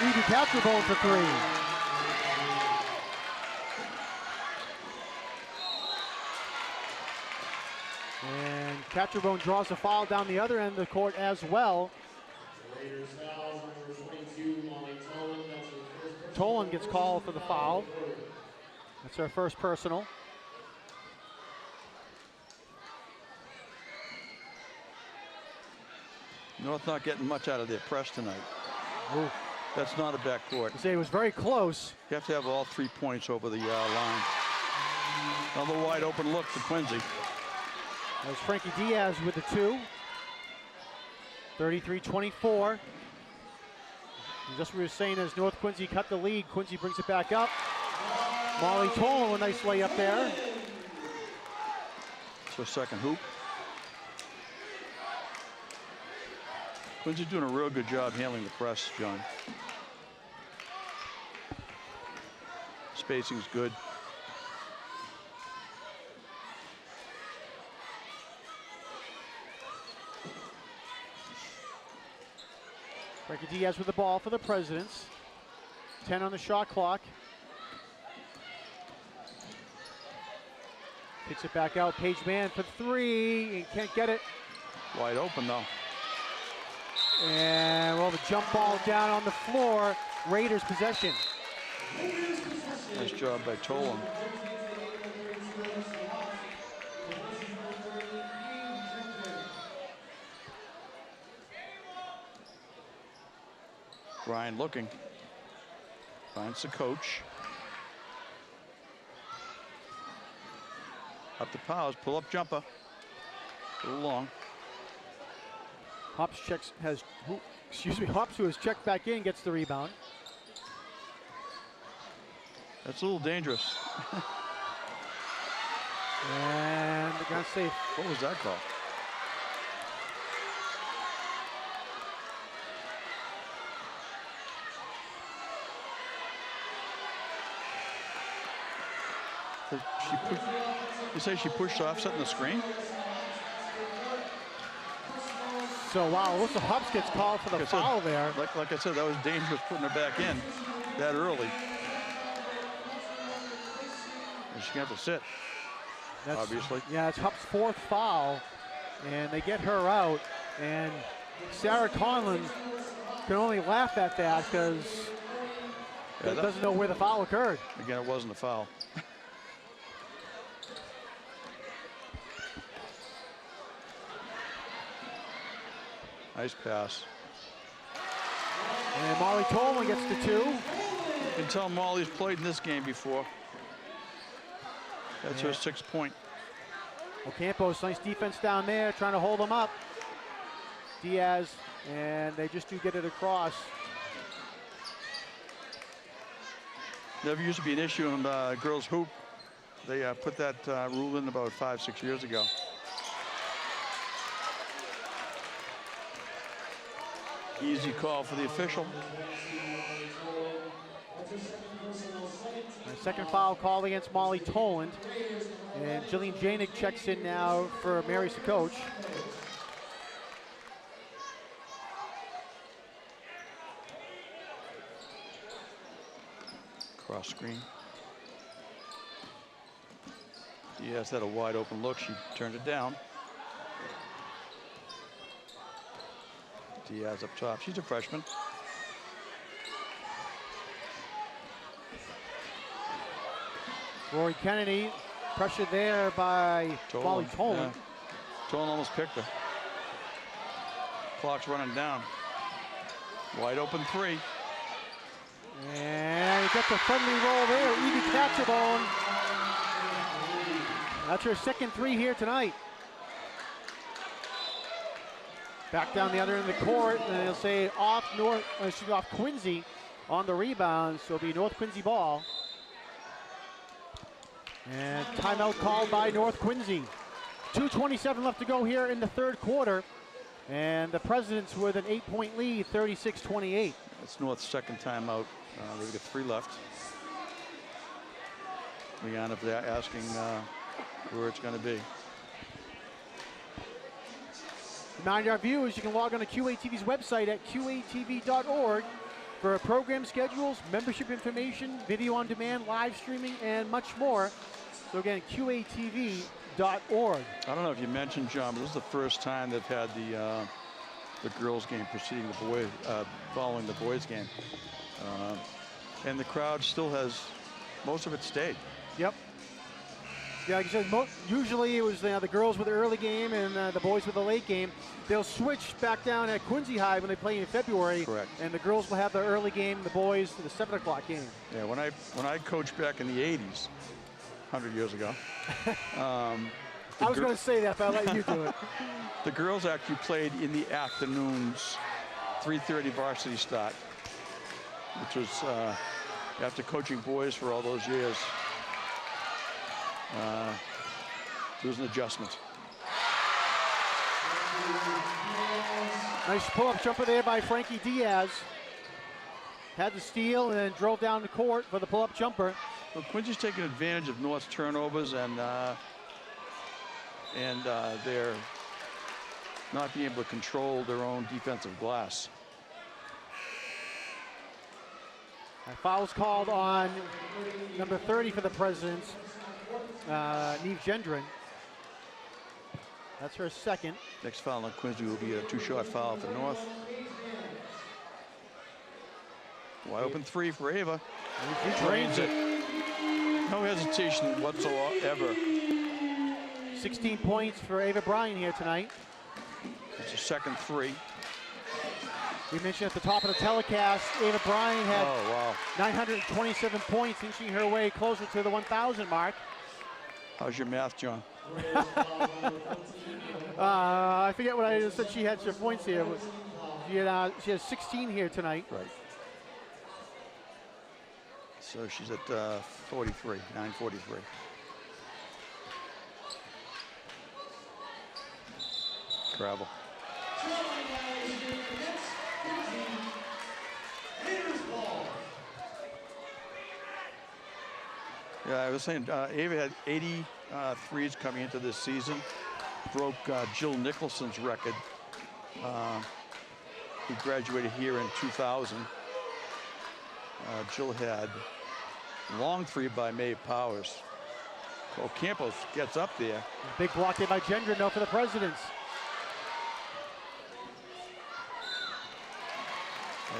Evie Catrabone for 3. And Catrabone draws a foul down the other end of the court as well. Raiders foul, number 22, Molly Tolan. That's her first. Tolan gets called for the foul. That's our first personal. North not getting much out of their press tonight. Ooh. That's not a backcourt. I say it was very close. You have to have all 3 points over the line. Another wide open look for Quincy. That was Frankie Diaz with the 2. 33-24. Just what we were saying, as North Quincy cut the lead, Quincy brings it back up. Molly Tolan, a nice layup there. It's her second hoop. Quincy's doing a real good job handling the press, John. Spacing's good. Frankie Diaz with the ball for the Presidents. 10 on the shot clock. Kicks it back out. Paige Mann for three. He can't get it. Wide open, though. And, well, the jump ball down on the floor. Raiders possession. Nice job by Tolan. Brian looking. Finds the coach. Up to Powers, pull up jumper. A little long. Hops checks, Hops, who has checked back in, gets the rebound. That's a little dangerous. And they're gonna say, What was that call? You say she pushed off setting the screen? so wow, Alyssa Hops gets called for the Like I said- foul there. Like I said, that was dangerous putting her back in that early. And she's gonna have to sit, obviously. Yeah, it's Hup's fourth foul, and they get her out. And Sarah Conlon can only laugh at that because Yeah, doesn't know where the foul occurred. Again, it wasn't a foul. Nice pass. And Molly Tolman gets the two. You can tell Molly's played in this game before. That's her 6 point. Ocampos, nice defense down there, trying to hold them up. Diaz, and they just do get it across. Never used to be an issue in girls hoop. They put that rule in about 5-6 years ago. Easy call for the official. A second foul called against Molly Toland. And Jillian Janik checks in now for Mary's coach. Cross screen. Diaz had a wide open look. She turned it down. Diaz up top. She's a freshman. Rory Kennedy, pressured there by Molly Toland. Yeah. Toland almost picked her. Clock's running down. Wide open three. And he gets a friendly roll there. Evie Catcherbone. That's her second three here tonight. Back down the other end of the court, and they'll say off Quincy on the rebound, so it'll be North Quincy ball. And timeout called by North Quincy. 2:27 left to go here in the third quarter. And the Presidents with an 8-point lead, 36-28. It's North's second timeout. They've got 3 left. Leon, if they're asking where it's going to be. Remind our viewers, you can log on to QATV's website at qatv.org for program schedules, membership information, video on demand, live streaming, and much more. So again, qatv.org. I don't know if you mentioned, John, but this is the first time they've had the girls' game preceding the boys, following the boys' game, and the crowd still has most of it stayed. Yep. Yeah, like I said, usually it was the girls with the early game and the boys with the late game. They'll switch back down at Quincy High when they play in February. Correct. And the girls will have the early game, the boys the 7 o'clock game. Yeah, when I coached back in the 80s, 100 years ago. I was going to say that, but I'll let you do it. The girls actually played in the afternoons, 3:30 varsity start, which was after coaching boys for all those years. It was an adjustment. Nice pull-up jumper there by Frankie Diaz. Had the steal and then drove down the court for the pull-up jumper. Well, Quincy's taking advantage of North's turnovers and they're not being able to control their own defensive glass. A foul's called on number 30 for the Presidents, Neve Gendron. That's her second. Next foul on Quincy will be a 2-shot foul for North. Wide open 3 for Ava. She Drains it. No hesitation whatsoever. 16 points for Ava Bryan here tonight. It's a second 3. We mentioned at the top of the telecast, Ava Bryan had Oh, wow. 927 points, inching her way closer to the 1,000 mark. How's your math, John? I forget what I just said she had your points here. She has 16 here tonight. Right. So she's at 43, 943. Travel. Yeah, I was saying Ava had 80 threes coming into this season. Broke Jill Nicholson's record. Who graduated here in 2000. Jill had long 3 by Maeve Powers. Campos gets up there. Big block there by Gendron though for the Presidents.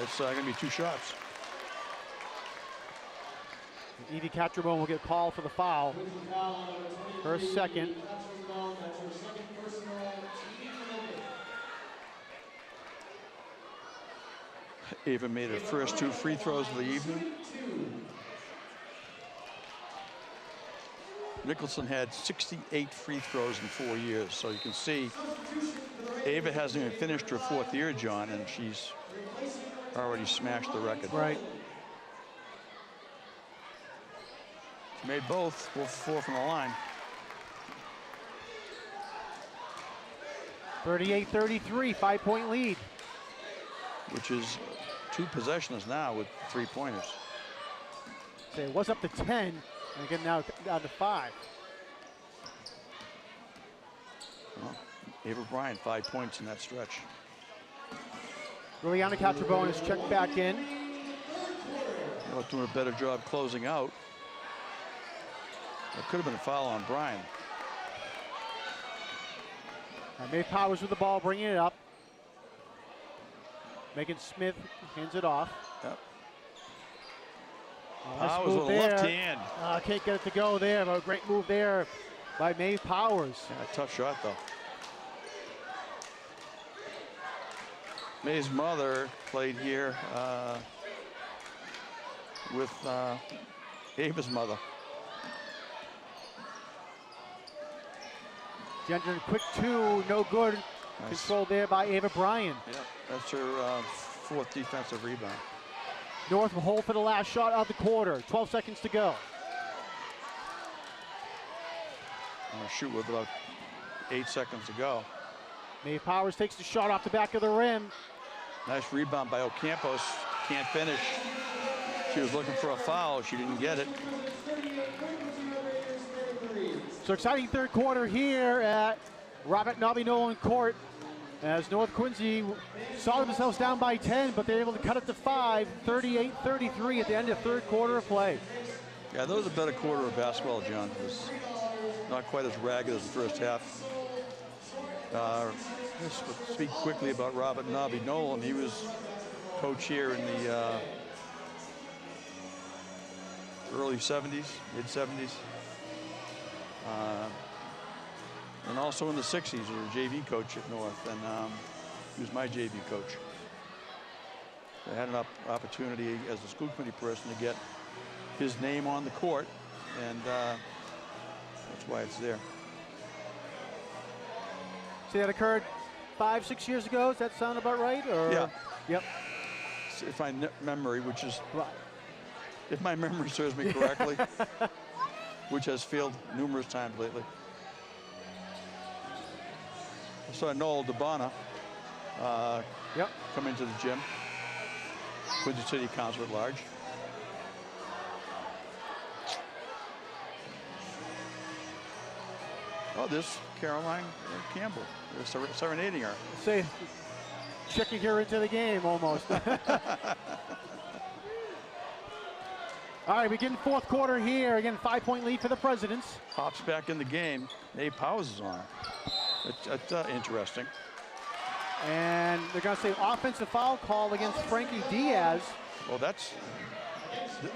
It's going to be 2 shots. Evie Catrabone will get called for the foul. Her second. Ava made her first 2 free throws of the evening. Nicholson had 68 free throws in 4 years, so you can see Ava hasn't even finished her 4th year, John, and she's already smashed the record. Right. She made both 4 from the line. 38-33, 5-point lead. Which is 2 possessions now with 3-pointers. So it was up to 10, and again now down to 5. Well, Ava Bryan, 5 points in that stretch. Liliana Catrabone is checked back in. North doing a better job closing out. It could have been a foul on Bryan. Maeve Powers with the ball, bringing it up. Megan Smith hands it off. Yep. Nice Powers move with a there. left hand. Can't get it to go there, but a great move there by Maeve Powers. Yeah, tough shot though. Maeve's mother played here with Ava's mother. Gendron, quick 2, no good. Nice. Controlled there by Ava Bryan. Yeah, that's her 4th defensive rebound. North will hold for the last shot of the quarter. 12 seconds to go. I'm gonna shoot with about 8 seconds to go. Maeve Powers takes the shot off the back of the rim. Nice rebound by Ocampos. Can't finish. She was looking for a foul. She didn't get it. So exciting third quarter here at Robert Nobby Nolan Court as North Quincy saw themselves down by 10, but they're able to cut it to 5, 38-33 at the end of third quarter of play. Yeah, that was a better quarter of basketball, John. It was not quite as ragged as the first half. Let's speak quickly about Robert Nobby Nolan. He was coach here in the early 70s, mid 70s. And also in the 60s, he was a JV coach at North, and he was my JV coach. I had an opportunity as a school committee person to get his name on the court, and that's why it's there. So that occurred 5-6 years ago. Does that sound about right? Or? Yeah. Yep. So if my memory, which is, Right. if my memory serves me correctly, which has failed numerous times lately. I saw Noel DeBona Yep. come into the gym. Quincy City Council at Large. Oh, there's Caroline Campbell. They're serenading her. Say, checking her into the game almost. All right, we get in fourth quarter here. Again, 5-point lead for the Presidents. Hops back in the game. Nate Powers is on. That's interesting. And they're going to say offensive foul call against Frankie Diaz. Well, that's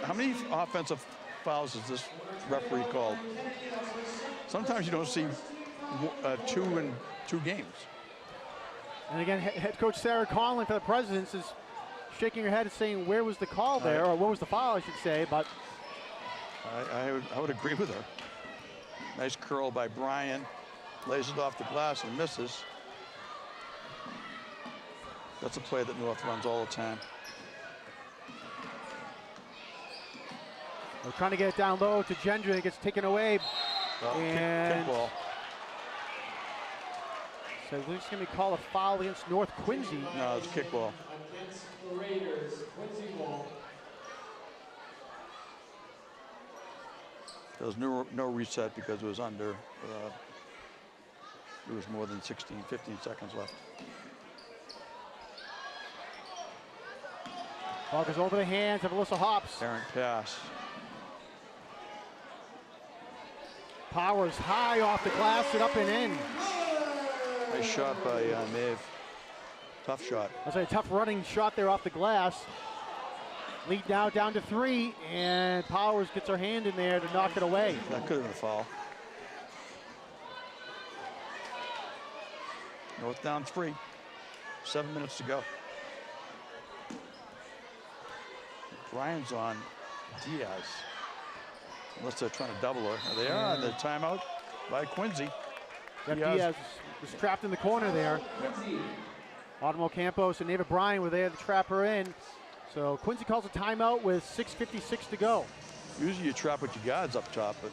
how many offensive fouls has this referee called? Sometimes you don't see two in 2 games. And again, head coach Sarah Conlon for the Presidents is shaking her head and saying, where was the call there, or where was the foul, I should say, but. I would agree with her. Nice curl by Brian. Lays it off the glass and misses. That's a play that North runs all the time. They're trying to get it down low to Gendry. It gets taken away. Well, And kick ball. so it's going to be called a foul against North Quincy. No, it's kick ball. Against the Raiders, Quincy ball. There was no reset because it was under. It was more than 15 seconds left. Ball goes over the hands of Alyssa Hops. Errant pass. Powers high off the glass and up and in. Nice shot by Maeve. Tough shot. That's a tough running shot there off the glass. Lead now down to 3, and Powers gets her hand in there to knock it away. That could have been a foul. North down 3. 7 minutes to go. Brian's on Diaz. Unless they're trying to double her. There they are. The timeout by Quincy. Diaz was trapped in the corner there. Autumn Campos and Neva Bryan were there to trap her in. So Quincy calls a timeout with 6:56 to go. Usually you trap with your guards up top, but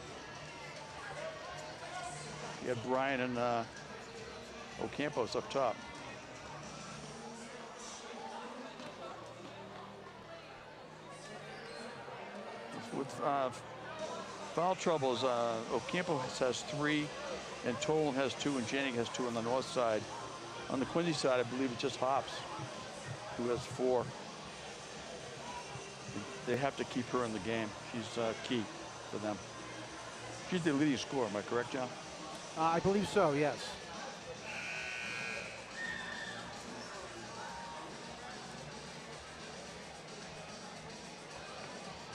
you have Brian and Ocampos up top. With foul troubles, Ocampo has 3, and Tolan has 2, and Janig has 2 on the north side. On the Quincy side, I believe it's just Hops, who has 4. They have to keep her in the game. She's key for them. She's the leading scorer, am I correct, John? I believe so, yes.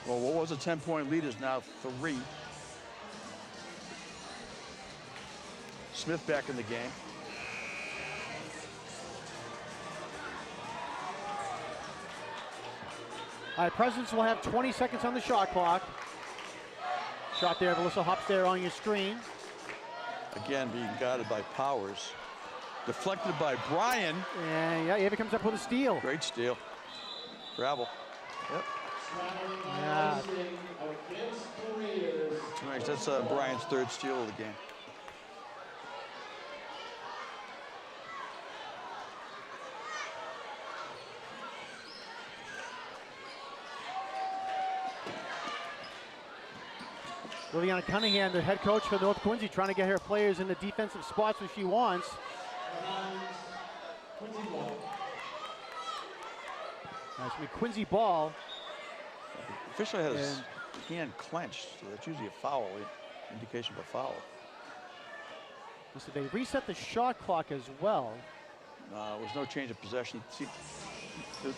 Well, what was a 10-point lead is now 3. Smith back in the game. All right, Presidents will have 20 seconds on the shot clock. Shot there, Alyssa Hops there on your screen. Again, being guarded by Powers. Deflected by Brian. And yeah, Ava comes up with a steal. Great steal. Gravel. Yep. Yeah. Against the Raiders. Nice. That's Brian's 3rd steal of the game. Liliana Cunningham, the head coach for North Quincy, trying to get her players in the defensive spots that she wants. Quincy ball. That's going to be Quincy ball. Official had his hand clenched, so that's usually a foul, indication of a foul. So they reset the shot clock as well. There was no change of possession. See,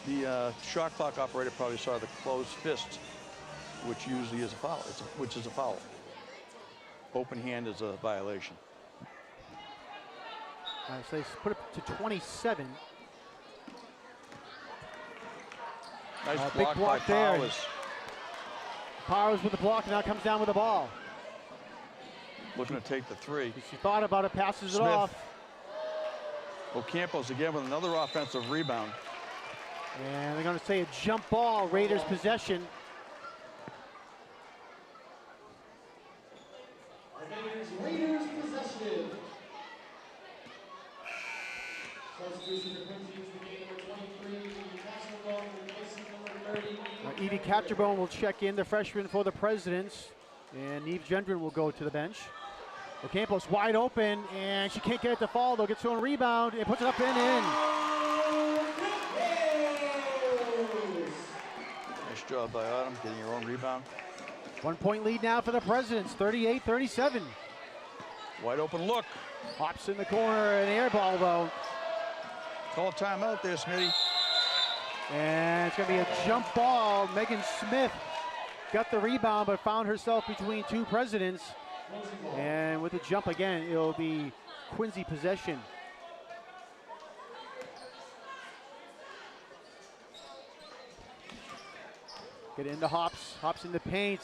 the shot clock operator probably saw the closed fist, which usually is a foul. Which is a foul. Open hand is a violation. So they put it to 27. Nice Big block block by there. Powers. Powers with the block, now comes down with the ball. Looking to take the 3. She thought about it, passes it Smith. off. Ocampos again with another offensive rebound. And they're going to say a jump ball, Raiders possession. Raiders possession. Substitution for Quincy Evie Capturbone will check in, the freshman for the Presidents, and Neve Gendron will go to the bench. Ocampos wide open, and she can't get it to fall, though. Gets her own rebound and puts it up and in. Nice job by Autumn, getting her own rebound. 1 point lead now for the Presidents, 38-37. Wide open look. Hops in the corner, an air ball, though. Call a timeout there, Smitty. And it's going to be a jump ball. Megan Smith got the rebound, but found herself between two Presidents. And with the jump again, it'll be Quincy possession. Get into Hops. Hops in the paint.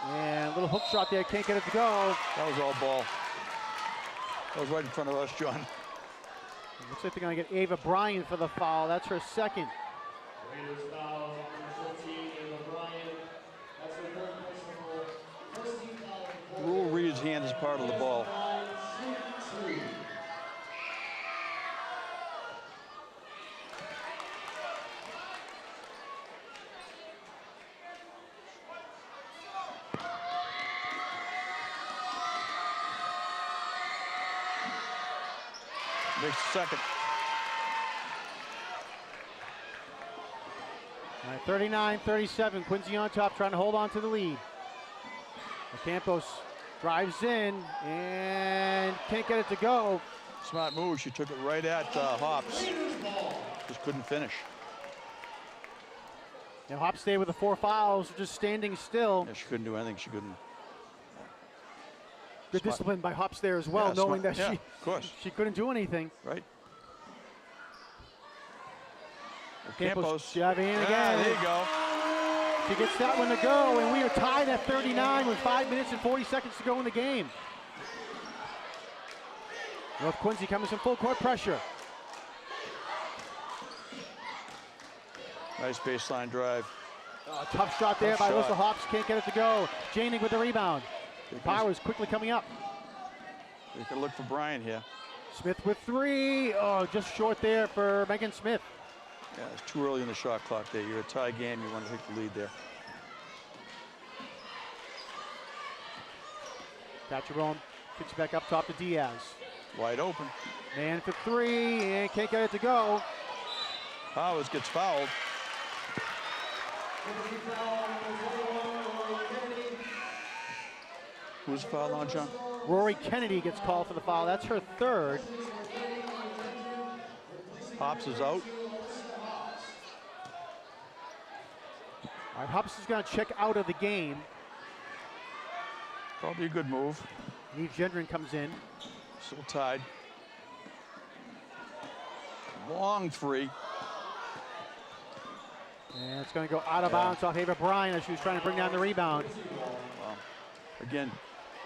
And a little hook shot there. Can't get it to go. That was all ball. That was right in front of us, John. Looks like they're going to get Ava Bryan for the foul. That's her second. Raiders foul, number 14, Ava Bryan. That's her third personal. First team foul. Rule Reed's hand is part of the ball. Makes the second. All right, 39-37, Quincy on top, trying to hold on to the lead. Ocampos drives in and can't get it to go. Smart move. She took it right at Hops. Just couldn't finish. Now Hops stayed with the 4 fouls, just standing still. Yeah, she couldn't do anything. She couldn't. Good Smart. discipline by Hops there as well, Yeah, knowing smart. that Yeah, of course. she couldn't do anything. Right. Campos jabbing in Yeah, again. there you go. She gets that one to go, and we are tied at 39 with 5 minutes and 40 seconds to go in the game. North Quincy coming some full court pressure. Nice baseline drive. Tough shot there Tough by shot. Alyssa Hops, can't get it to go. Janing with the rebound. They can- Powers quickly coming up. They can look for Brian here. Smith with 3. Oh, just short there for Megan Smith. Yeah, it's too early in the shot clock there. You're a tie game. You want to take the lead there. Capturbone kicks back up top to Diaz. Wide open. Man for 3 and can't get it to go. Powers gets fouled. Who's fouled on, John? Rory Kennedy gets called for the foul. That's her third. Hops is out. All right, Hops is going to check out of the game. Probably a good move. Neve Gendron comes in. Still tied. Long 3. And it's going to go out of bounds off Ava Bryan as she was trying to bring down the rebound. Again,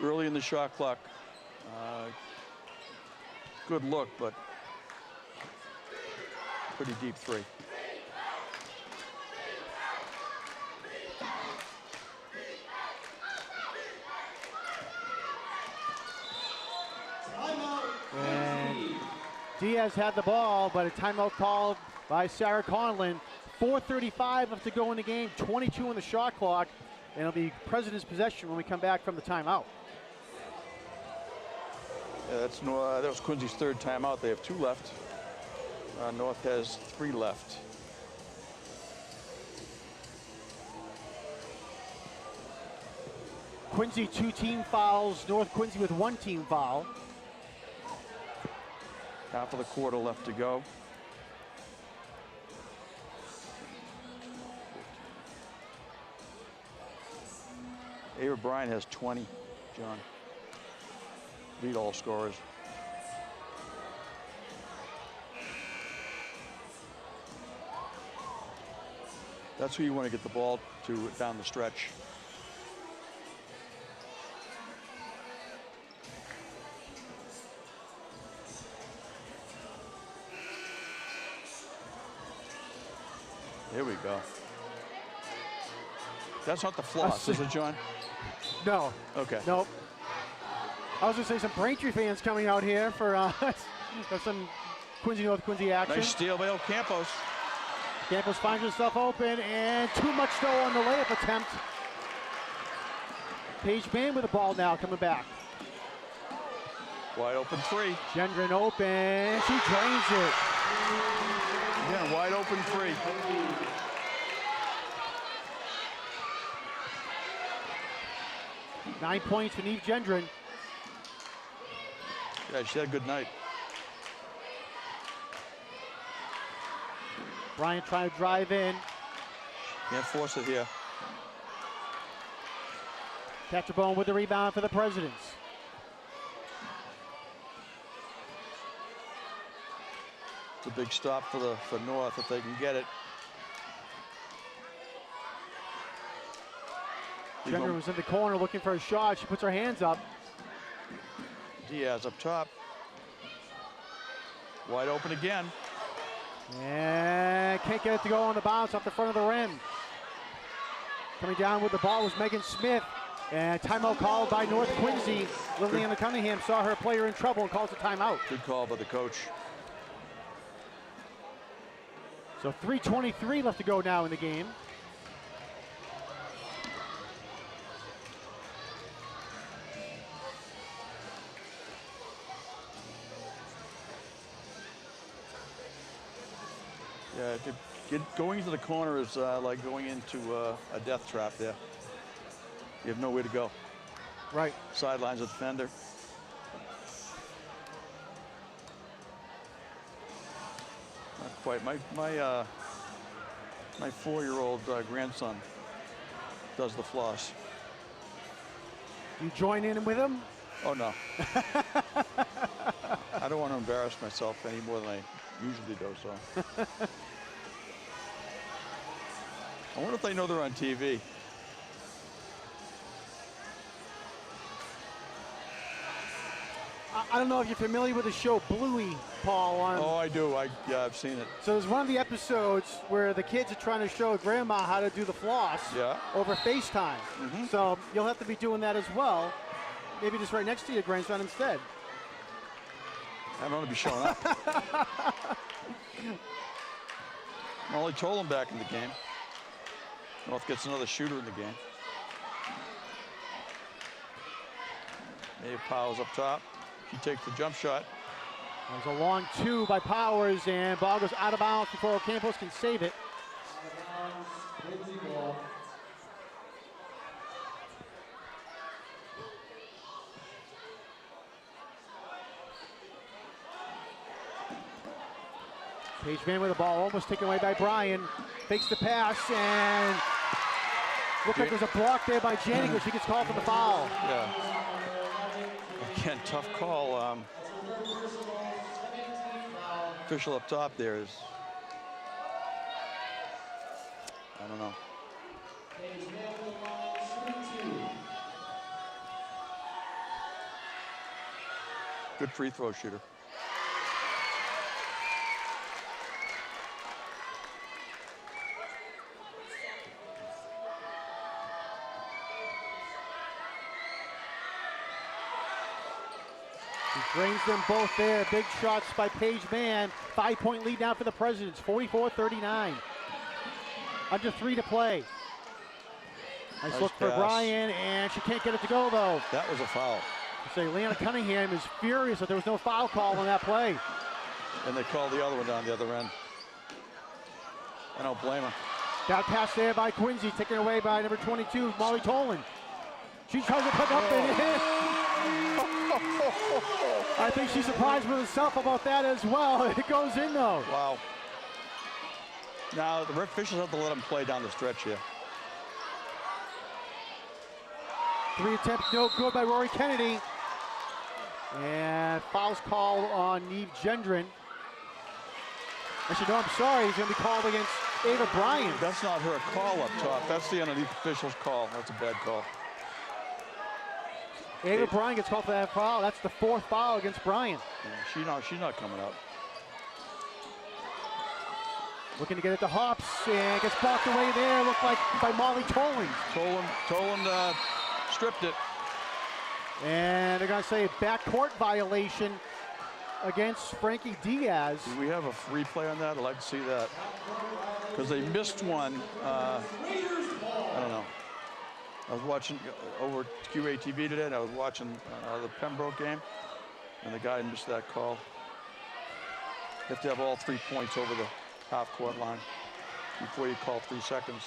early in the shot clock. Good look, but pretty deep 3. And Diaz had the ball, but a timeout called by Sarah Conlon. 4:35 left to go in the game, 22 on the shot clock, and it'll be President's possession when we come back from the timeout. Yeah, that was Quincy's third timeout. They have 2 left. North has 3 left. Quincy 2 team fouls, North Quincy with 1 team foul. Half of the quarter left to go. Ava Bryan has 20, John. Lead all scorers. That's who you want to get the ball to down the stretch. Here we go. That's not the floss, is it, John? No. Okay. Nope. I was going to say some Braintree fans coming out here for some Quincy North Quincy action. Nice steal by Ocampos. Campos finds herself open, and too much though on the layup attempt. Paige Mann with the ball now, coming back. Wide open three. Gendron open, she drains it. Again, wide open three. Nine points for Neve Gendron. Yeah, she had a good night. Bryant trying to drive in. Can't force it here. Catcherbone with the rebound for the Presidents. It's a big stop for North if they can get it. Gendron was in the corner looking for a shot. She puts her hands up. Diaz up top. Wide open again. And can't get it to go on the bounce off the front of the rim. Coming down with the ball was Megan Smith. And timeout called by North Quincy. Liliana Cunningham saw her player in trouble and calls a timeout. Good call by the coach. So 3:23 left to go now in the game. Yeah, going into the corner is like going into a death trap there. You have nowhere to go. Right. Sidelines a defender. Not quite. My 4-year-old grandson does the floss. You join in with him? Oh no. I don't want to embarrass myself any more than I usually do. So. I wonder if they know they're on TV. I don't know if you're familiar with the show Bluey, Paul. Oh, I do. Yeah, I've seen it. So there's one of the episodes where the kids are trying to show grandma how to do the floss over FaceTime. So you'll have to be doing that as well. Maybe just right next to your grandson instead. I don't want to be showing up. Molly Tolan back in the game. North gets another shooter in the game. Maeve Powers up top. She takes the jump shot. There's a long two by Powers, and ball goes out of bounds before Campos can save it. Paige Mann with the ball, almost taken away by Bryan. Fakes the pass, and looked like there's a block there by Janney, but she gets called for the foul. Yeah. Again, tough call. Official up top there is, I don't know. Good free throw shooter. Drains them both there. Big shots by Paige Mann. 5-point lead now for the Presidents, 44-39. Under 3 to play. Nice look for pass. Bryan, and she can't get it to go, though. That was a foul. So Leanna Cunningham is furious that there was no foul call on that play. And they called the other one down the other end. I don't blame her. Down pass there by Quincy, taken away by number 22, Molly Tolan. She tries to put up and in. I think she's surprised with herself about that as well. It goes in though. Wow. Now the officials have to let them play down the stretch here. 3 attempts, no good by Rory Kennedy. And fouls called on Neve Gendron. Actually, no, I'm sorry. He's going to be called against Ava Bryan. That's not her call up top. That's the underneath official's call. That's a bad call. Ava Bryan gets called for that foul. That's the 4th foul against Bryan. Yeah, she's not coming out. Looking to get it to Hops, and gets blocked away there. Looked like by Molly Tolan. Tolan stripped it. And they're going to say a backcourt violation against Frankie Diaz. Do we have a replay on that? I'd like to see that. because they missed one. I don't know. I was watching over QATV today, and I was watching the Pembroke game, and the guy missed that call. You have to have all 3 points over the half-court line before you call 3 seconds.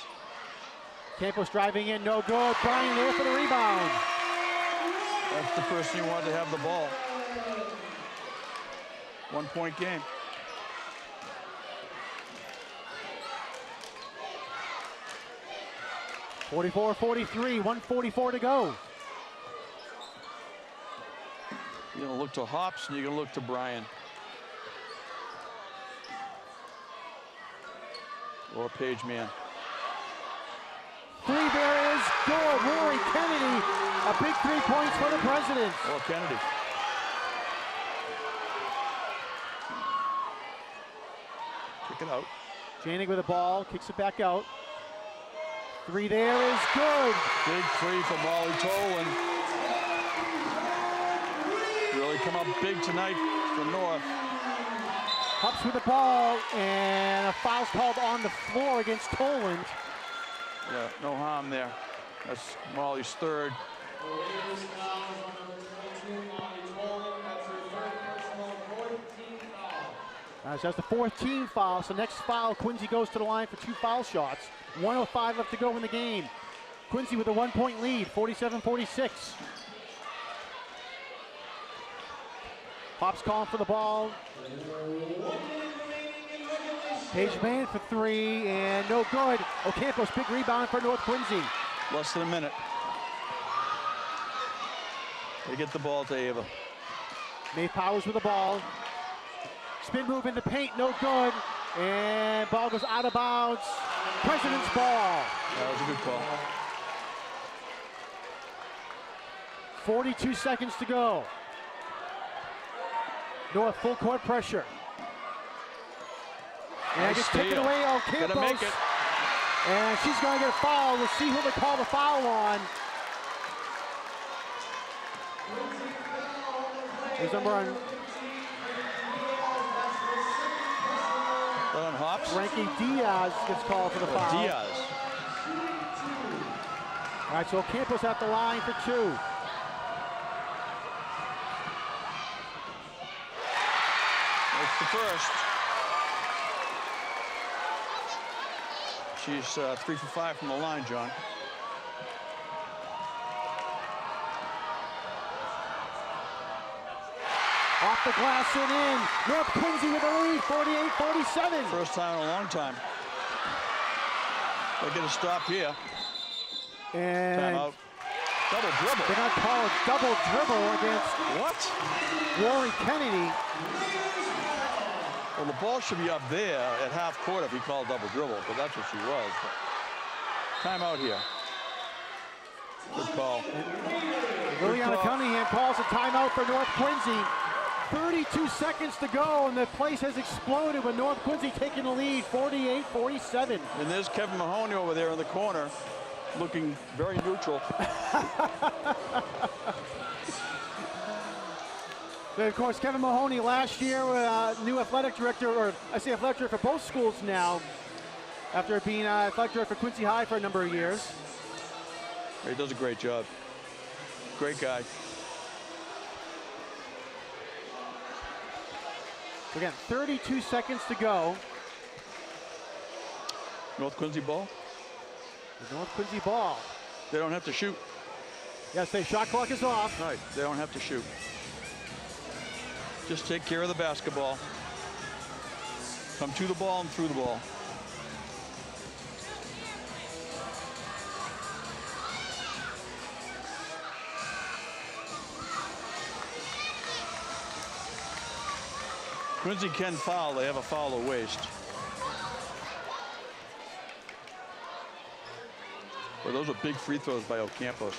Campos driving in, no good. Bryan there for the rebound. That's the person you wanted to have the ball. 1 point game. (44-43), 1:44 to go. You're gonna look to Hops and you're gonna look to Bryan. Or Page Man. Three there is good. Rory Kennedy, a big 3 points for the Presidents. Or Kennedy. Kick it out. Janig with the ball, kicks it back out. Three there is good. Big three for Molly Tolan. Really come up big tonight for North. Hups with the ball, and a foul's called on the floor against Toland. Yeah, no harm there. That's Molly's third. So that's the 4th team foul. So next foul, Quincy goes to the line for 2 foul shots. 1:05 left to go in the game. Quincy with a 1 point lead, 47-46. Hops calling for the ball. Page Man for 3, and no good. Ocampos, big rebound for North Quincy. Less than a minute. They get the ball to Ava. Maeve Powers with the ball. Spin move in the paint, no good. And ball goes out of bounds. President's ball. That was a good call. 42 seconds to go. North full court pressure. And Nice gets taken steal. away, Gotta make Ocampos. it. And she's going to get a foul. We'll see who they call the foul on. There's number on Hops. Frankie Diaz gets called for the foul. Diaz. All right, so Ocampos at the line for 2. That's the first. She's 3 for 5 from the line, John. Off the glass and in. North Quincy with the lead, 48-47. First time in a long time. They get a stop here. And Timeout. Double dribble. they're going to call a double dribble against What? Rory Kennedy. Well, the ball should be up there at half court if he called double dribble, but that's what she was. But timeout here. Good call. Liliana Cunningham calls a timeout for North Quincy. 32 seconds to go, and the place has exploded with North Quincy taking the lead, 48-47. And there's Kevin Mahoney over there in the corner, looking very neutral. And of course, Kevin Mahoney last year, new athletic director, or I say athletic director for both schools now, after being athletic director for Quincy High for a number of years. He does a great job. Great guy. Again, 32 seconds to go. North Quincy ball. The North Quincy ball. They don't have to shoot. Yes, the shot clock is off. Right, they don't have to shoot. Just take care of the basketball. Come to the ball and through the ball. Quincy can foul. They have a foul of waste. Well, those are big free throws by Ocampos.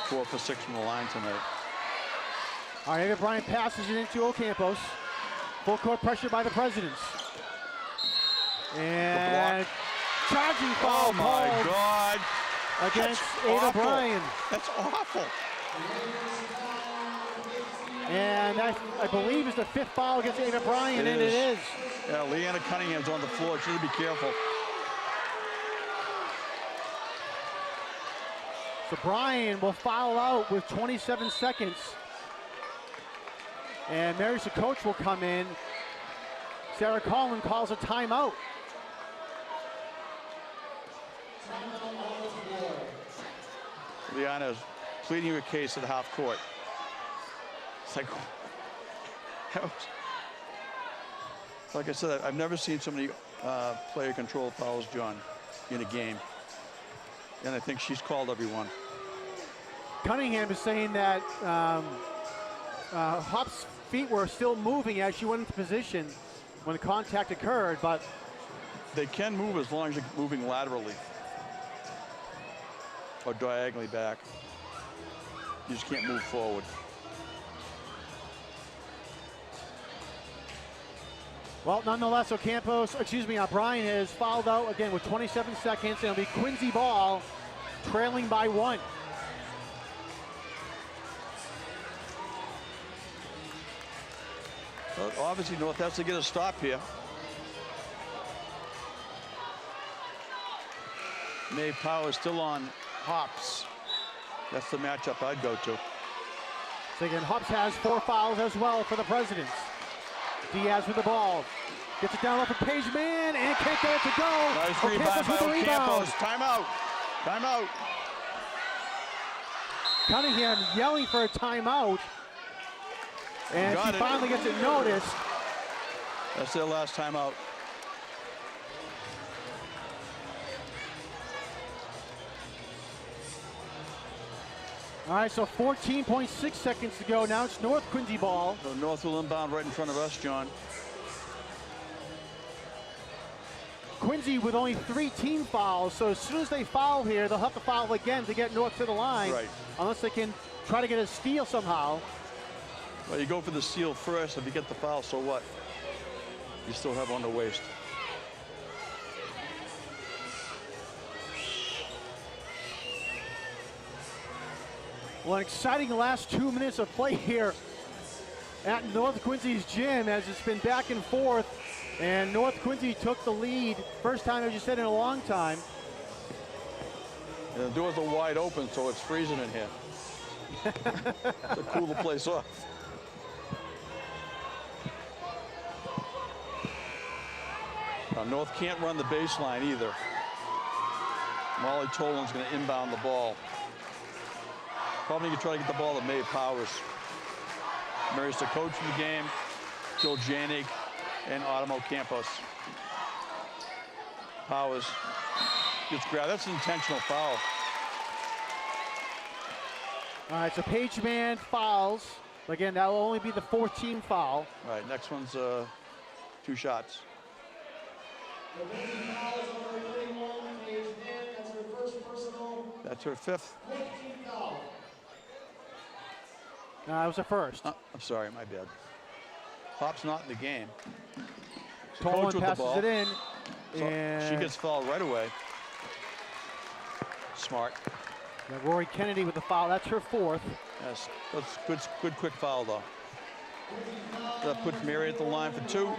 4 for 6 from the line tonight. All right, Ava Bryant passes it into Ocampos. Full court pressure by the Presidents. And charging foul Oh my called God. against That's Ava awful. Bryant. That's awful. And that, I believe, is the 5th foul against Ava Bryan, and it is. Yeah, Leanna Cunningham's on the floor. She should be careful. So Bryan will foul out with 27 seconds. And Mary Sakoch will come in. Sarah Collin calls a timeout. Leanna's pleading her case at half court. It's like, like I said, I've never seen so many player control fouls, John, in a game. And I think she's called every one. Cunningham is saying that Hop's feet were still moving as she went into position when the contact occurred, but they can move as long as you're moving laterally or diagonally back. You just can't move forward. well, nonetheless, Bryan has fouled out again with 27 seconds, and it'll be Quincy Ball trailing by 1. Well, obviously, North has to get a stop here. Maeve Powers still on Hops. That's the matchup I'd go to. So again, Hops has 4 fouls as well for the Presidents. Diaz with the ball. Gets it down low for Paige Mann and can't get it to go. Nice rebound by Ocampos. Timeout. Timeout. Cunningham yelling for a timeout. And she finally gets it noticed. That's their last timeout. All right, so 14.6 seconds to go. Now it's North Quincy ball. So North will inbound right in front of us, John. Quincy with only 3 team fouls, so as soon as they foul here, they'll have to foul again to get North to the line. Right. Unless they can try to get a steal somehow. Well, you go for the steal first. If you get the foul, so what? You still have on the waist. Well, an exciting last 2 minutes of play here at North Quincy's gym as it's been back and forth. And North Quincy took the lead. First time, as you said, in a long time. And the doors are wide open, so it's freezing in here. To cool the place off. Now, North can't run the baseline either. Molly Tolan's going to inbound the ball. Probably going to try to get the ball to Maeve Powers. Mary's the coach in the game. Jill Janig and Autumn Ocampos. Powers gets grabbed. That's an intentional foul. All right, so Paige Mann fouls. Again, that will only be the 4th team foul. All right, next one's 2 shots. That's her 5th. No, that was the first. I'm sorry, my bad. Hop's not in the game. Tolan passes it in. So and she gets fouled right away. Smart. now Rory Kennedy with the foul. That's her 4th. Yes, that's good quick foul though. That puts Mary at the line for 2.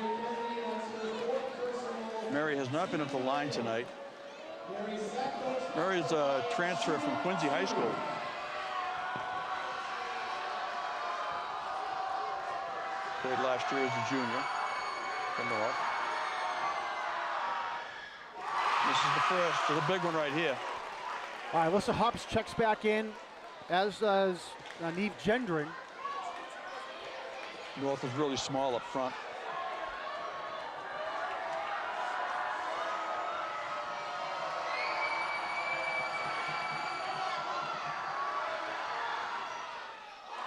Mary has not been at the line tonight. Mary's a transfer from Quincy High School. Played last year as a junior from North. This is the first, the big one right here. All right, Alyssa Hops checks back in, as does Neve Gendron. North is really small up front.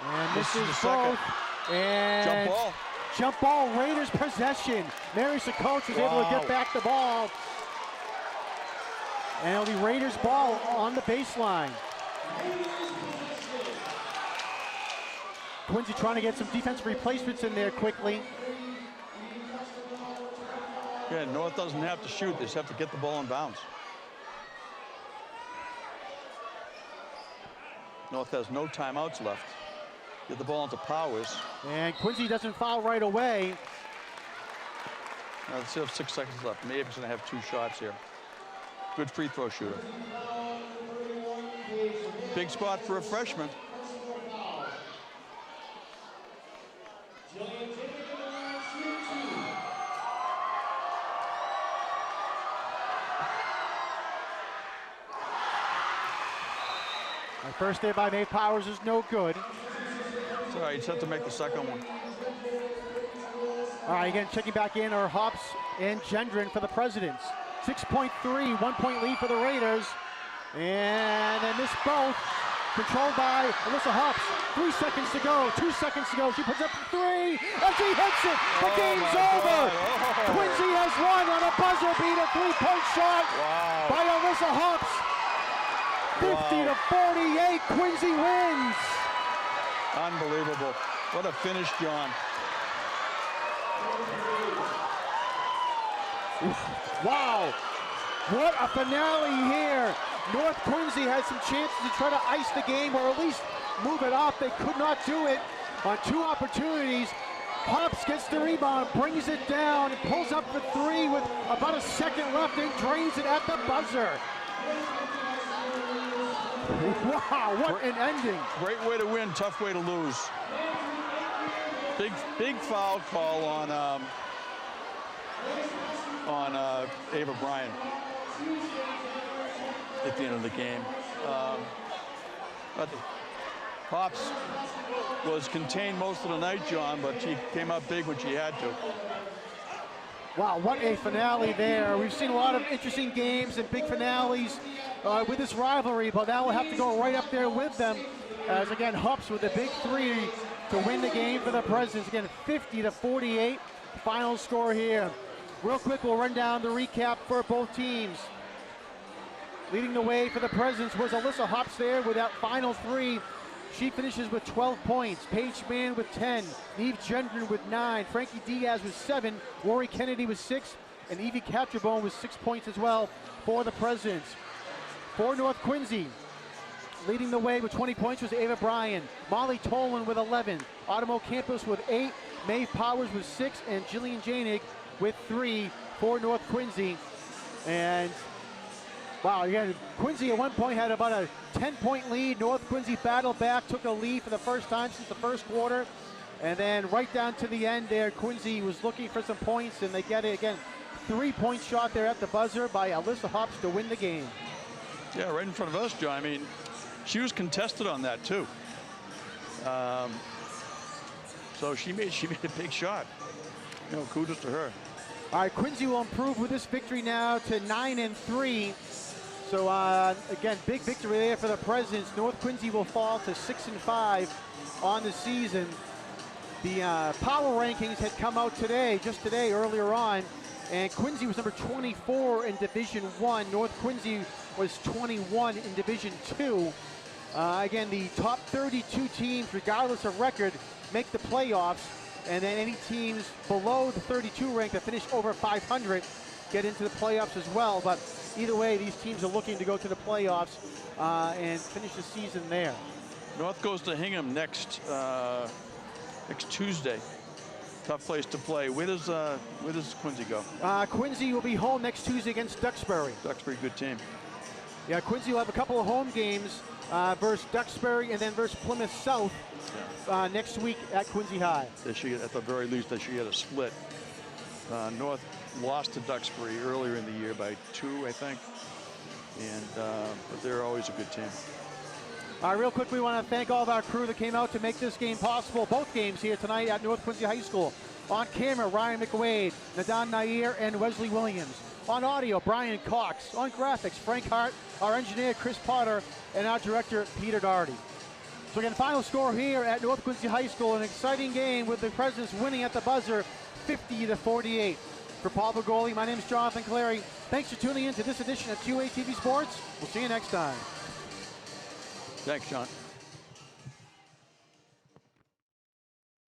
And this is the second. both. And Jump ball. Jump ball, Raiders possession. Mary Sakoch was able to get back the ball. And it'll be Raiders ball on the baseline. Quincy trying to get some defensive replacements in there quickly. Yeah, North doesn't have to shoot. They just have to get the ball in bounds. North has no timeouts left. get the ball into Powers. And Quincy doesn't foul right away. Now, let's have 6 seconds left. Maybe he's going to have 2 shots here. Good free throw shooter. Big spot for a freshman. The first there by Maeve Powers is no good. It's all right, you just have to make the second one. All right, again, checking back in are Hops and Gendron for the Presidents. 6.3, 1-point lead for the Raiders. And they miss both. Controlled by Alyssa Hops. 3 seconds to go, 2 seconds to go. She puts up the 3, and she hits it. The game's over. Oh. Quincy has won on a buzzer beater 3-point shot by Alyssa Hops. 50-48, Quincy wins. Unbelievable. What a finish, John. Wow, what a finale here. North Quincy had some chances to try to ice the game or at least move it off. They could not do it on 2 opportunities. Hops gets the rebound, brings it down, pulls up for 3 with about a second left and drains it at the buzzer. Wow, what an ending. Great way to win, tough way to lose. Big foul call on Ava Bryan at the end of the game. But Hops was contained most of the night, John, but she came up big when she had to. Wow, what a finale there. We've seen a lot of interesting games and big finales with this rivalry, but now we'll have to go right up there with them. As again, Hops with a big 3 to win the game for the Presidents. Again, 50-48, final score here. Real quick, we'll run down the recap for both teams. Leading the way for the Presidents was Alyssa Hops there with that final 3. She finishes with 12 points. Paige Mann with 10. Neve Gendron with 9. Frankie Diaz with 7. Rory Kennedy with 6. And Evie Catrabone with 6 points as well for the Presidents. For North Quincy, leading the way with 20 points was Ava Bryan. Molly Tolan with 11. Autumn Campos with 8. Maeve Powers with 6. And Jillian Janig with 3 for North Quincy. And wow, again, Quincy at one point had about a 10-point lead. North Quincy battled back, took a lead for the first time since the first quarter. And then right down to the end there, Quincy was looking for some points, and they get it again. 3-point shot there at the buzzer by Alyssa Hops to win the game. Yeah, right in front of us, John. I mean, she was contested on that too. So she made a big shot. You know, kudos to her. All right, Quincy will improve with this victory now to 9-3. So again, big victory there for the Presidents. North Quincy will fall to 6-5 on the season. The power rankings had come out today, just today, earlier on, and Quincy was number 24 in Division I. North Quincy was 21 in Division II. Again, the top 32 teams, regardless of record, make the playoffs, and then any teams below the 32 rank that finish over 500 get into the playoffs as well. But either way, these teams are looking to go to the playoffs and finish the season there. North goes to Hingham next Tuesday. Tough place to play. Where does Quincy go? Quincy will be home next Tuesday against Duxbury. Duxbury, good team. Yeah, Quincy will have a couple of home games versus Duxbury and then versus Plymouth South next week at Quincy High. They should, at the very least, they should get a split. North lost to Duxbury earlier in the year by 2, I think. And but they're always a good team. All right, real quick, we want to thank all of our crew that came out to make this game possible. Both games here tonight at North Quincy High School. On camera, Ryan McWade, Nadan Nair, and Wesley Williams. On audio, Brian Cox. On graphics, Frank Hart, our engineer, Chris Potter, and our director, Peter Doherty. So again, final score here at North Quincy High School. An exciting game with the Presidents winning at the buzzer, 50-48. For Paul Bergoli, my name is Jonathan Clary. Thanks for tuning in to this edition of QATV Sports. We'll see you next time. Thanks, John.